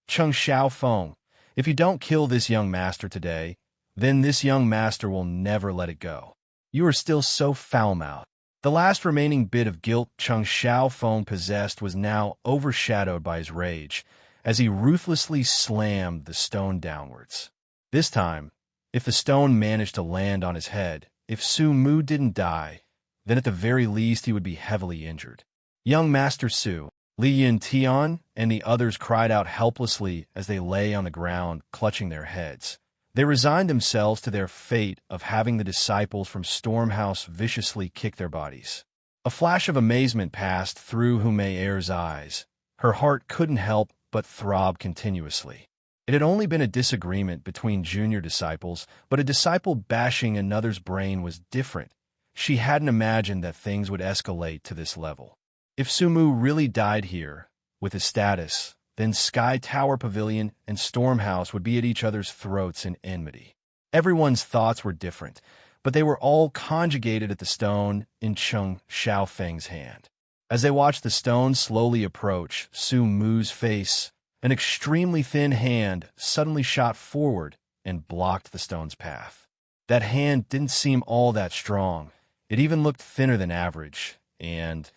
Cheng Xiaofeng, if you don't kill this young master today, then this young master will never let it go. You are still so foul-mouthed. The last remaining bit of guilt Cheng Xiaofeng possessed was now overshadowed by his rage, as he ruthlessly slammed the stone downwards. This time, if the stone managed to land on his head, if Su Mu didn't die, then at the very least he would be heavily injured. Young Master Su, Li Yin Tian, and the others cried out helplessly as they lay on the ground, clutching their heads. They resigned themselves to their fate of having the disciples from Stormhouse viciously kick their bodies. A flash of amazement passed through Humayer's eyes. Her heart couldn't help but throb continuously. It had only been a disagreement between junior disciples, but a disciple bashing another's brain was different. She hadn't imagined that things would escalate to this level. If Su Mu really died here, with his status, then Sky Tower Pavilion and Stormhouse would be at each other's throats in enmity. Everyone's thoughts were different, but they were all conjugated at the stone in Cheng Xiaofeng's hand. As they watched the stone slowly approach Su Mu's face, an extremely thin hand suddenly shot forward and blocked the stone's path. That hand didn't seem all that strong. It even looked thinner than average, and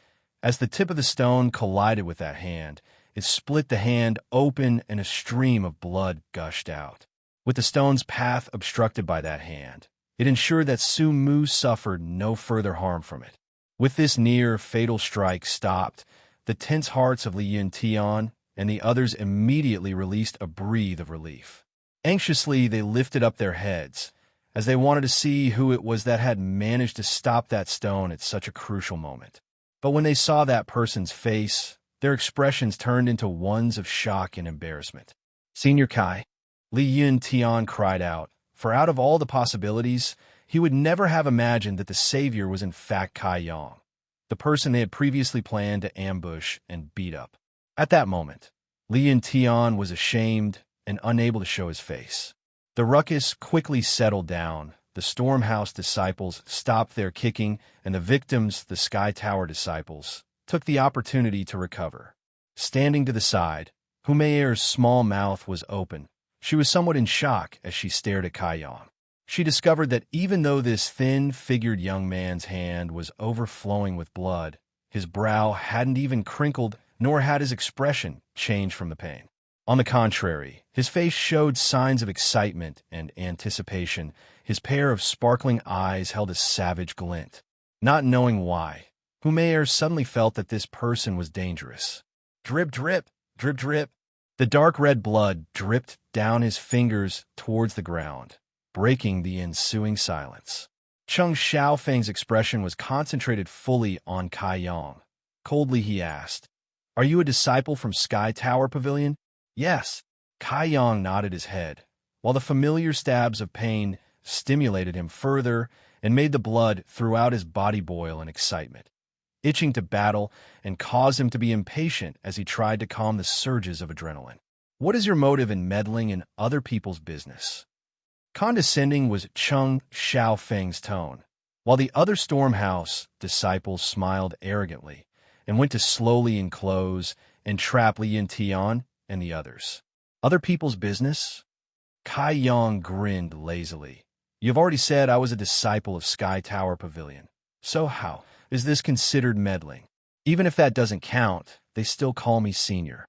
as the tip of the stone collided with that hand, it split the hand open and a stream of blood gushed out. With the stone's path obstructed by that hand, it ensured that Su Mu suffered no further harm from it. With this near-fatal strike stopped, the tense hearts of Li Yuntian and the others immediately released a breath of relief. Anxiously, they lifted up their heads, as they wanted to see who it was that had managed to stop that stone at such a crucial moment. But when they saw that person's face, their expressions turned into ones of shock and embarrassment. "Senior Kai," Li Yuntian cried out, for out of all the possibilities, he would never have imagined that the savior was in fact Kai Yang, the person they had previously planned to ambush and beat up. At that moment, Li Yuntian was ashamed and unable to show his face. The ruckus quickly settled down. The Stormhouse disciples stopped their kicking, and the victims, the Sky Tower disciples, took the opportunity to recover. Standing to the side, Humair's small mouth was open. She was somewhat in shock as she stared at Kai Yang. She discovered that even though this thin-figured young man's hand was overflowing with blood, his brow hadn't even crinkled, nor had his expression changed from the pain. On the contrary, his face showed signs of excitement and anticipation. His pair of sparkling eyes held a savage glint. Not knowing why, Humair suddenly felt that this person was dangerous. Drip, drip, drip, drip. The dark red blood dripped down his fingers towards the ground, breaking the ensuing silence. Cheng Xiaofeng's expression was concentrated fully on Kai Yang. Coldly he asked, "Are you a disciple from Sky Tower Pavilion?" "Yes." Kai Yang nodded his head, while the familiar stabs of pain stimulated him further and made the blood throughout his body boil in excitement, itching to battle and caused him to be impatient as he tried to calm the surges of adrenaline. "What is your motive in meddling in other people's business?" Condescending was Cheng Xiaofeng's tone, while the other Stormhouse disciples smiled arrogantly and went to slowly enclose and trap Li Yuntian and the others. "Other people's business?" Kai Yang grinned lazily. "You've already said I was a disciple of Sky Tower Pavilion. So how is this considered meddling? Even if that doesn't count, they still call me senior."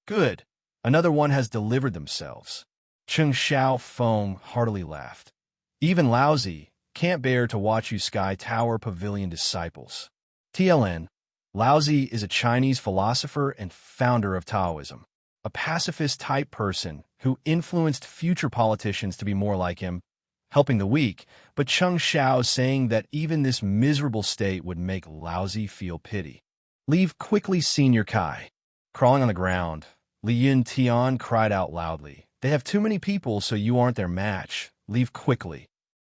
"Good. Another one has delivered themselves." Cheng Xiaofeng heartily laughed. "Even Laozi can't bear to watch you Sky Tower Pavilion disciples." TLN. Laozi is a Chinese philosopher and founder of Taoism, a pacifist-type person who influenced future politicians to be more like him, helping the weak, but Cheng Xiao saying that even this miserable state would make Laozi feel pity. "Leave quickly, Senior Kai." Crawling on the ground, Li Yuntian cried out loudly, "They have too many people, so you aren't their match. Leave quickly."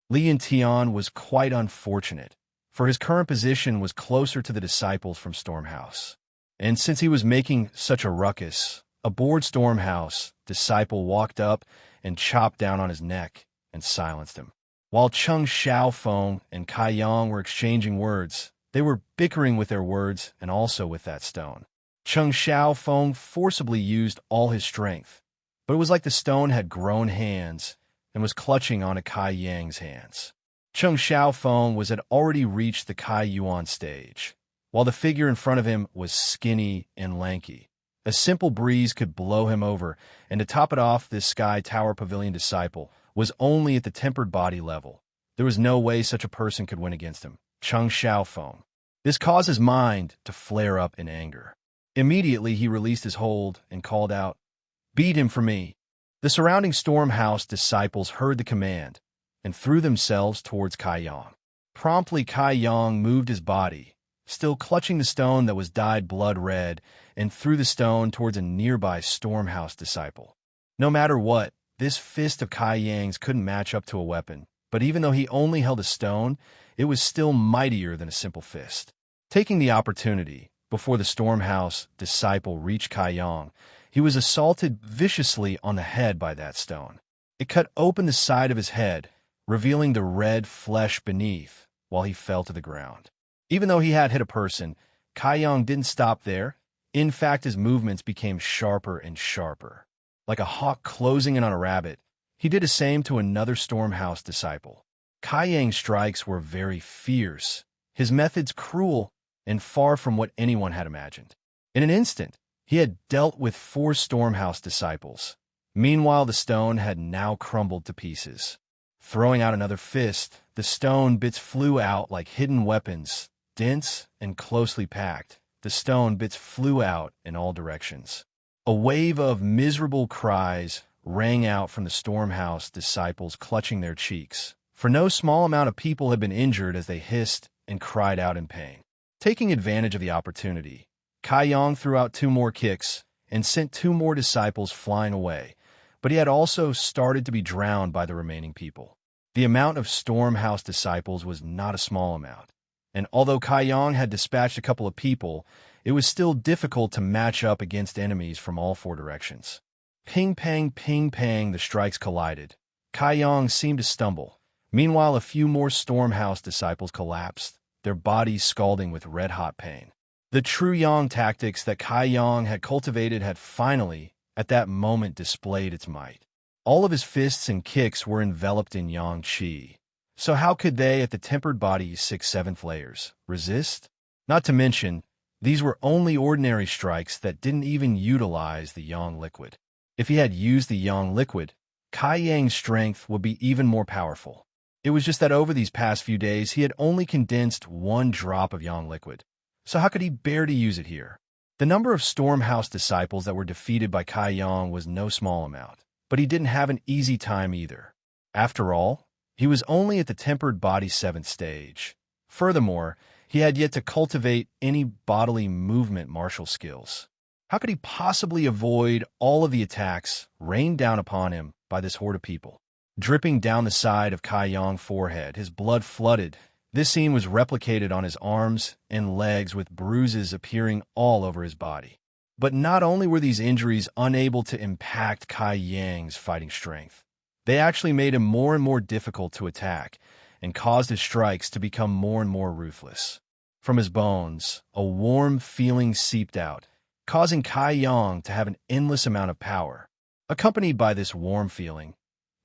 Li Yuntian was quite unfortunate, for his current position was closer to the disciples from Stormhouse. And since he was making such a ruckus, a bored Stormhouse disciple walked up and chopped down on his neck and silenced him. While Cheng Xiaofeng and Kai Yang were exchanging words, they were bickering with their words and also with that stone. Cheng Xiaofeng forcibly used all his strength, but it was like the stone had grown hands and was clutching onto Kai Yang's hands. Cheng Xiaofeng had already reached the Kai Yuan stage, while the figure in front of him was skinny and lanky. A simple breeze could blow him over, and to top it off, this Sky Tower Pavilion disciple was only at the tempered body level. There was no way such a person could win against him. Cheng Xiaofeng. This caused his mind to flare up in anger. Immediately, he released his hold and called out, "Beat him for me." The surrounding Stormhouse disciples heard the command and threw themselves towards Kai Yang. Promptly, Kai Yang moved his body, still clutching the stone that was dyed blood red, and threw the stone towards a nearby Stormhouse disciple. No matter what, this fist of Kai Yang's couldn't match up to a weapon, but even though he only held a stone, it was still mightier than a simple fist. Taking the opportunity, before the Stormhouse disciple reached Kai Yang, he was assaulted viciously on the head by that stone. It cut open the side of his head, revealing the red flesh beneath, while he fell to the ground. Even though he had hit a person, Kai Yang didn't stop there. In fact, his movements became sharper and sharper. Like a hawk closing in on a rabbit, he did the same to another Stormhouse disciple. Kai Yang's strikes were very fierce, his methods cruel, and far from what anyone had imagined. In an instant, he had dealt with 4 Stormhouse disciples. Meanwhile, the stone had now crumbled to pieces. Throwing out another fist, the stone bits flew out like hidden weapons, dense and closely packed. The stone bits flew out in all directions. A wave of miserable cries rang out from the Stormhouse disciples, clutching their cheeks, for no small amount of people had been injured as they hissed and cried out in pain. Taking advantage of the opportunity, Kai Yang threw out 2 more kicks and sent 2 more disciples flying away, but he had also started to be drowned by the remaining people. The amount of Stormhouse disciples was not a small amount, and although Kai Yang had dispatched a couple of people, it was still difficult to match up against enemies from all 4 directions. Ping, pang, the strikes collided. Kai Yang seemed to stumble. Meanwhile, a few more Stormhouse disciples collapsed, their bodies scalding with red-hot pain. The true Yang tactics that Kai Yang had cultivated had finally, at that moment, displayed its might. All of his fists and kicks were enveloped in Yang Qi. So how could they, at the tempered body's 6/7 layers, resist? Not to mention, these were only ordinary strikes that didn't even utilize the Yang liquid. If he had used the Yang liquid, Kai Yang's strength would be even more powerful. It was just that over these past few days, he had only condensed 1 drop of Yang liquid. So how could he bear to use it here? The number of Stormhouse disciples that were defeated by Kai Yang was no small amount, but he didn't have an easy time either. After all, he was only at the tempered body 7th stage. Furthermore, he had yet to cultivate any bodily movement martial skills. How could he possibly avoid all of the attacks rained down upon him by this horde of people? Dripping down the side of Kai Yang's forehead, his blood flooded. This scene was replicated on his arms and legs, with bruises appearing all over his body. But not only were these injuries unable to impact Kai Yang's fighting strength, they actually made him more and more difficult to attack and caused his strikes to become more and more ruthless. From his bones, a warm feeling seeped out, causing Kai Yang to have an endless amount of power. Accompanied by this warm feeling,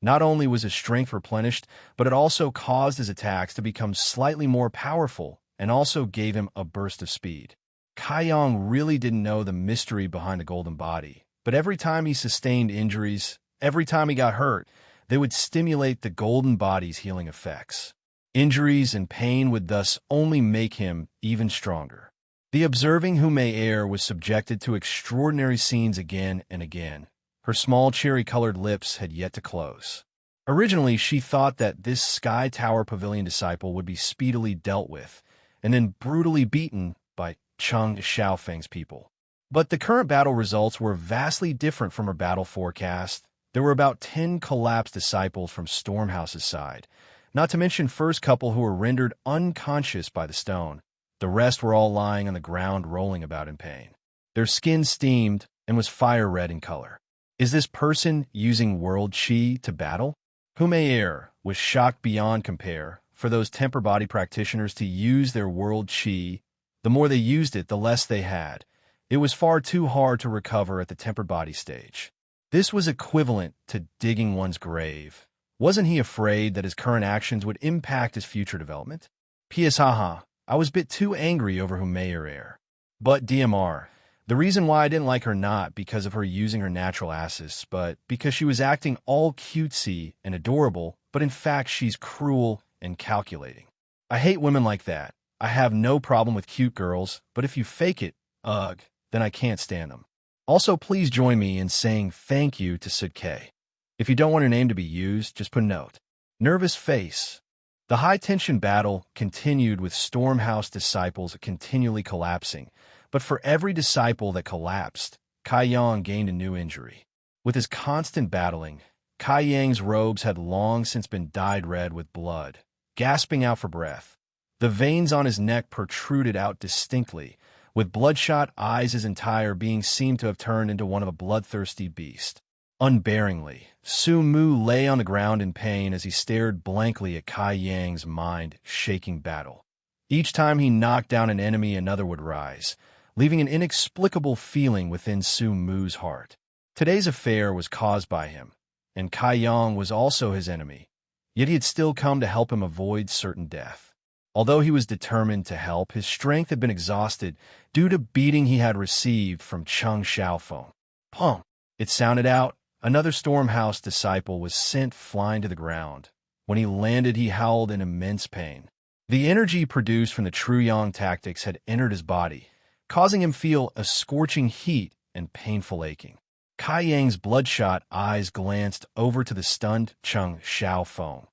not only was his strength replenished, but it also caused his attacks to become slightly more powerful and also gave him a burst of speed. Kai Yang really didn't know the mystery behind the golden body, but every time he sustained injuries, every time he got hurt, they would stimulate the golden body's healing effects. Injuries and pain would thus only make him even stronger. The observing Hume Air was subjected to extraordinary scenes again and again. Her small cherry-colored lips had yet to close. Originally, she thought that this Sky Tower Pavilion disciple would be speedily dealt with, and then brutally beaten by Cheng Xiaofeng's people. But the current battle results were vastly different from her battle forecast. There were about 10 collapsed disciples from Stormhouse's side, not to mention first couple who were rendered unconscious by the stone. The rest were all lying on the ground, rolling about in pain. Their skin steamed and was fire-red in color. Is this person using world chi to battle? Hume Air was shocked beyond compare. For those temper body practitioners to use their world chi, the more they used it, the less they had. It was far too hard to recover at the tempered body stage. This was equivalent to digging one's grave. Wasn't he afraid that his current actions would impact his future development? P.S. Haha, I was a bit too angry over Hume Air. But DMR. The reason why I didn't like her not because of her using her natural assets, but because she was acting all cutesy and adorable, but in fact she's cruel and calculating. I hate women like that. I have no problem with cute girls, but if you fake it, ugh, then I can't stand them. Also, please join me in saying thank you to Sid K. If you don't want your name to be used, just put a note. Nervous face. The high-tension battle continued with Stormhouse disciples continually collapsing, but for every disciple that collapsed, Kai Yang gained a new injury. With his constant battling, Kai Yang's robes had long since been dyed red with blood. Gasping out for breath, the veins on his neck protruded out distinctly. With bloodshot eyes, his entire being seemed to have turned into one of a bloodthirsty beast. Unbearingly, Su Mu lay on the ground in pain as he stared blankly at Kai Yang's mind-shaking battle. Each time he knocked down an enemy, another would rise, leaving an inexplicable feeling within Su Mu's heart. Today's affair was caused by him, and Kai Yang was also his enemy. yet he had still come to help him avoid certain death. Although he was determined to help, his strength had been exhausted due to beating he had received from Cheng Xiaofeng. Pum! It sounded out. Another Stormhouse disciple was sent flying to the ground. When he landed, he howled in immense pain. The energy produced from the True Yang tactics had entered his body, causing him feel a scorching heat and painful aching. Kai Yang's bloodshot eyes glanced over to the stunned Cheng Xiaofeng.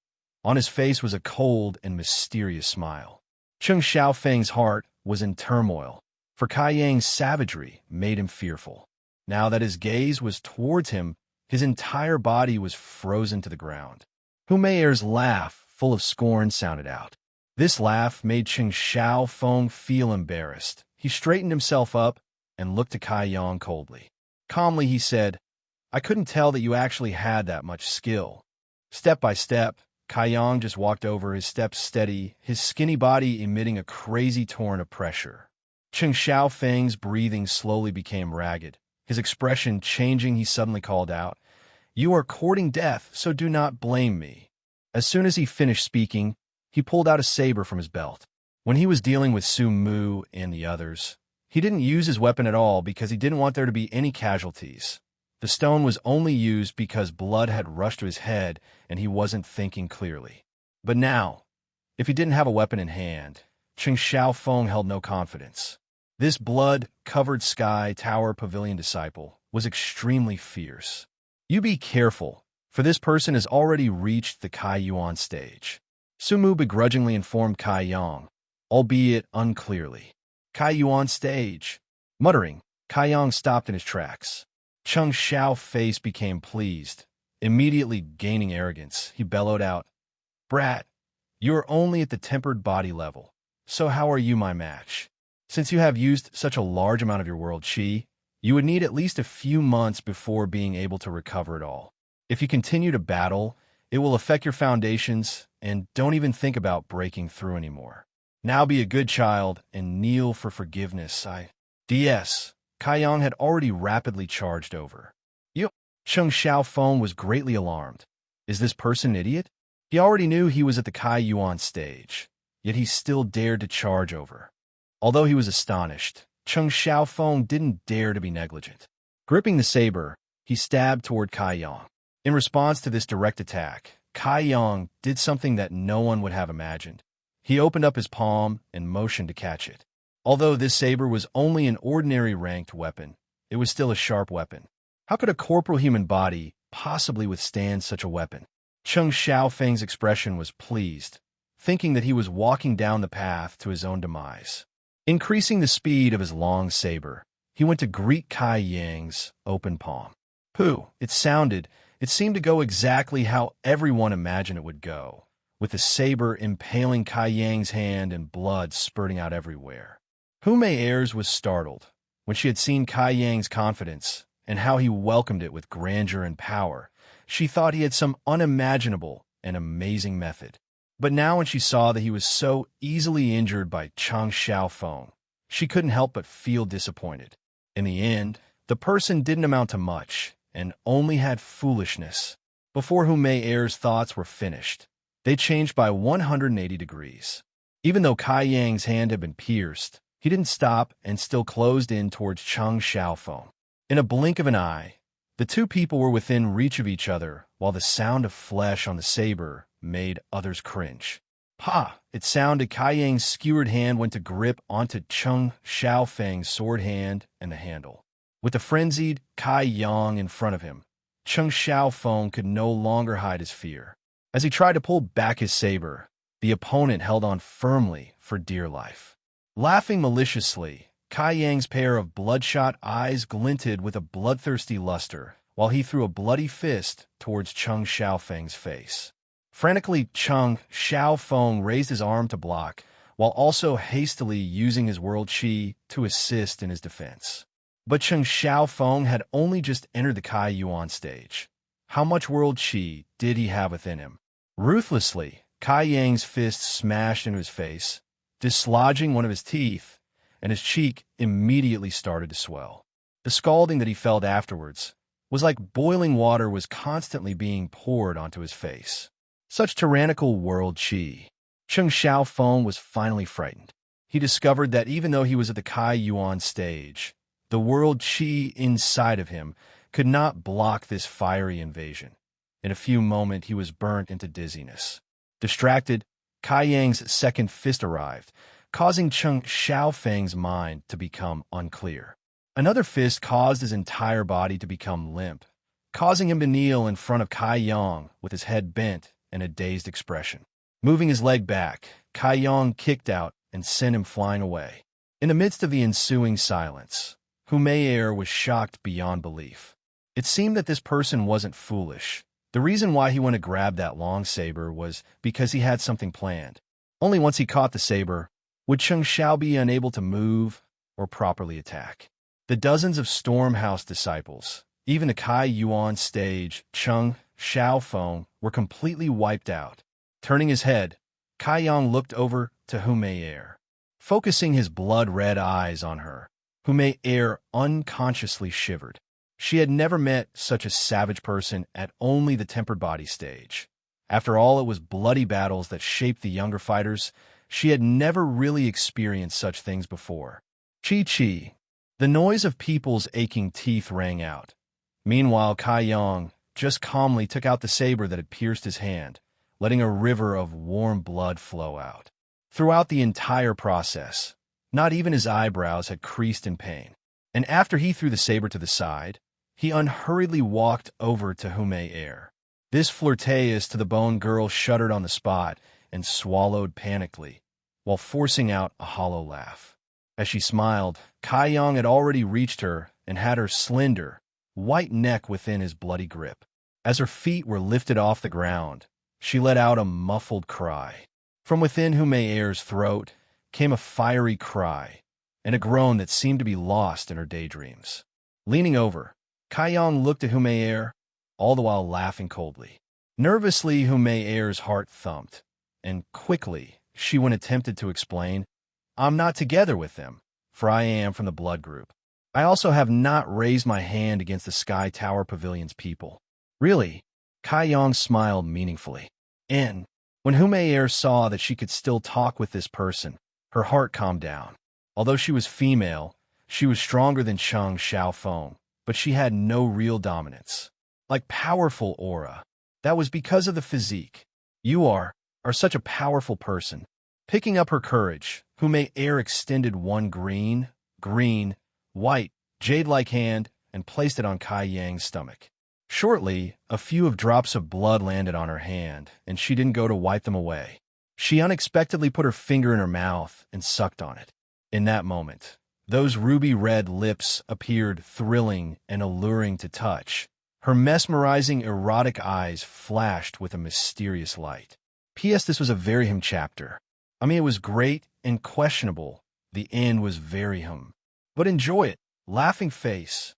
On his face was a cold and mysterious smile. Cheng Xiaofeng's heart was in turmoil, for Kai Yang's savagery made him fearful. Now that his gaze was towards him, his entire body was frozen to the ground. Hu Meier's laugh, full of scorn, sounded out. This laugh made Cheng Xiaofeng feel embarrassed. He straightened himself up and looked at Kai Yang coldly. Calmly, he said, "I couldn't tell that you actually had that much skill." Step by step, Kai Yang just walked over, his steps steady, his skinny body emitting a crazy torrent of pressure. Cheng Xiaofeng's breathing slowly became ragged. His expression changing, he suddenly called out, "You are courting death, so do not blame me." As soon as he finished speaking, he pulled out a saber from his belt. When he was dealing with Su Mu and the others, he didn't use his weapon at all because he didn't want there to be any casualties. The stone was only used because blood had rushed to his head and he wasn't thinking clearly. But now, if he didn't have a weapon in hand, Cheng Xiaofeng held no confidence. This blood-covered Sky Tower Pavilion disciple was extremely fierce. You be careful, for this person has already reached the Kai Yuan stage. Su Mu begrudgingly informed Kai Yang, albeit unclearly. Kai Yuan stage. Muttering, Kai Yang stopped in his tracks. Cheng Xiao's face became pleased. Immediately gaining arrogance, he bellowed out, "Brat, you are only at the tempered body level, so how are you my match? Since you have used such a large amount of your world chi, you would need at least a few months before being able to recover it all. If you continue to battle, it will affect your foundations, and don't even think about breaking through anymore. Now be a good child and kneel for forgiveness. DS. Kai Yang had already rapidly charged over. You. Cheng Xiaofeng was greatly alarmed. Is this person an idiot? He already knew he was at the Kai Yuan stage, yet he still dared to charge over. Although he was astonished, Cheng Xiaofeng didn't dare to be negligent. Gripping the saber, he stabbed toward Kai Yang. In response to this direct attack, Kai Yang did something that no one would have imagined. He opened up his palm and motioned to catch it. Although this saber was only an ordinary ranked weapon, it was still a sharp weapon. How could a corporal human body possibly withstand such a weapon? Cheng Xiaofeng's expression was pleased, thinking that he was walking down the path to his own demise. Increasing the speed of his long saber, he went to greet Kai Yang's open palm. Pooh, it seemed to go exactly how everyone imagined it would go, with the saber impaling Kai Yang's hand and blood spurting out everywhere. Hu Meier's was startled when she had seen Kai Yang's confidence and how he welcomed it with grandeur and power. She thought he had some unimaginable and amazing method. But now when she saw that he was so easily injured by Cheng Xiaofeng, she couldn't help but feel disappointed. In the end, the person didn't amount to much and only had foolishness. Before Hu Meier's thoughts were finished, they changed by 180 degrees. Even though Kai Yang's hand had been pierced, he didn't stop and still closed in towards Cheng Xiaofeng. In a blink of an eye, the two people were within reach of each other, while the sound of flesh on the saber made others cringe. Ha! It sounded. Kai Yang's skewered hand went to grip onto Cheng Xiaofeng's sword hand and the handle. With the frenzied Kai Yang in front of him, Cheng Xiaofeng could no longer hide his fear. As he tried to pull back his saber, the opponent held on firmly for dear life. Laughing maliciously, Kai Yang's pair of bloodshot eyes glinted with a bloodthirsty luster, while he threw a bloody fist towards Cheng Xiaofeng's face. Frantically, Cheng Xiaofeng raised his arm to block, while also hastily using his world chi to assist in his defense. But Cheng Xiaofeng had only just entered the Kai Yuan stage. How much world chi did he have within him? Ruthlessly, Kai Yang's fist smashed into his face, dislodging one of his teeth, and his cheek immediately started to swell. The scalding that he felt afterwards was like boiling water was constantly being poured onto his face. Such tyrannical world chi. Cheng Xiaofeng was finally frightened. He discovered that even though he was at the Kai Yuan stage, the world chi inside of him could not block this fiery invasion. In a few moments, he was burnt into dizziness. Distracted, Kai Yang's second fist arrived, causing Cheng Xiaofeng's mind to become unclear. Another fist caused his entire body to become limp, causing him to kneel in front of Kai Yang with his head bent and a dazed expression. Moving his leg back, Kai Yang kicked out and sent him flying away. In the midst of the ensuing silence, Hu Meier was shocked beyond belief. It seemed that this person wasn't foolish. The reason why he went to grab that long saber was because he had something planned. Only once he caught the saber would Cheng Xiao be unable to move or properly attack. The dozens of Stormhouse disciples, even the Kai Yuan stage, Cheng Xiaofeng, were completely wiped out. Turning his head, Kai Yang looked over to Hu Meier. Focusing his blood-red eyes on her, Hu Meier unconsciously shivered. She had never met such a savage person at only the tempered body stage. After all, it was bloody battles that shaped the younger fighters. She had never really experienced such things before. Chi-chi. The noise of people's aching teeth rang out. Meanwhile, Kai Yang just calmly took out the saber that had pierced his hand, letting a river of warm blood flow out. Throughout the entire process, not even his eyebrows had creased in pain. And after he threw the saber to the side, he unhurriedly walked over to Hu Meier. This flirtatious to the bone girl shuddered on the spot and swallowed panically, while forcing out a hollow laugh. As she smiled, Kai Yang had already reached her and had her slender, white neck within his bloody grip. As her feet were lifted off the ground, she let out a muffled cry. From within Hu Meier's throat came a fiery cry, and a groan that seemed to be lost in her daydreams. Leaning over, Kai Yang looked at Hu Meier, all the while laughing coldly. Nervously, Hu Meier's heart thumped, and quickly she went attempted to explain, "I'm not together with them, for I am from the blood group. I also have not raised my hand against the Sky Tower Pavilion's people." Really? Kai Yang smiled meaningfully. And when Hu Meier saw that she could still talk with this person, her heart calmed down. Although she was female, she was stronger than Cheng Xiaofeng, but she had no real dominance. Like powerful aura. That was because of the physique. You are such a powerful person. Picking up her courage, Hu Meier extended one green, white, jade-like hand and placed it on Kai Yang's stomach. Shortly, a few of drops of blood landed on her hand, and she didn't go to wipe them away. She unexpectedly put her finger in her mouth and sucked on it. In that moment, those ruby-red lips appeared thrilling and alluring to touch. Her mesmerizing, erotic eyes flashed with a mysterious light. P.S. This was a very him chapter. I mean, it was great and questionable. The end was very him. But enjoy it. Laughing face.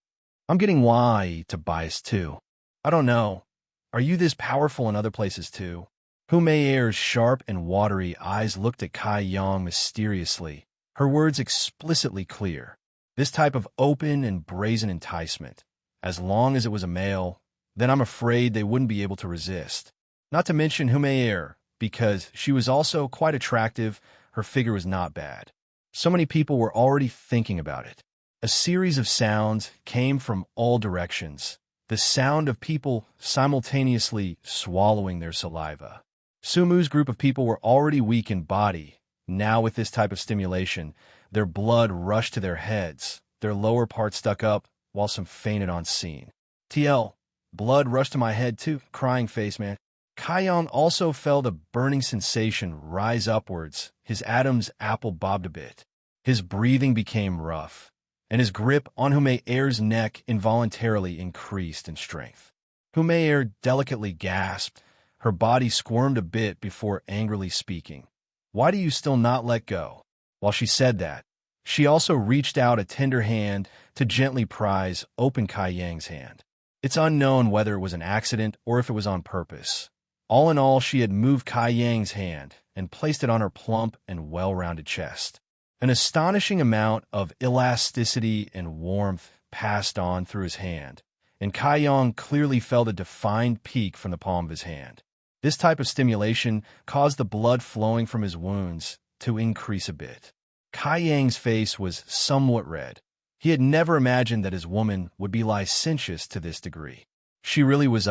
I'm getting why to bias too. I don't know. Are you this powerful in other places too? Hu Meier's sharp and watery eyes looked at Kai Yang mysteriously, her words explicitly clear. This type of open and brazen enticement, as long as it was a male, then I'm afraid they wouldn't be able to resist. Not to mention Hu Meier, because she was also quite attractive, her figure was not bad. So many people were already thinking about it. A series of sounds came from all directions, the sound of people simultaneously swallowing their saliva. Sumu's group of people were already weak in body. Now with this type of stimulation, their blood rushed to their heads, their lower parts stuck up, while some fainted on scene. TL, blood rushed to my head too, crying face man. Kai Yang also felt a burning sensation rise upwards, his Adam's apple bobbed a bit. His breathing became rough, and his grip on Hu Meier's neck involuntarily increased in strength. Hu Meier delicately gasped. Her body squirmed a bit before angrily speaking. "Why do you still not let go?" While she said that, she also reached out a tender hand to gently prise open Kai Yang's hand. It's unknown whether it was an accident or if it was on purpose. All in all, she had moved Kai Yang's hand and placed it on her plump and well-rounded chest. An astonishing amount of elasticity and warmth passed on through his hand, and Kai Yang clearly felt a defined peak from the palm of his hand. This type of stimulation caused the blood flowing from his wounds to increase a bit. Kai Yang's face was somewhat red. He had never imagined that his woman would be licentious to this degree. She really was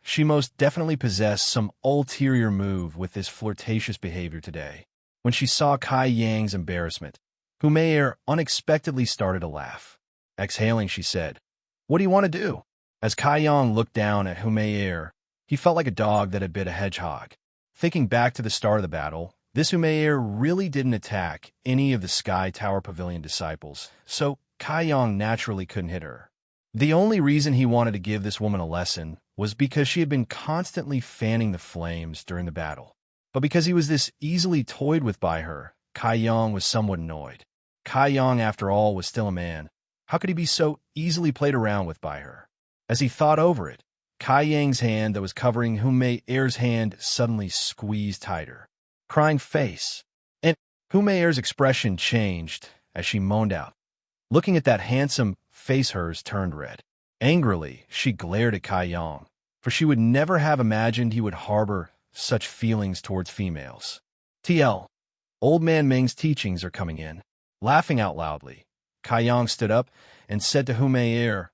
she most definitely possessed some ulterior move with this flirtatious behavior today. When she saw Kai Yang's embarrassment, Humayr unexpectedly started to laugh. Exhaling, she said, "What do you want to do?" As Kai Yang looked down at Humayr, he felt like a dog that had bit a hedgehog. Thinking back to the start of the battle, this Humayr really didn't attack any of the Sky Tower Pavilion disciples, so Kai Yang naturally couldn't hit her. The only reason he wanted to give this woman a lesson was because she had been constantly fanning the flames during the battle. But because he was this easily toyed with by her, Kai Yang was somewhat annoyed. Kai Yang, after all, was still a man. How could he be so easily played around with by her? As he thought over it, Kai Yang's hand that was covering Humayr's hand suddenly squeezed tighter. Crying face. And Humayr's expression changed as she moaned out. Looking at that handsome face, hers turned red. Angrily, she glared at Kai Yang, for she would never have imagined he would harbor such feelings towards females. TL. Old Man Ming's teachings are coming in. Laughing out loudly, Kai Yang stood up and said to Humayr,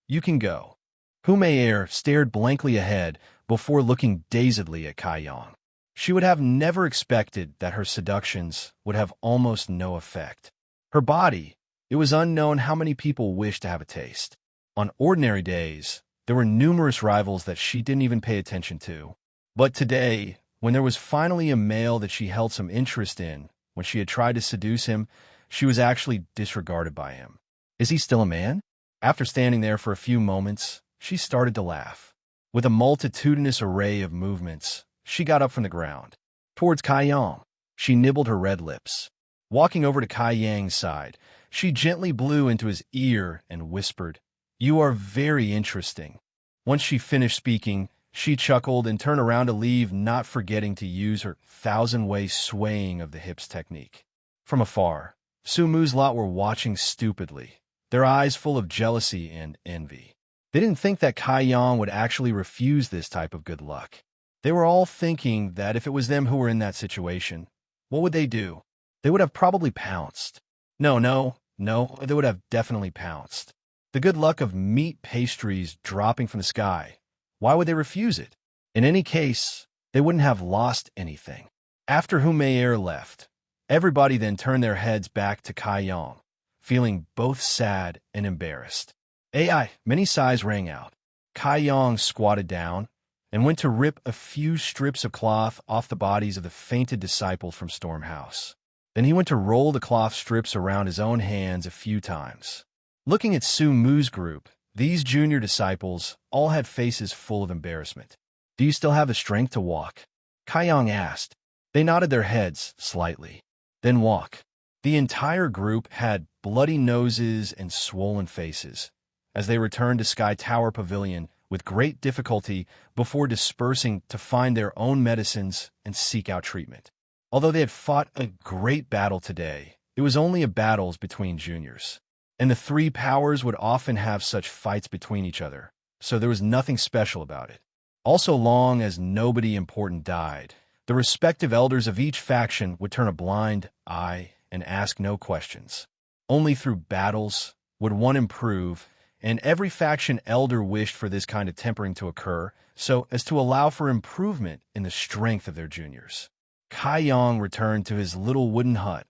"You can go." Humayr stared blankly ahead before looking dazedly at Kai Yang. She would have never expected that her seductions would have almost no effect. Her body, it was unknown how many people wished to have a taste. On ordinary days, there were numerous rivals that she didn't even pay attention to. But today, when there was finally a male that she held some interest in, when she had tried to seduce him, she was actually disregarded by him. Is he still a man? After standing there for a few moments, she started to laugh. With a multitudinous array of movements, she got up from the ground. Towards Kai Yang, she nibbled her red lips. Walking over to Kai Yang's side, she gently blew into his ear and whispered, "You are very interesting." Once she finished speaking, she chuckled and turned around to leave, not forgetting to use her thousand-way swaying of the hips technique. From afar, Su Mu's lot were watching stupidly, their eyes full of jealousy and envy. They didn't think that Kai Yang would actually refuse this type of good luck. They were all thinking that if it was them who were in that situation, what would they do? They would have probably pounced. No, they would have definitely pounced. The good luck of meat pastries dropping from the sky. Why would they refuse it? In any case, they wouldn't have lost anything. After Humayr left, everybody then turned their heads back to Kai Yang, feeling both sad and embarrassed. Many sighs rang out. Kai Yang squatted down and went to rip a few strips of cloth off the bodies of the fainted disciples from Stormhouse. Then he went to roll the cloth strips around his own hands a few times. Looking at Su Mu's group, these junior disciples all had faces full of embarrassment. "Do you still have the strength to walk?" Kai Yang asked. They nodded their heads slightly. "Then walk." The entire group had bloody noses and swollen faces as they returned to Sky Tower Pavilion with great difficulty before dispersing to find their own medicines and seek out treatment. Although they had fought a great battle today, it was only a battle between juniors. And the three powers would often have such fights between each other, so there was nothing special about it. Also, long as nobody important died, the respective elders of each faction would turn a blind eye and ask no questions. Only through battles would one improve, and every faction elder wished for this kind of tempering to occur, so as to allow for improvement in the strength of their juniors. Kai Yang returned to his little wooden hut,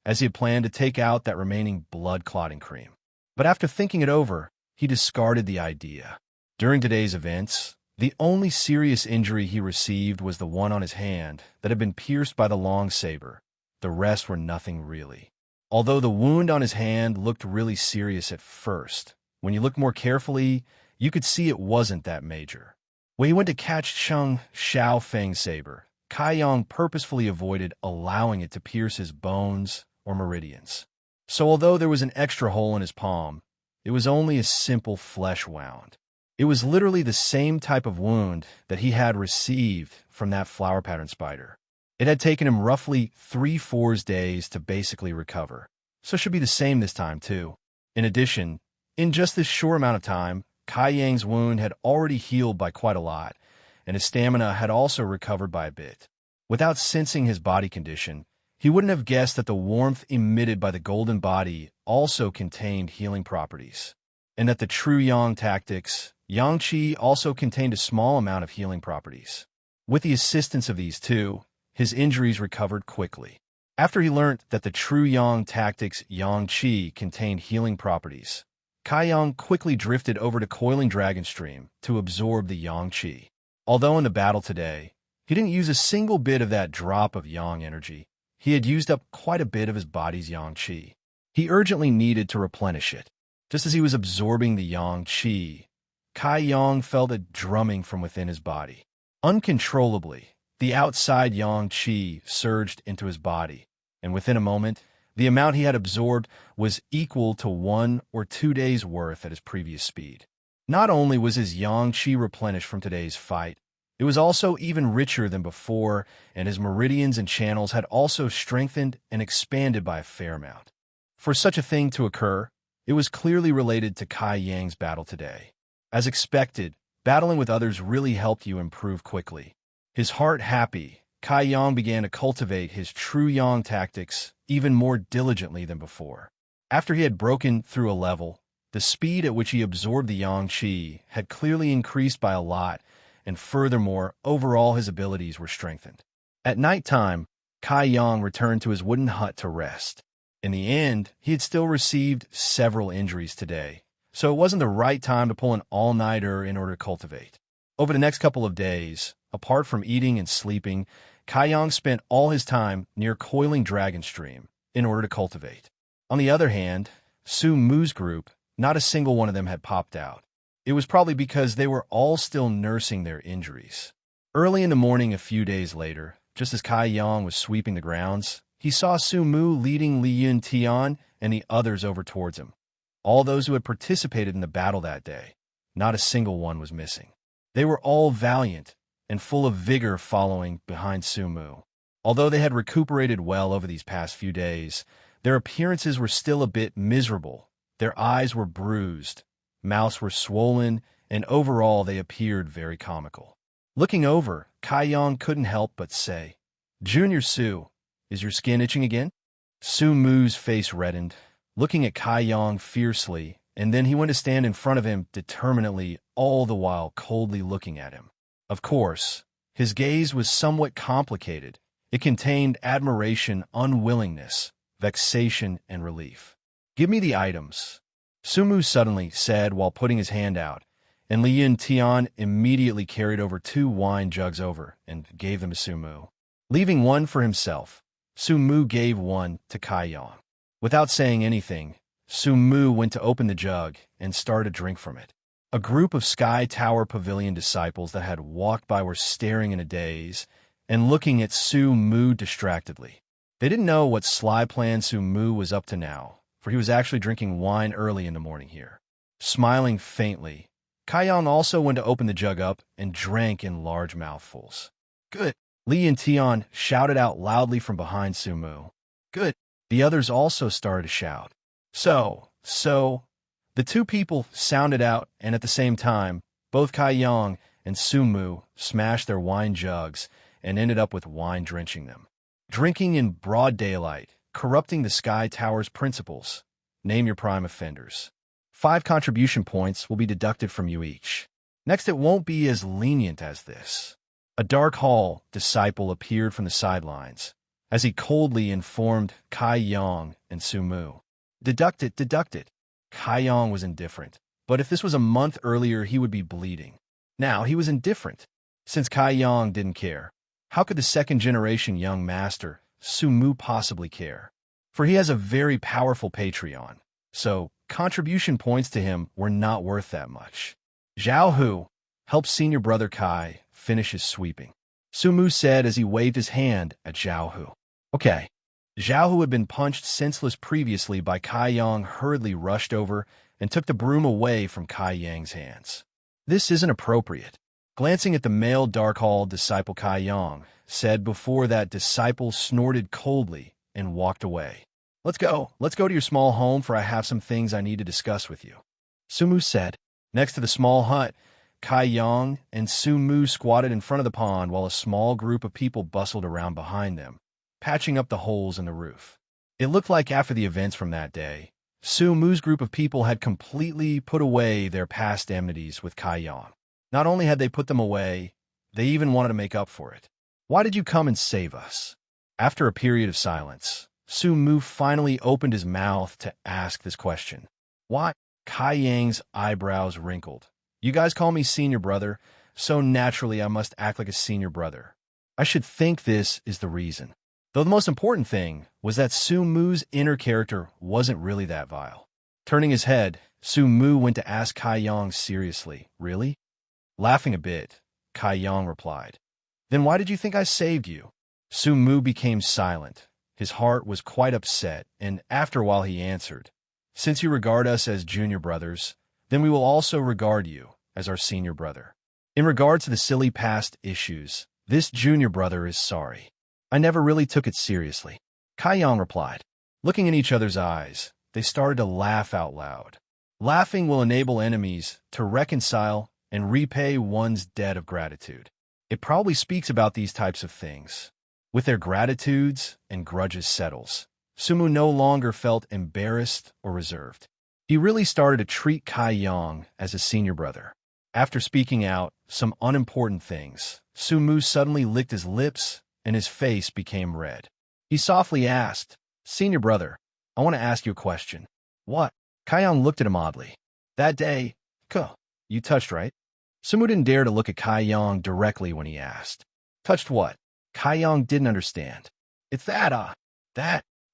as he had planned to take out that remaining blood-clotting cream. But after thinking it over, he discarded the idea. During today's events, the only serious injury he received was the one on his hand that had been pierced by the long saber. The rest were nothing really. Although the wound on his hand looked really serious at first, when you looked more carefully, you could see it wasn't that major. When he went to catch Cheng Xiao Feng's saber, Kai Yang purposefully avoided allowing it to pierce his bones or meridians. So although there was an extra hole in his palm, it was only a simple flesh wound. It was literally the same type of wound that he had received from that flower pattern spider. It had taken him roughly 3-4 days to basically recover, so it should be the same this time too. In addition, in just this short amount of time, Kai Yang's wound had already healed by quite a lot, and his stamina had also recovered by a bit. Without sensing his body condition, he wouldn't have guessed that the warmth emitted by the golden body also contained healing properties, and that the true Yang tactics, Yang Qi, also contained a small amount of healing properties. With the assistance of these two, his injuries recovered quickly. After he learned that the true Yang tactics, Yang Qi, contained healing properties, Kai Yang quickly drifted over to Coiling Dragon Stream to absorb the Yang Qi. Although in the battle today, he didn't use a single bit of that drop of Yang energy, he had used up quite a bit of his body's Yang Qi. He urgently needed to replenish it. Just as he was absorbing the Yang Qi, Kai Yang felt a drumming from within his body. Uncontrollably, the outside Yang Qi surged into his body, and within a moment, the amount he had absorbed was equal to 1 or 2 days' worth at his previous speed. Not only was his Yang Qi replenished from today's fight, it was also even richer than before, and his meridians and channels had also strengthened and expanded by a fair amount. For such a thing to occur, it was clearly related to Kai Yang's battle today. As expected, battling with others really helped you improve quickly. His heart happy, Kai Yang began to cultivate his true Yang tactics even more diligently than before. After he had broken through a level, the speed at which he absorbed the Yang Qi had clearly increased by a lot, and furthermore, overall his abilities were strengthened. At night time, Kai Yang returned to his wooden hut to rest. In the end, he had still received several injuries today, so it wasn't the right time to pull an all-nighter in order to cultivate. Over the next couple of days, apart from eating and sleeping, Kai Yang spent all his time near Coiling Dragon Stream in order to cultivate. On the other hand, Su Mu's group, not a single one of them had popped out. It was probably because they were all still nursing their injuries. Early in the morning a few days later, just as Kai Yang was sweeping the grounds, he saw Su Mu leading Li Yun Tian and the others over towards him. All those who had participated in the battle that day, not a single one was missing. They were all valiant and full of vigor following behind Su Mu. Although they had recuperated well over these past few days, their appearances were still a bit miserable. Their eyes were bruised, mouths were swollen, and overall they appeared very comical. Looking over, Kai Yang couldn't help but say, "Junior Su, is your skin itching again?" Su Mu's face reddened, looking at Kai Yang fiercely, and then he went to stand in front of him determinedly, all the while coldly looking at him. Of course, his gaze was somewhat complicated. It contained admiration, unwillingness, vexation, and relief. "Give me the items," Su Mu suddenly said while putting his hand out, and Li Yun Tian immediately carried over 2 wine jugs over and gave them to Su Mu. Leaving one for himself, Su Mu gave one to Kai Yang. Without saying anything, Su Mu went to open the jug and started to drink from it. A group of Sky Tower Pavilion disciples that had walked by were staring in a daze and looking at Su Mu distractedly. They didn't know what sly plan Su Mu was up to now, for he was actually drinking wine early in the morning here. Smiling faintly, Kai Yang also went to open the jug up and drank in large mouthfuls. "Good!" Li and Tian shouted out loudly from behind Su Mu. "Good!" The others also started to shout. So, the two people sounded out, and at the same time, both Kai Yang and Su Mu smashed their wine jugs and ended up with wine drenching them. Drinking in broad daylight, corrupting the Sky Tower's principles. Name your prime offenders. 5 contribution points will be deducted from you each. Next, it won't be as lenient as this. A Dark Hall disciple appeared from the sidelines, as he coldly informed Kai Yang and Su Mu. Deduct it. Kai Yang was indifferent, but if this was a month earlier, he would be bleeding. Now he was indifferent. Since Kai Yang didn't care, how could the second-generation young master, Su Mu, possibly care? For he has a very powerful Patreon, so contribution points to him were not worth that much. Zhao Hu helped senior brother Kai finish his sweeping. Su Mu said as he waved his hand at Zhao Hu. "Okay." Zhao Hu had been punched senseless previously by Kai Yang, hurriedly rushed over and took the broom away from Kai Yang's hands. "This isn't appropriate." Glancing at the male Dark Hall disciple, Kai Yang said before that disciple snorted coldly and walked away. Let's go to your small home, for I have some things I need to discuss with you," Su Mu said. Next to the small hut, Kai Yang and Su Mu squatted in front of the pond while a small group of people bustled around behind them, patching up the holes in the roof. It looked like after the events from that day, Su Mu's group of people had completely put away their past enmities with Kai Yang. Not only had they put them away, they even wanted to make up for it. "Why did you come and save us?" After a period of silence, Su Mu finally opened his mouth to ask this question. "Why?" Kai Yang's eyebrows wrinkled. "You guys call me senior brother, so naturally I must act like a senior brother. I should think this is the reason." Though the most important thing was that Su Mu's inner character wasn't really that vile. Turning his head, Su Mu went to ask Kai Yang seriously, "Really?" Laughing a bit, Kai Yang replied, "Then why did you think I saved you?" Su Mu became silent. His heart was quite upset, and after a while he answered, "Since you regard us as junior brothers, then we will also regard you as our senior brother. In regard to the silly past issues, this junior brother is sorry. I never really took it seriously." Kai Yang replied. Looking in each other's eyes, they started to laugh out loud. Laughing will enable enemies to reconcile and repay one's debt of gratitude. It probably speaks about these types of things. With their gratitudes and grudges settles, Su Mu no longer felt embarrassed or reserved. He really started to treat Kai Yang as a senior brother. After speaking out some unimportant things, Su Mu suddenly licked his lips and his face became red. He softly asked, "Senior brother, I want to ask you a question." "What?" Kai Yang looked at him oddly. "That day, you touched, right?" Su Mu didn't dare to look at Kai Yang directly when he asked. "Touched what?" Kai Yang didn't understand. "It's that."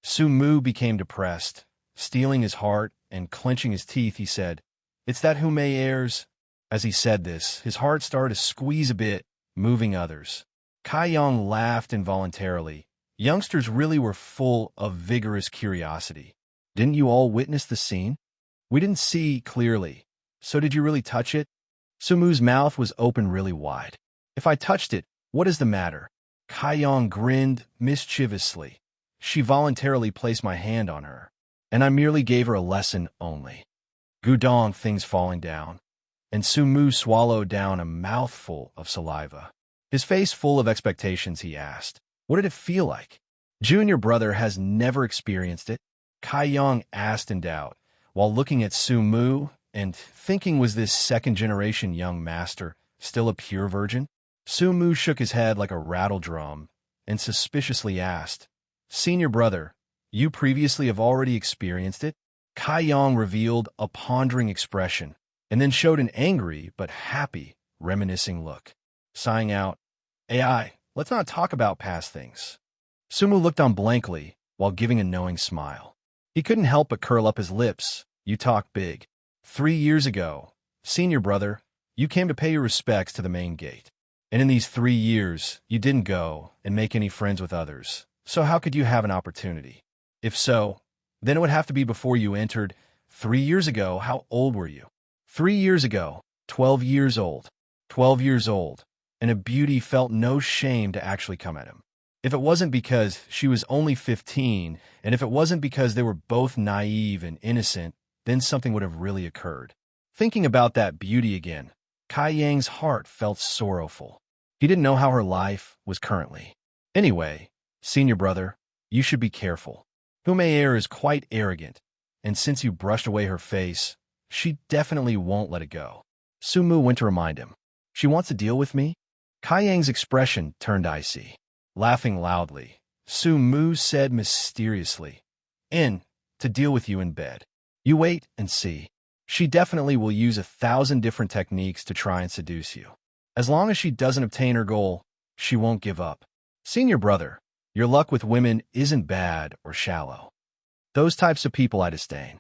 Su Mu became depressed. Steeling his heart and clenching his teeth, he said, "It's that who may heirs." As he said this, his heart started to squeeze a bit, moving others. Kai Yang laughed involuntarily. Youngsters really were full of vigorous curiosity. "Didn't you all witness the scene?" "We didn't see clearly. So did you really touch it?" Su Mu's mouth was open really wide. "If I touched it, what is the matter?" Kai Yang grinned mischievously. "She voluntarily placed my hand on her, and I merely gave her a lesson only." Gudong, things falling down, and Su Mu swallowed down a mouthful of saliva. His face full of expectations, he asked, "What did it feel like?" "Junior brother has never experienced it," Kai Yang asked in doubt, while looking at Su Mu and thinking, was this second-generation young master still a pure virgin? Su Mu shook his head like a rattle drum and suspiciously asked, "Senior brother, you previously have already experienced it?" Kai Yang revealed a pondering expression and then showed an angry but happy, reminiscing look. Sighing out, "AI, let's not talk about past things." Su Mu looked on blankly while giving a knowing smile. He couldn't help but curl up his lips. "You talk big. 3 years ago, senior brother, you came to pay your respects to the main gate. And in these 3 years, you didn't go and make any friends with others. So how could you have an opportunity? If so, then it would have to be before you entered. 3 years ago, how old were you?" 3 years ago, 12 years old. 12 years old. And a beauty felt no shame to actually come at him. If it wasn't because she was only 15, and if it wasn't because they were both naive and innocent, then something would have really occurred. Thinking about that beauty again, Kai Yang's heart felt sorrowful. He didn't know how her life was currently. "Anyway, senior brother, you should be careful. Humayer is quite arrogant, and since you brushed away her face, she definitely won't let it go." Su Mu went to remind him. "She wants to deal with me?" Kai Yang's expression turned icy. Laughing loudly, Su Mu said mysteriously, to deal with you in bed. You wait and see. She definitely will use 1,000 different techniques to try and seduce you. As long as she doesn't obtain her goal, she won't give up. Senior brother, your luck with women isn't bad or shallow. Those types of people I disdain."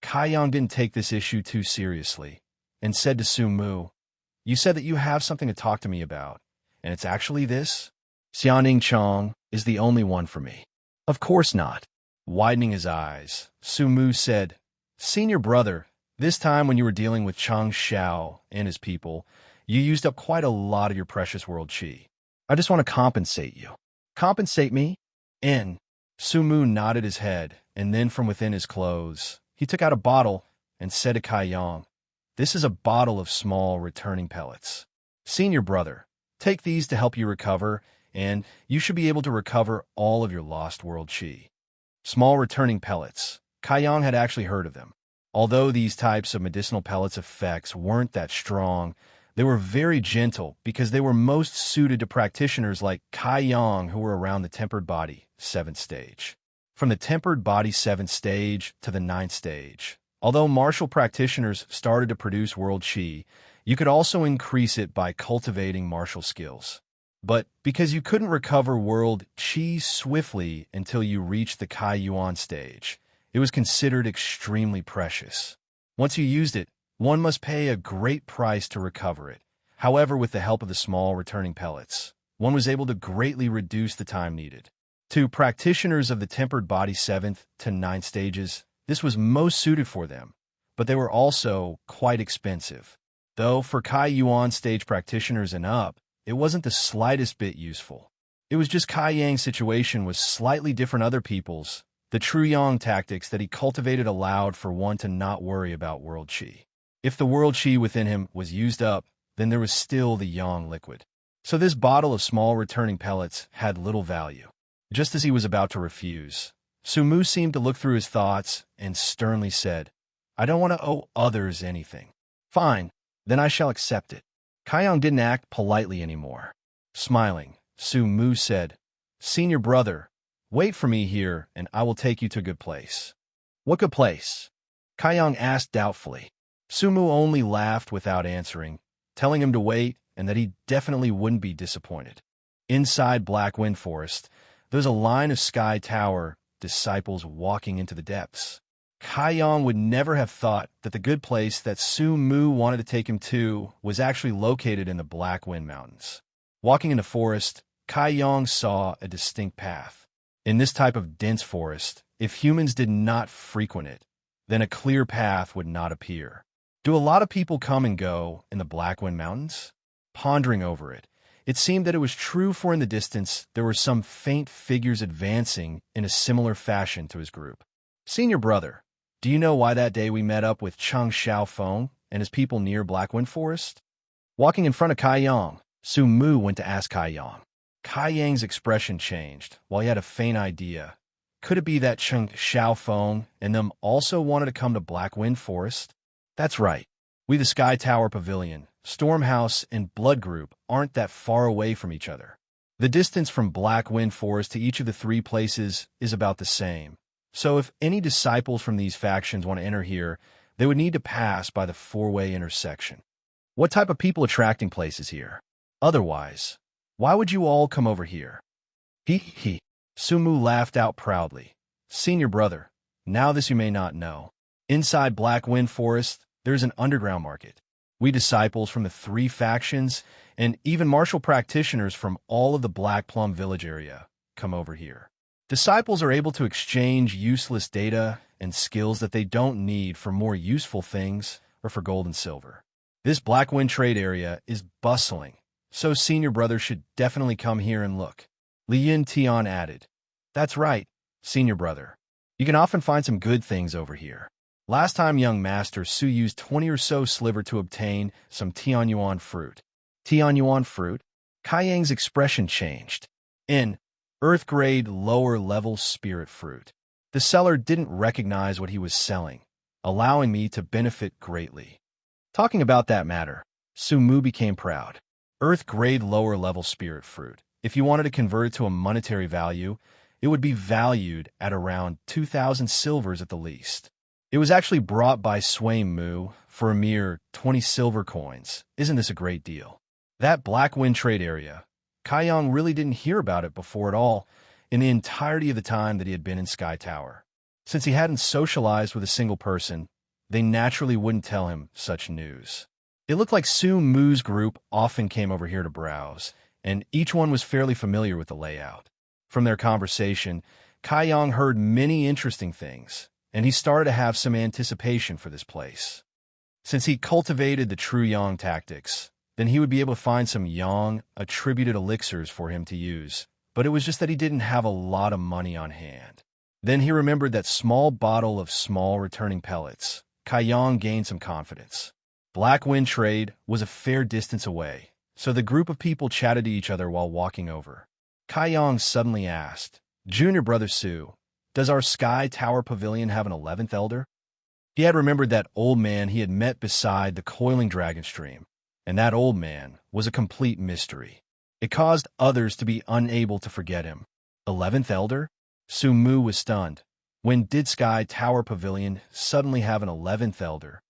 Kai Yang didn't take this issue too seriously and said to Su Mu, "You said that you have something to talk to me about, and it's actually this? Xiaoning Chong is the only one for me." "Of course not." Widening his eyes, Su Mu said, "Senior brother, this time when you were dealing with Chang Xiao and his people, you used up quite a lot of your precious world chi. I just want to compensate you." "Compensate me?" Su Mu nodded his head, and then from within his clothes, he took out a bottle and said to Kai Yang, This is a bottle of small returning pellets. Senior brother, take these to help you recover, and you should be able to recover all of your lost world chi. Small returning pellets. Kaiyang had actually heard of them. Although these types of medicinal pellets' effects weren't that strong, they were very gentle because they were most suited to practitioners like Kaiyang who were around the tempered body 7th stage. From the tempered body 7th stage to the 9th stage, although martial practitioners started to produce world chi, you could also increase it by cultivating martial skills. But because you couldn't recover world chi swiftly until you reached the Kai Yuan stage, it was considered extremely precious. Once you used it, one must pay a great price to recover it. However, with the help of the small returning pellets, one was able to greatly reduce the time needed. To practitioners of the tempered body 7th to 9th stages, this was most suited for them, but they were also quite expensive. Though for Kai Yuan stage practitioners and up, it wasn't the slightest bit useful. It was just Kai Yang's situation was slightly different other people's. The true yang tactics that he cultivated allowed for one to not worry about world chi. If the world chi within him was used up, then there was still the yang liquid. So this bottle of small returning pellets had little value. Just as he was about to refuse, Sumu seemed to look through his thoughts and sternly said, "I don't want to owe others anything." "Fine, then I shall accept it." Kaiyang didn't act politely anymore. Smiling, Sumu said, "Senior brother, wait for me here and I will take you to a good place." "What good place?" Kaiyang asked doubtfully. Sumu only laughed without answering, telling him to wait and that he definitely wouldn't be disappointed. Inside Black Wind Forest, there's a line of sky tower disciples walking into the depths. Kaiyang would never have thought that the good place that Sumu wanted to take him to was actually located in the Black Wind Mountains. Walking in the forest, Kaiyang saw a distinct path. In this type of dense forest, if humans did not frequent it, then a clear path would not appear. Do a lot of people come and go in the Black Wind Mountains? Pondering over it, it seemed that it was true, for in the distance there were some faint figures advancing in a similar fashion to his group. "Senior brother, do you know why that day we met up with Cheng Xiaofeng and his people near Black Wind Forest?" Walking in front of Kaiyang, Sumu went to ask Kaiyang. Kaiyang's expression changed, while he had a faint idea. Could it be that Cheng Xiaofeng and them also wanted to come to Black Wind Forest? That's right. We, the Sky Tower Pavilion, Stormhouse, and Blood Group, aren't that far away from each other. The distance from Black Wind Forest to each of the three places is about the same. So if any disciples from these factions want to enter here, they would need to pass by the four-way intersection. What type of people attracting places here? Otherwise, why would you all come over here? He. Sumu laughed out proudly. "Senior brother, now this you may not know. Inside Black Wind Forest, there's an underground market. We disciples from the three factions, and even martial practitioners from all of the Black Plum Village area, come over here. Disciples are able to exchange useless data and skills that they don't need for more useful things or for gold and silver. This Black Wind trade area is bustling, so senior brother should definitely come here and look." Li Yin Tian added, "That's right, senior brother. You can often find some good things over here. Last time young master Su used 20 or so sliver to obtain some Tianyuan fruit." Tianyuan fruit? Kaiyang's expression changed. "In Earth-grade lower-level spirit fruit. The seller didn't recognize what he was selling, allowing me to benefit greatly." Talking about that matter, Sumu became proud. Earth-grade lower-level spirit fruit. If you wanted to convert it to a monetary value, it would be valued at around 2,000 silvers at the least. It was actually brought by Sui Mu for a mere 20 silver coins. Isn't this a great deal? That Black Wind trade area, Kaiyang really didn't hear about it before at all in the entirety of the time that he had been in Sky Tower. Since he hadn't socialized with a single person, they naturally wouldn't tell him such news. It looked like Su Mu's group often came over here to browse, and each one was fairly familiar with the layout. From their conversation, Kaiyang heard many interesting things, and he started to have some anticipation for this place. Since he cultivated the true Yang tactics, then he would be able to find some Yang attributed elixirs for him to use, but it was just that he didn't have a lot of money on hand. Then he remembered that small bottle of small returning pellets. Kaiyang gained some confidence. Black Wind Trade was a fair distance away, so the group of people chatted to each other while walking over. Kai Yang suddenly asked, "Junior Brother Su, does our Sky Tower Pavilion have an 11th Elder?" He had remembered that old man he had met beside the coiling dragon stream, and that old man was a complete mystery. It caused others to be unable to forget him. 11th Elder? Su Mu was stunned. When did Sky Tower Pavilion suddenly have an 11th Elder?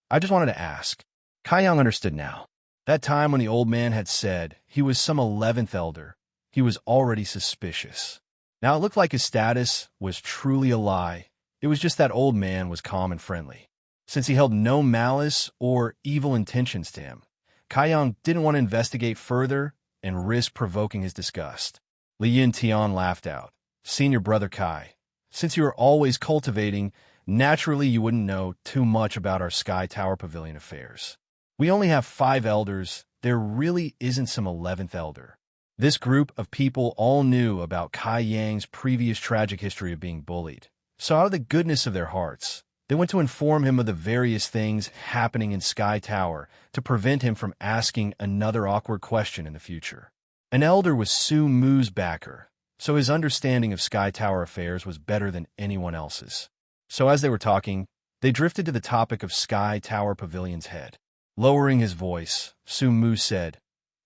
I just wanted to ask. Kai Yang understood now. That time when the old man had said he was some 11th Elder, he was already suspicious. Now it looked like his status was truly a lie. It was just that old man was calm and friendly. Since he held no malice or evil intentions to him, Kai Yang didn't want to investigate further and risk provoking his disgust. Li Yin Tian laughed out. "Senior Brother Kai, since you are always cultivating, naturally you wouldn't know too much about our Sky Tower Pavilion affairs. We only have 5 elders. There really isn't some 11th elder." This group of people all knew about Kai Yang's previous tragic history of being bullied. So out of the goodness of their hearts, they went to inform him of the various things happening in Sky Tower to prevent him from asking another awkward question in the future. An elder was Su Mu's backer, so his understanding of Sky Tower affairs was better than anyone else's. So as they were talking, they drifted to the topic of Sky Tower Pavilion's head. Lowering his voice, Su Mu said,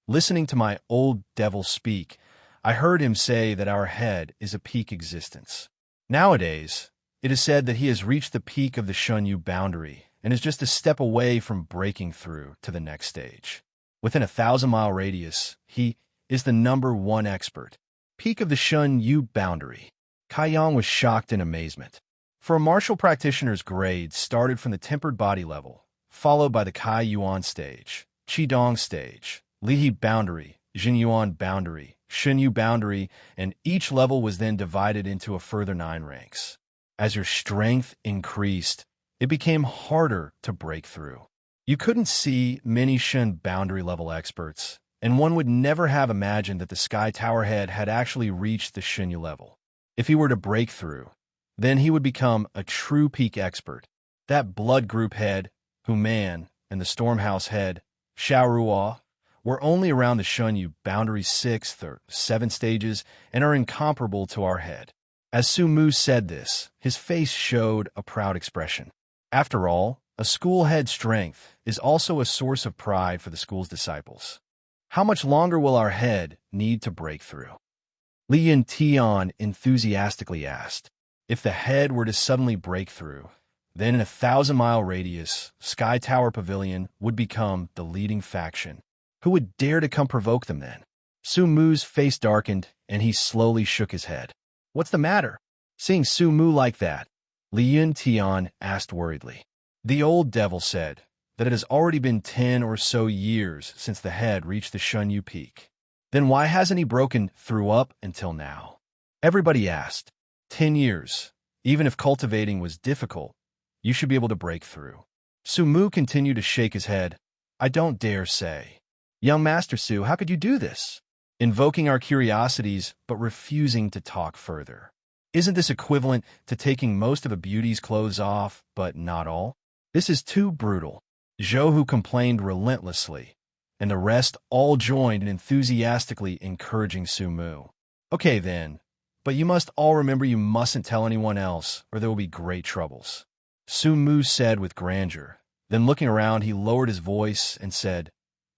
"Listening to my old devil speak, I heard him say that our head is a peak existence. Nowadays, it is said that he has reached the peak of the Shunyu boundary and is just a step away from breaking through to the next stage. Within a 1,000-mile radius, he is the #1 expert. Peak of the Shunyu boundary." Kai Yang was shocked in amazement. For a martial practitioner's grade started from the tempered body level, followed by the Kai Yuan stage, Qidong stage, Lihi boundary, Jinyuan boundary, Shunyu boundary, and each level was then divided into a further 9 ranks. As your strength increased, it became harder to break through. You couldn't see many Shun boundary level experts, and one would never have imagined that the Sky Tower head had actually reached the Shunyu level. If he were to break through, then he would become a true peak expert. That Blood Group head, Human, and the Stormhouse head, Xiaoruo, were only around the Shunyu boundary 6th or 7th stages and are incomparable to our head. As Su Mu said this, his face showed a proud expression. After all, a school head's strength is also a source of pride for the school's disciples. How much longer will our head need to break through? Li Yin Tian enthusiastically asked. If the head were to suddenly break through, then in a 1,000-mile radius, Sky Tower Pavilion would become the leading faction. Who would dare to come provoke them then? Su Mu's face darkened, and he slowly shook his head. "What's the matter?" Seeing Su Mu like that, Li Yin Tian asked worriedly. The old devil said that it has already been 10 or so years since the head reached the Shunyu peak. Then why hasn't he broken through up until now? Everybody asked. 10 years. Even if cultivating was difficult, you should be able to break through. Su Mu continued to shake his head. "I don't dare say. Young Master Su, how could you do this? Invoking our curiosities, but refusing to talk further. Isn't this equivalent to taking most of a beauty's clothes off, but not all? This is too brutal." Zhou complained relentlessly, and the rest all joined in enthusiastically encouraging Su Mu. "Okay then, but you must all remember you mustn't tell anyone else, or there will be great troubles," Su Mu said with grandeur. Then looking around, he lowered his voice and said,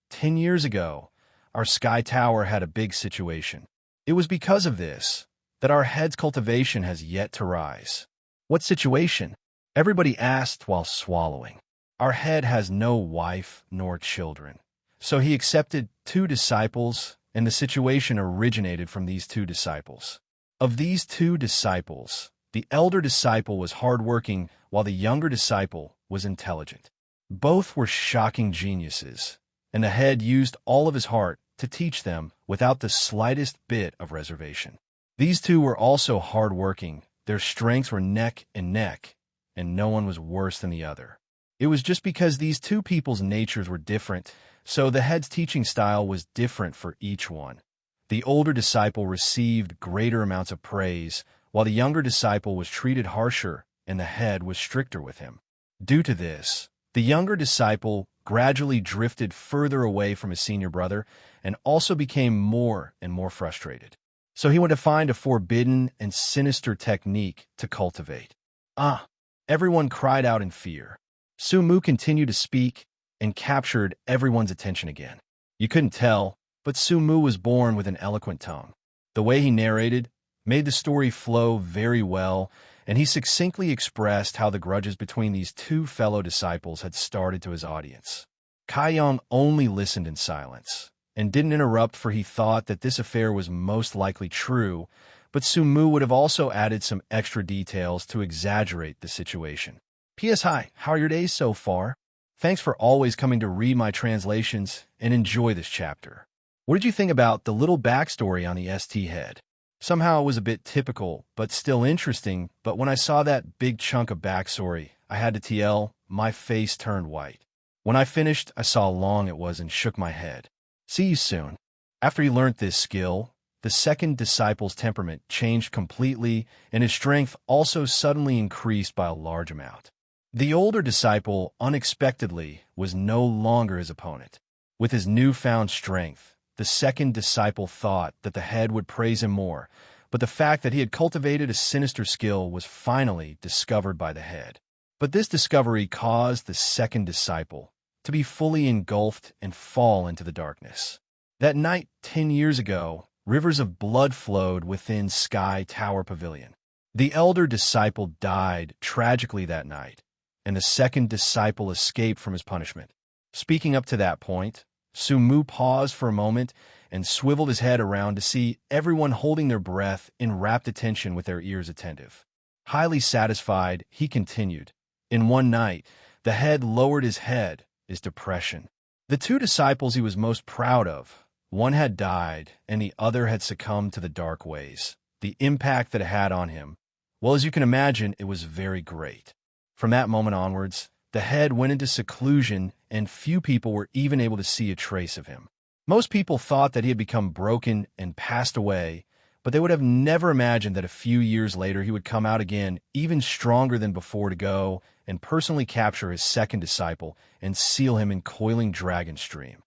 10 years ago, our Sky Tower had a big situation. It was because of this that our head's cultivation has yet to rise." "What situation?" everybody asked while swallowing. "Our head has no wife nor children, so he accepted 2 disciples, and the situation originated from these 2 disciples. Of these 2 disciples, the elder disciple was hardworking, while the younger disciple was intelligent. Both were shocking geniuses, and the head used all of his heart to teach them without the slightest bit of reservation. These 2 were also hardworking, their strengths were neck and neck, and no one was worse than the other. It was just because these 2 people's natures were different, so the head's teaching style was different for each one. The older disciple received greater amounts of praise, while the younger disciple was treated harsher and the head was stricter with him. Due to this, The younger disciple gradually drifted further away from his senior brother and also became more and more frustrated. So he went to find a forbidden and sinister technique to cultivate. Ah! Everyone cried out in fear. Su Mu continued to speak and captured everyone's attention again. You couldn't tell, but Su Mu was born with an eloquent tongue. The way he narrated made the story flow very well, and he succinctly expressed how the grudges between these two fellow disciples had started to his audience. Kai Yang only listened in silence and didn't interrupt, for he thought that this affair was most likely true, but Su Mu would have also added some extra details to exaggerate the situation. P.S. Hi, how are your days so far? Thanks for always coming to read my translations and enjoy this chapter. What did you think about the little backstory on the ST head? Somehow it was a bit typical, but still interesting, but when I saw that big chunk of backstory, I had to TL, my face turned white. When I finished, I saw how long it was and shook my head. See you soon. After he learnt this skill, the second disciple's temperament changed completely, and his strength also suddenly increased by a large amount. The older disciple, unexpectedly, was no longer his opponent. With his newfound strength, the second disciple thought that the head would praise him more, but the fact that he had cultivated a sinister skill was finally discovered by the head. But this discovery caused the second disciple to be fully engulfed and fall into the darkness. That night, 10 years ago, rivers of blood flowed within Sky Tower Pavilion. The elder disciple died tragically that night, and the second disciple escaped from his punishment. Speaking up to that point, Su Mu paused for a moment and swiveled his head around to see everyone holding their breath in rapt attention with their ears attentive. Highly satisfied, he continued. In one night, the head lowered his head, his depression. The two disciples he was most proud of, one had died and the other had succumbed to the dark ways. The impact that it had on him, well, as you can imagine, it was very great. From that moment onwards, the head went into seclusion and few people were even able to see a trace of him. Most people thought that he had become broken and passed away, but they would have never imagined that a few years later he would come out again even stronger than before to go and personally capture his second disciple and seal him in coiling dragon stream.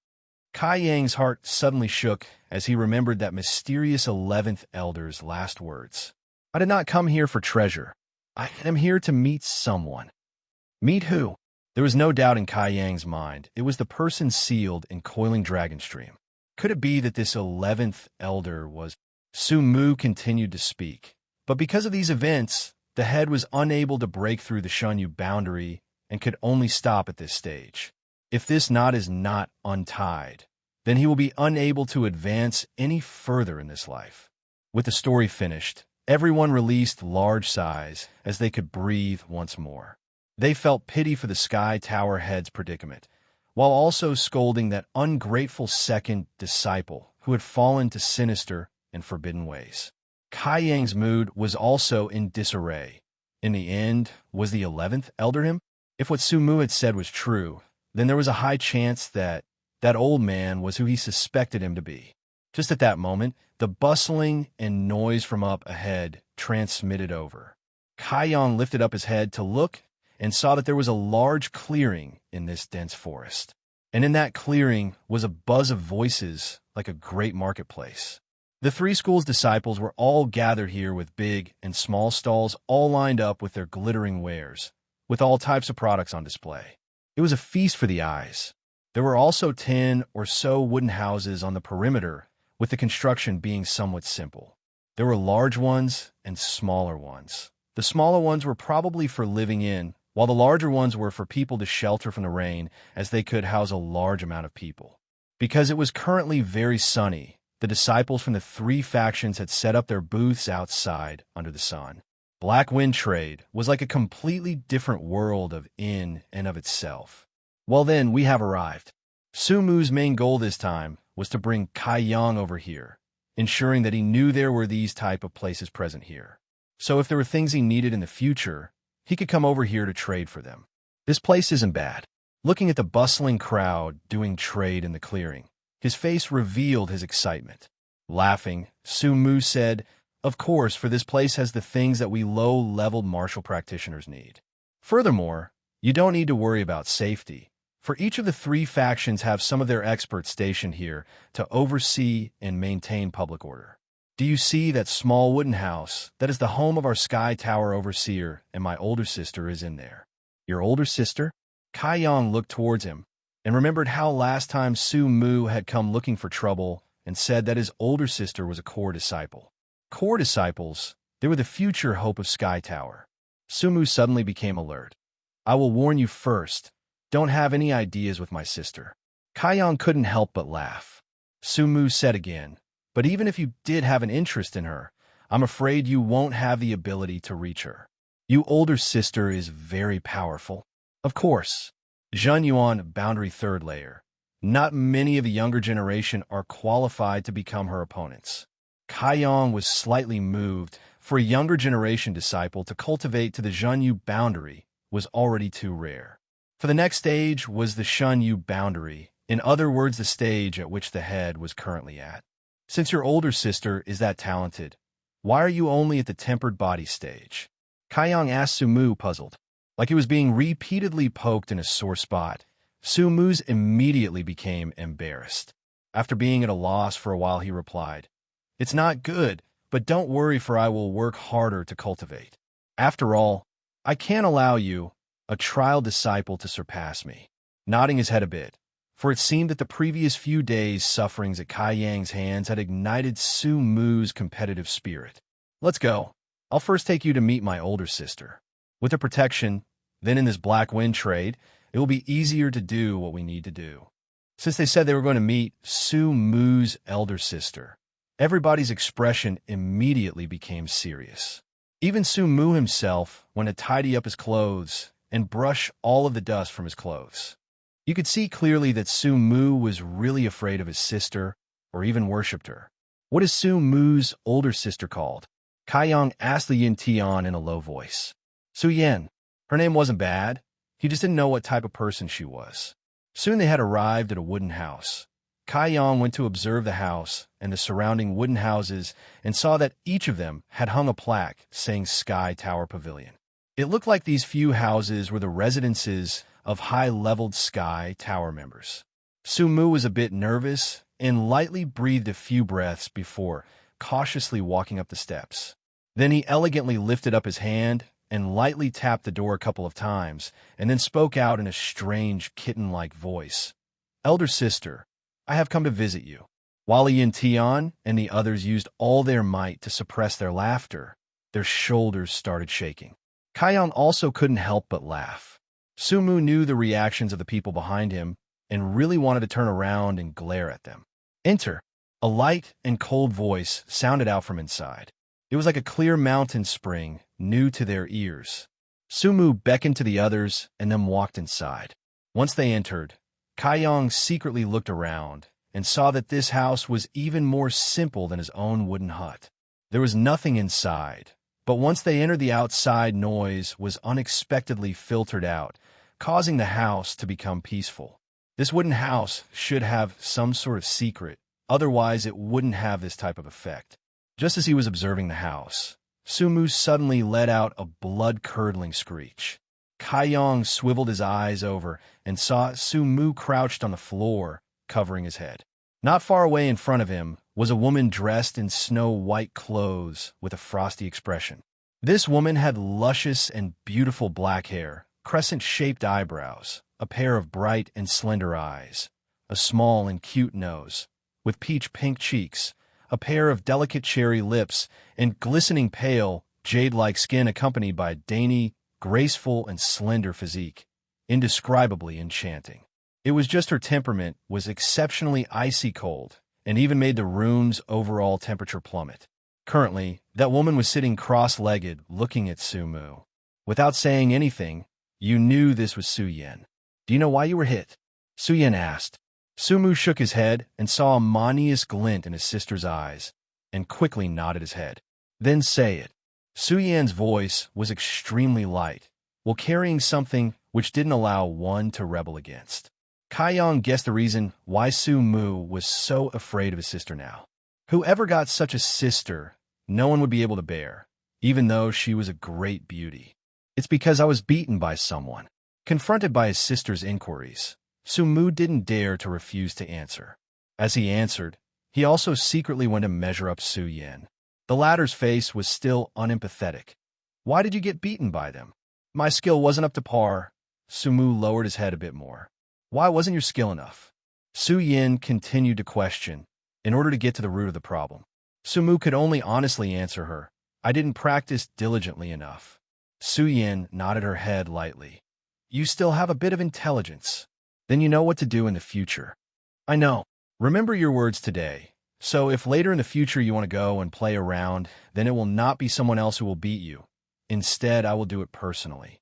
Kai Yang's heart suddenly shook as he remembered that mysterious 11th elder's last words. I did not come here for treasure. I am here to meet someone. Meet who? There was no doubt in Kai Yang's mind. It was the person sealed in coiling dragon stream. Could it be that this 11th elder was... Su Mu continued to speak. But because of these events, the head was unable to break through the Shunyu boundary and could only stop at this stage. If this knot is not untied, then he will be unable to advance any further in this life. With the story finished, everyone released large sighs as they could breathe once more. They felt pity for the Sky Tower head's predicament, while also scolding that ungrateful second disciple who had fallen to sinister and forbidden ways. Kai Yang's mood was also in disarray. In the end, was the 11th elder him? If what Su Mu had said was true, then there was a high chance that that old man was who he suspected him to be. Just at that moment, the bustling and noise from up ahead transmitted over. Kai Yang lifted up his head to look and saw that there was a large clearing in this dense forest. And in that clearing was a buzz of voices like a great marketplace. The three schools' disciples were all gathered here with big and small stalls all lined up with their glittering wares, with all types of products on display. It was a feast for the eyes. There were also 10 or so wooden houses on the perimeter, with the construction being somewhat simple. There were large ones and smaller ones. The smaller ones were probably for living in, while the larger ones were for people to shelter from the rain, as they could house a large amount of people. Because it was currently very sunny, the disciples from the three factions had set up their booths outside under the sun. Black Wind Trade was like a completely different world in and of itself. Well then, we have arrived. Su Mu's main goal this time was to bring Kai Yang over here, ensuring that he knew there were these type of places present here. So if there were things he needed in the future, he could come over here to trade for them. This place isn't bad. Looking at the bustling crowd doing trade in the clearing, his face revealed his excitement. Laughing, Su Mu said, "Of course, for this place has the things that we low-leveled martial practitioners need. Furthermore, You don't need to worry about safety, for each of the three factions have some of their experts stationed here to oversee and maintain public order. Do you see that small wooden house that is the home of our Sky Tower Overseer, and my older sister is in there? Your older sister? Kai Yang looked towards him and remembered how last time Su Mu had come looking for trouble and said that his older sister was a core disciple. Core disciples, they were the future hope of Sky Tower. Su Mu suddenly became alert. I will warn you first, don't have any ideas with my sister. Kai Yang couldn't help but laugh. Su Mu said again, but even if you did have an interest in her, I'm afraid you won't have the ability to reach her. Your older sister is very powerful. Of course, Zhen Yuan, boundary third layer. Not many of the younger generation are qualified to become her opponents. Kai Yang was slightly moved, for a younger generation disciple to cultivate to the Zhenyu boundary was already too rare. For the next stage was the Shenyu boundary, in other words the stage at which the head was currently at. Since your older sister is that talented, why are you only at the tempered body stage? Kai Yang asked Su Mu, puzzled. Like he was being repeatedly poked in a sore spot, Su Mu's immediately became embarrassed. After being at a loss for a while, he replied, It's not good, but don't worry, for I will work harder to cultivate. After all, I can't allow you, a trial disciple, to surpass me. Nodding his head a bit, for it seemed that the previous few days' sufferings at Kai Yang's hands had ignited Su Mu's competitive spirit. Let's go. I'll first take you to meet my older sister. With the protection, then in this black wind trade, it will be easier to do what we need to do. Since they said they were going to meet Su Mu's elder sister, everybody's expression immediately became serious. Even Su Mu himself went to tidy up his clothes and brush all of the dust from his clothes. You could see clearly that Su Mu was really afraid of his sister, or even worshipped her. What is Su Mu's older sister called? Kai Yang asked Li Yin Tian in a low voice. Su Yan. Her name wasn't bad. He just didn't know what type of person she was. Soon they had arrived at a wooden house. Kai Yang went to observe the house and the surrounding wooden houses and saw that each of them had hung a plaque saying Sky Tower Pavilion. It looked like these few houses were the residences of high-leveled Sky Tower members. Su Mu was a bit nervous and lightly breathed a few breaths before cautiously walking up the steps. Then he elegantly lifted up his hand and lightly tapped the door a couple of times, and then spoke out in a strange, kitten-like voice. Elder sister, I have come to visit you. While Li Yin Tian and the others used all their might to suppress their laughter, their shoulders started shaking. Kai Yang also couldn't help but laugh. Su Mu knew the reactions of the people behind him and really wanted to turn around and glare at them. Enter. A light and cold voice sounded out from inside. It was like a clear mountain spring, new to their ears. Su Mu beckoned to the others and then walked inside. Once they entered, Kai Yang secretly looked around and saw that this house was even more simple than his own wooden hut. There was nothing inside, but once they entered, the outside noise was unexpectedly filtered out, causing the house to become peaceful. This wooden house should have some sort of secret, otherwise it wouldn't have this type of effect. Just as he was observing the house, Su Mu suddenly let out a blood-curdling screech. Kai Yang swiveled his eyes over and saw Su Mu crouched on the floor, covering his head. Not far away in front of him was a woman dressed in snow-white clothes with a frosty expression. This woman had luscious and beautiful black hair, crescent-shaped eyebrows, a pair of bright and slender eyes, a small and cute nose, with peach-pink cheeks, a pair of delicate cherry lips, and glistening pale, jade-like skin accompanied by a dainty, graceful, and slender physique, indescribably enchanting. It was just her temperament was exceptionally icy cold, and even made the room's overall temperature plummet. Currently, that woman was sitting cross-legged, looking at Su Mu. Without saying anything, you knew this was Su Yan. Do you know why you were hit? Su Yan asked. Su Mu shook his head and saw a manious glint in his sister's eyes, and quickly nodded his head. Then say it. Su Yan's voice was extremely light, while carrying something which didn't allow one to rebel against. Kai Yang guessed the reason why Su Mu was so afraid of his sister now. Whoever got such a sister, no one would be able to bear, even though she was a great beauty. It's because I was beaten by someone. Confronted by his sister's inquiries, Su-mu didn't dare to refuse to answer. As he answered, he also secretly went to measure up Su-yin. The latter's face was still unempathetic. Why did you get beaten by them? My skill wasn't up to par. Su-mu lowered his head a bit more. Why wasn't your skill enough? Su-yin continued to question, in order to get to the root of the problem. Su-mu could only honestly answer her. I didn't practice diligently enough. Su-yin nodded her head lightly. You still have a bit of intelligence. Then you know what to do in the future. I know. Remember your words today. So if later in the future you want to go and play around, then it will not be someone else who will beat you. Instead, I will do it personally.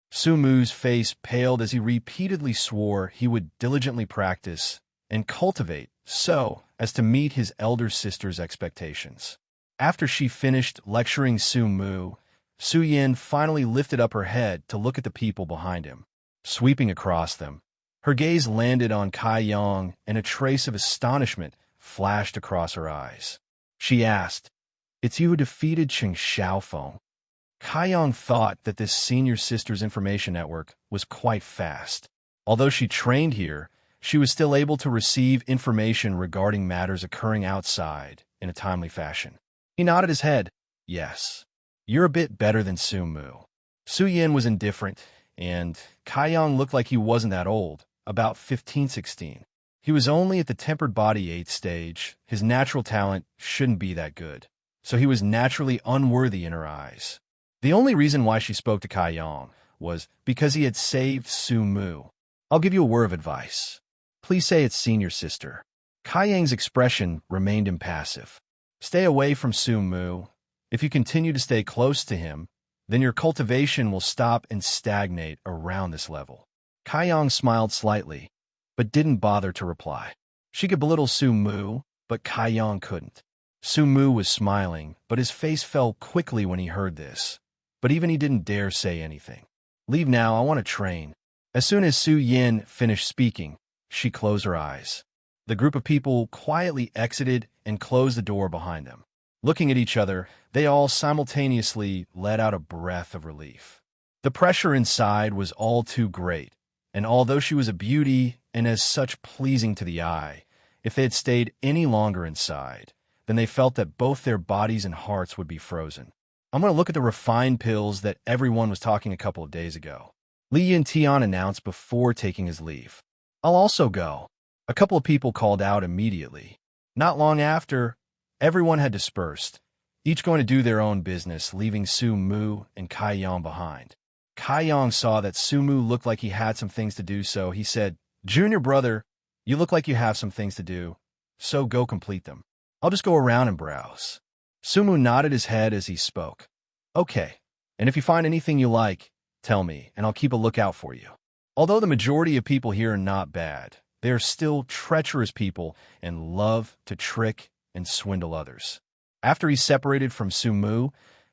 Su-mu's face paled as he repeatedly swore he would diligently practice and cultivate so as to meet his elder sister's expectations. After she finished lecturing Su-mu, Su-yin finally lifted up her head to look at the people behind him. Sweeping across them, her gaze landed on Kai-yong, and a trace of astonishment flashed across her eyes. She asked, It's you who defeated Cheng Xiaofeng? Kai-yong thought that this senior sister's information network was quite fast. Although she trained here, she was still able to receive information regarding matters occurring outside in a timely fashion. He nodded his head. Yes. You're a bit better than Su-mu. Su-yin was indifferent, and Kai-yong looked like he wasn't that old, about 15-16. He was only at the tempered body 8th stage. His natural talent shouldn't be that good, so he was naturally unworthy in her eyes. The only reason why she spoke to Kai-yong was because he had saved Su-mu. I'll give you a word of advice. Please say it's senior sister. Kai-yang's expression remained impassive. Stay away from Su-mu. If you continue to stay close to him, then your cultivation will stop and stagnate around this level. Kai-yong smiled slightly, but didn't bother to reply. She could belittle Su-mu, but Kai-yong couldn't. Su-mu was smiling, but his face fell quickly when he heard this. But even he didn't dare say anything. Leave now, I want to train. As soon as Su-yin finished speaking, she closed her eyes. The group of people quietly exited and closed the door behind them. Looking at each other, they all simultaneously let out a breath of relief. The pressure inside was all too great, and although she was a beauty and as such pleasing to the eye, if they had stayed any longer inside, then they felt that both their bodies and hearts would be frozen. I'm going to look at the refined pills that everyone was talking a couple of days ago. Li Yin-tian announced before taking his leave. I'll also go. A couple of people called out immediately. Not long after, everyone had dispersed, each going to do their own business, leaving Su-mu and Kai-yong behind. Kai-yong saw that Su-mu looked like he had some things to do, so he said, Junior brother, you look like you have some things to do, so go complete them. I'll just go around and browse. Su-mu nodded his head as he spoke. Okay, and if you find anything you like, tell me, and I'll keep a lookout for you. Although the majority of people here are not bad, they are still treacherous people and love to trick and swindle others. After he separated from Su-mu,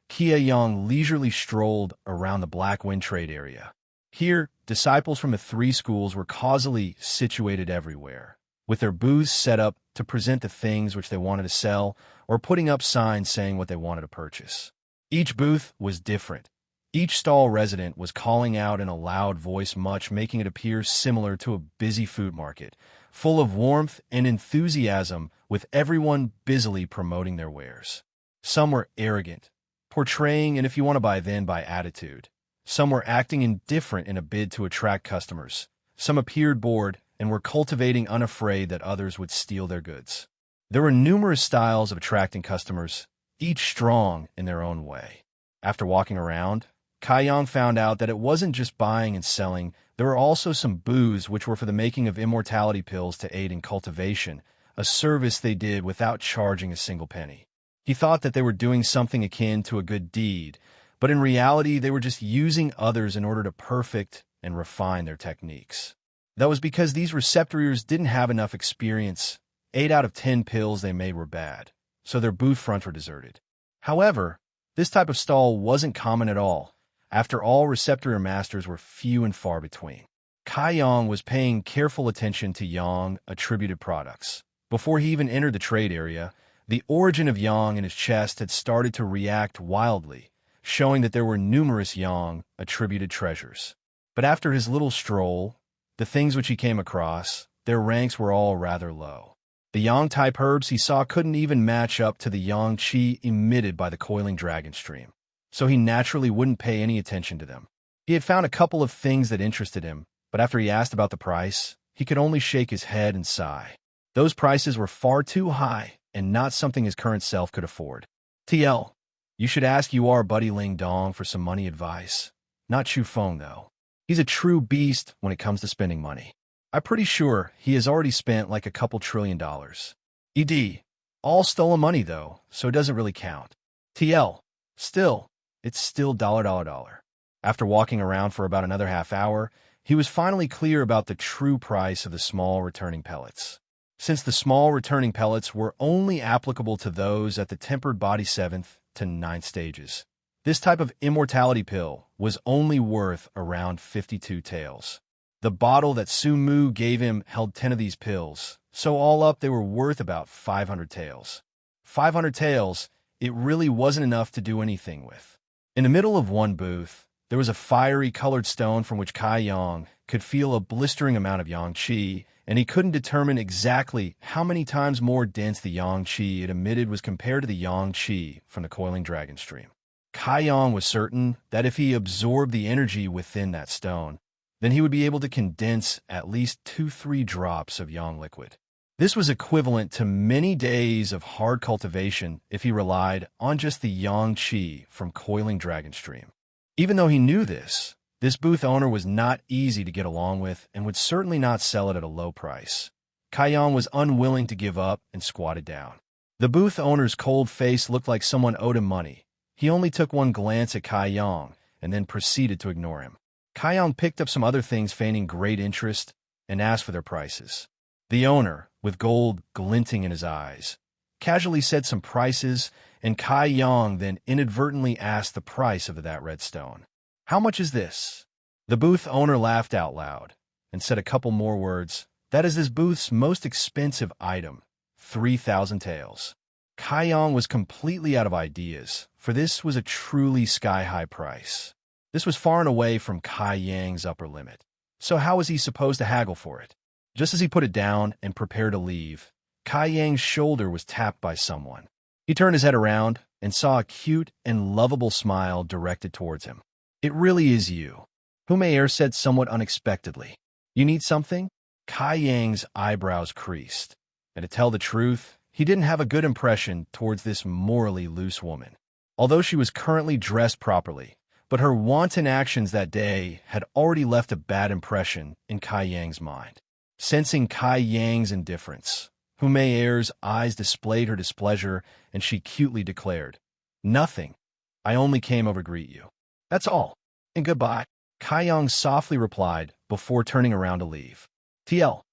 Kia-yong leisurely strolled around the Black Wind trade area. Here, disciples from the 3 schools were causally situated everywhere, with their booths set up to present the things which they wanted to sell or putting up signs saying what they wanted to purchase. Each booth was different. Each stall resident was calling out in a loud voice, much making it appear similar to a busy food market, full of warmth and enthusiasm, with everyone busily promoting their wares. Some were arrogant, portraying an if you want to buy then buy attitude. Some were acting indifferent in a bid to attract customers. Some appeared bored and were cultivating unafraid that others would steal their goods. There were numerous styles of attracting customers, each strong in their own way. After walking around, Kai-yong found out that it wasn't just buying and selling. There were also some booths which were for the making of immortality pills to aid in cultivation, a service they did without charging a single penny. He thought that they were doing something akin to a good deed, but in reality they were just using others in order to perfect and refine their techniques. That was because these receptors didn't have enough experience. 8 out of 10 pills they made were bad, so their booth fronts were deserted. However, this type of stall wasn't common at all. After all, receptor masters were few and far between. Kai-yong was paying careful attention to Yang attributed products. Before he even entered the trade area, the origin of Yang in his chest had started to react wildly, showing that there were numerous Yang attributed treasures. But after his little stroll, the things which he came across, their ranks were all rather low. The yang-type herbs he saw couldn't even match up to the yang-qi emitted by the coiling dragon stream, so he naturally wouldn't pay any attention to them. He had found a couple of things that interested him, but after he asked about the price, he could only shake his head and sigh. Those prices were far too high and not something his current self could afford. TL, you should ask your buddy Ling Dong for some money advice. Not Chu Feng, though. He's a true beast when it comes to spending money. I'm pretty sure he has already spent like a couple $1 trillion. ED. All stolen money, though, so it doesn't really count. TL. Still, it's still $. After walking around for about another half hour, he was finally clear about the true price of the small returning pellets. Since the small returning pellets were only applicable to those at the tempered body 7th to 9th stages, this type of immortality pill was only worth around 52 taels. The bottle that Su Mu gave him held 10 of these pills, so all up they were worth about 500 taels. 500 taels, it really wasn't enough to do anything with. In the middle of one booth, there was a fiery colored stone from which Kai Yang could feel a blistering amount of yang qi, and he couldn't determine exactly how many times more dense the yang qi it emitted was compared to the yang qi from the coiling dragon stream. Kai Yang was certain that if he absorbed the energy within that stone, then he would be able to condense at least 2-3 drops of yang liquid. This was equivalent to many days of hard cultivation if he relied on just the yang qi from coiling dragon stream. Even though he knew this booth owner was not easy to get along with and would certainly not sell it at a low price. Kai Yang was unwilling to give up and squatted down. The booth owner's cold face looked like someone owed him money. He only took one glance at Kai Yang and then proceeded to ignore him. Kai Yang picked up some other things feigning great interest and asked for their prices. The owner, with gold glinting in his eyes, casually said some prices, and Kai Yang then inadvertently asked the price of that red stone. "How much is this?" The booth owner laughed out loud and said a couple more words. "That is this booth's most expensive item, 3,000 taels." Kai Yang was completely out of ideas, for this was a truly sky-high price. This was far and away from Kai Yang's upper limit. So how was he supposed to haggle for it? Just as he put it down and prepared to leave, Kai Yang's shoulder was tapped by someone. He turned his head around and saw a cute and lovable smile directed towards him. "It really is you," Humayer said somewhat unexpectedly. "You need something?" Kai Yang's eyebrows creased, and to tell the truth, he didn't have a good impression towards this morally loose woman. Although she was currently dressed properly, but her wanton actions that day had already left a bad impression in Kai Yang's mind. Sensing Kai Yang's indifference, Humayer's eyes displayed her displeasure, and she cutely declared, "Nothing. I only came over to greet you. That's all. And goodbye." Kai Yang softly replied before turning around to leave. "TL.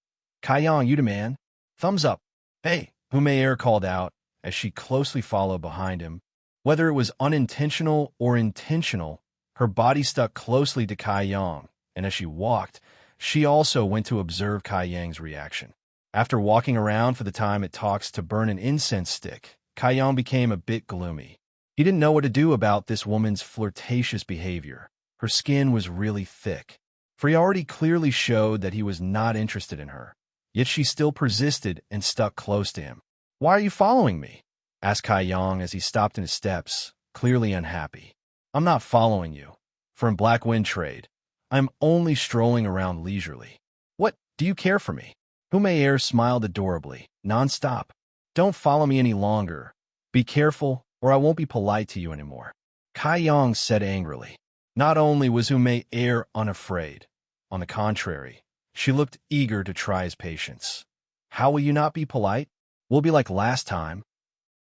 Kai Yang, you demand? Thumbs up." "Hey," Humayer called out as she closely followed behind him. Whether it was unintentional or intentional, her body stuck closely to Kai Yang, and as she walked, she also went to observe Kai Yang's reaction. After walking around for the time it talks to burn an incense stick, Kai Yang became a bit gloomy. He didn't know what to do about this woman's flirtatious behavior. Her skin was really thick, for he already clearly showed that he was not interested in her. Yet she still persisted and stuck close to him. "Why are you following me?" asked Kai Yang as he stopped in his steps, clearly unhappy. "I'm not following you. For in Black Wind Trade, I'm only strolling around leisurely." "What, do you care for me?" Humayer smiled adorably. "Non-stop. Don't follow me any longer. Be careful, or I won't be polite to you anymore," Kai Yang said angrily. Not only was Humayer unafraid, on the contrary, she looked eager to try his patience. "How will you not be polite? We'll be like last time,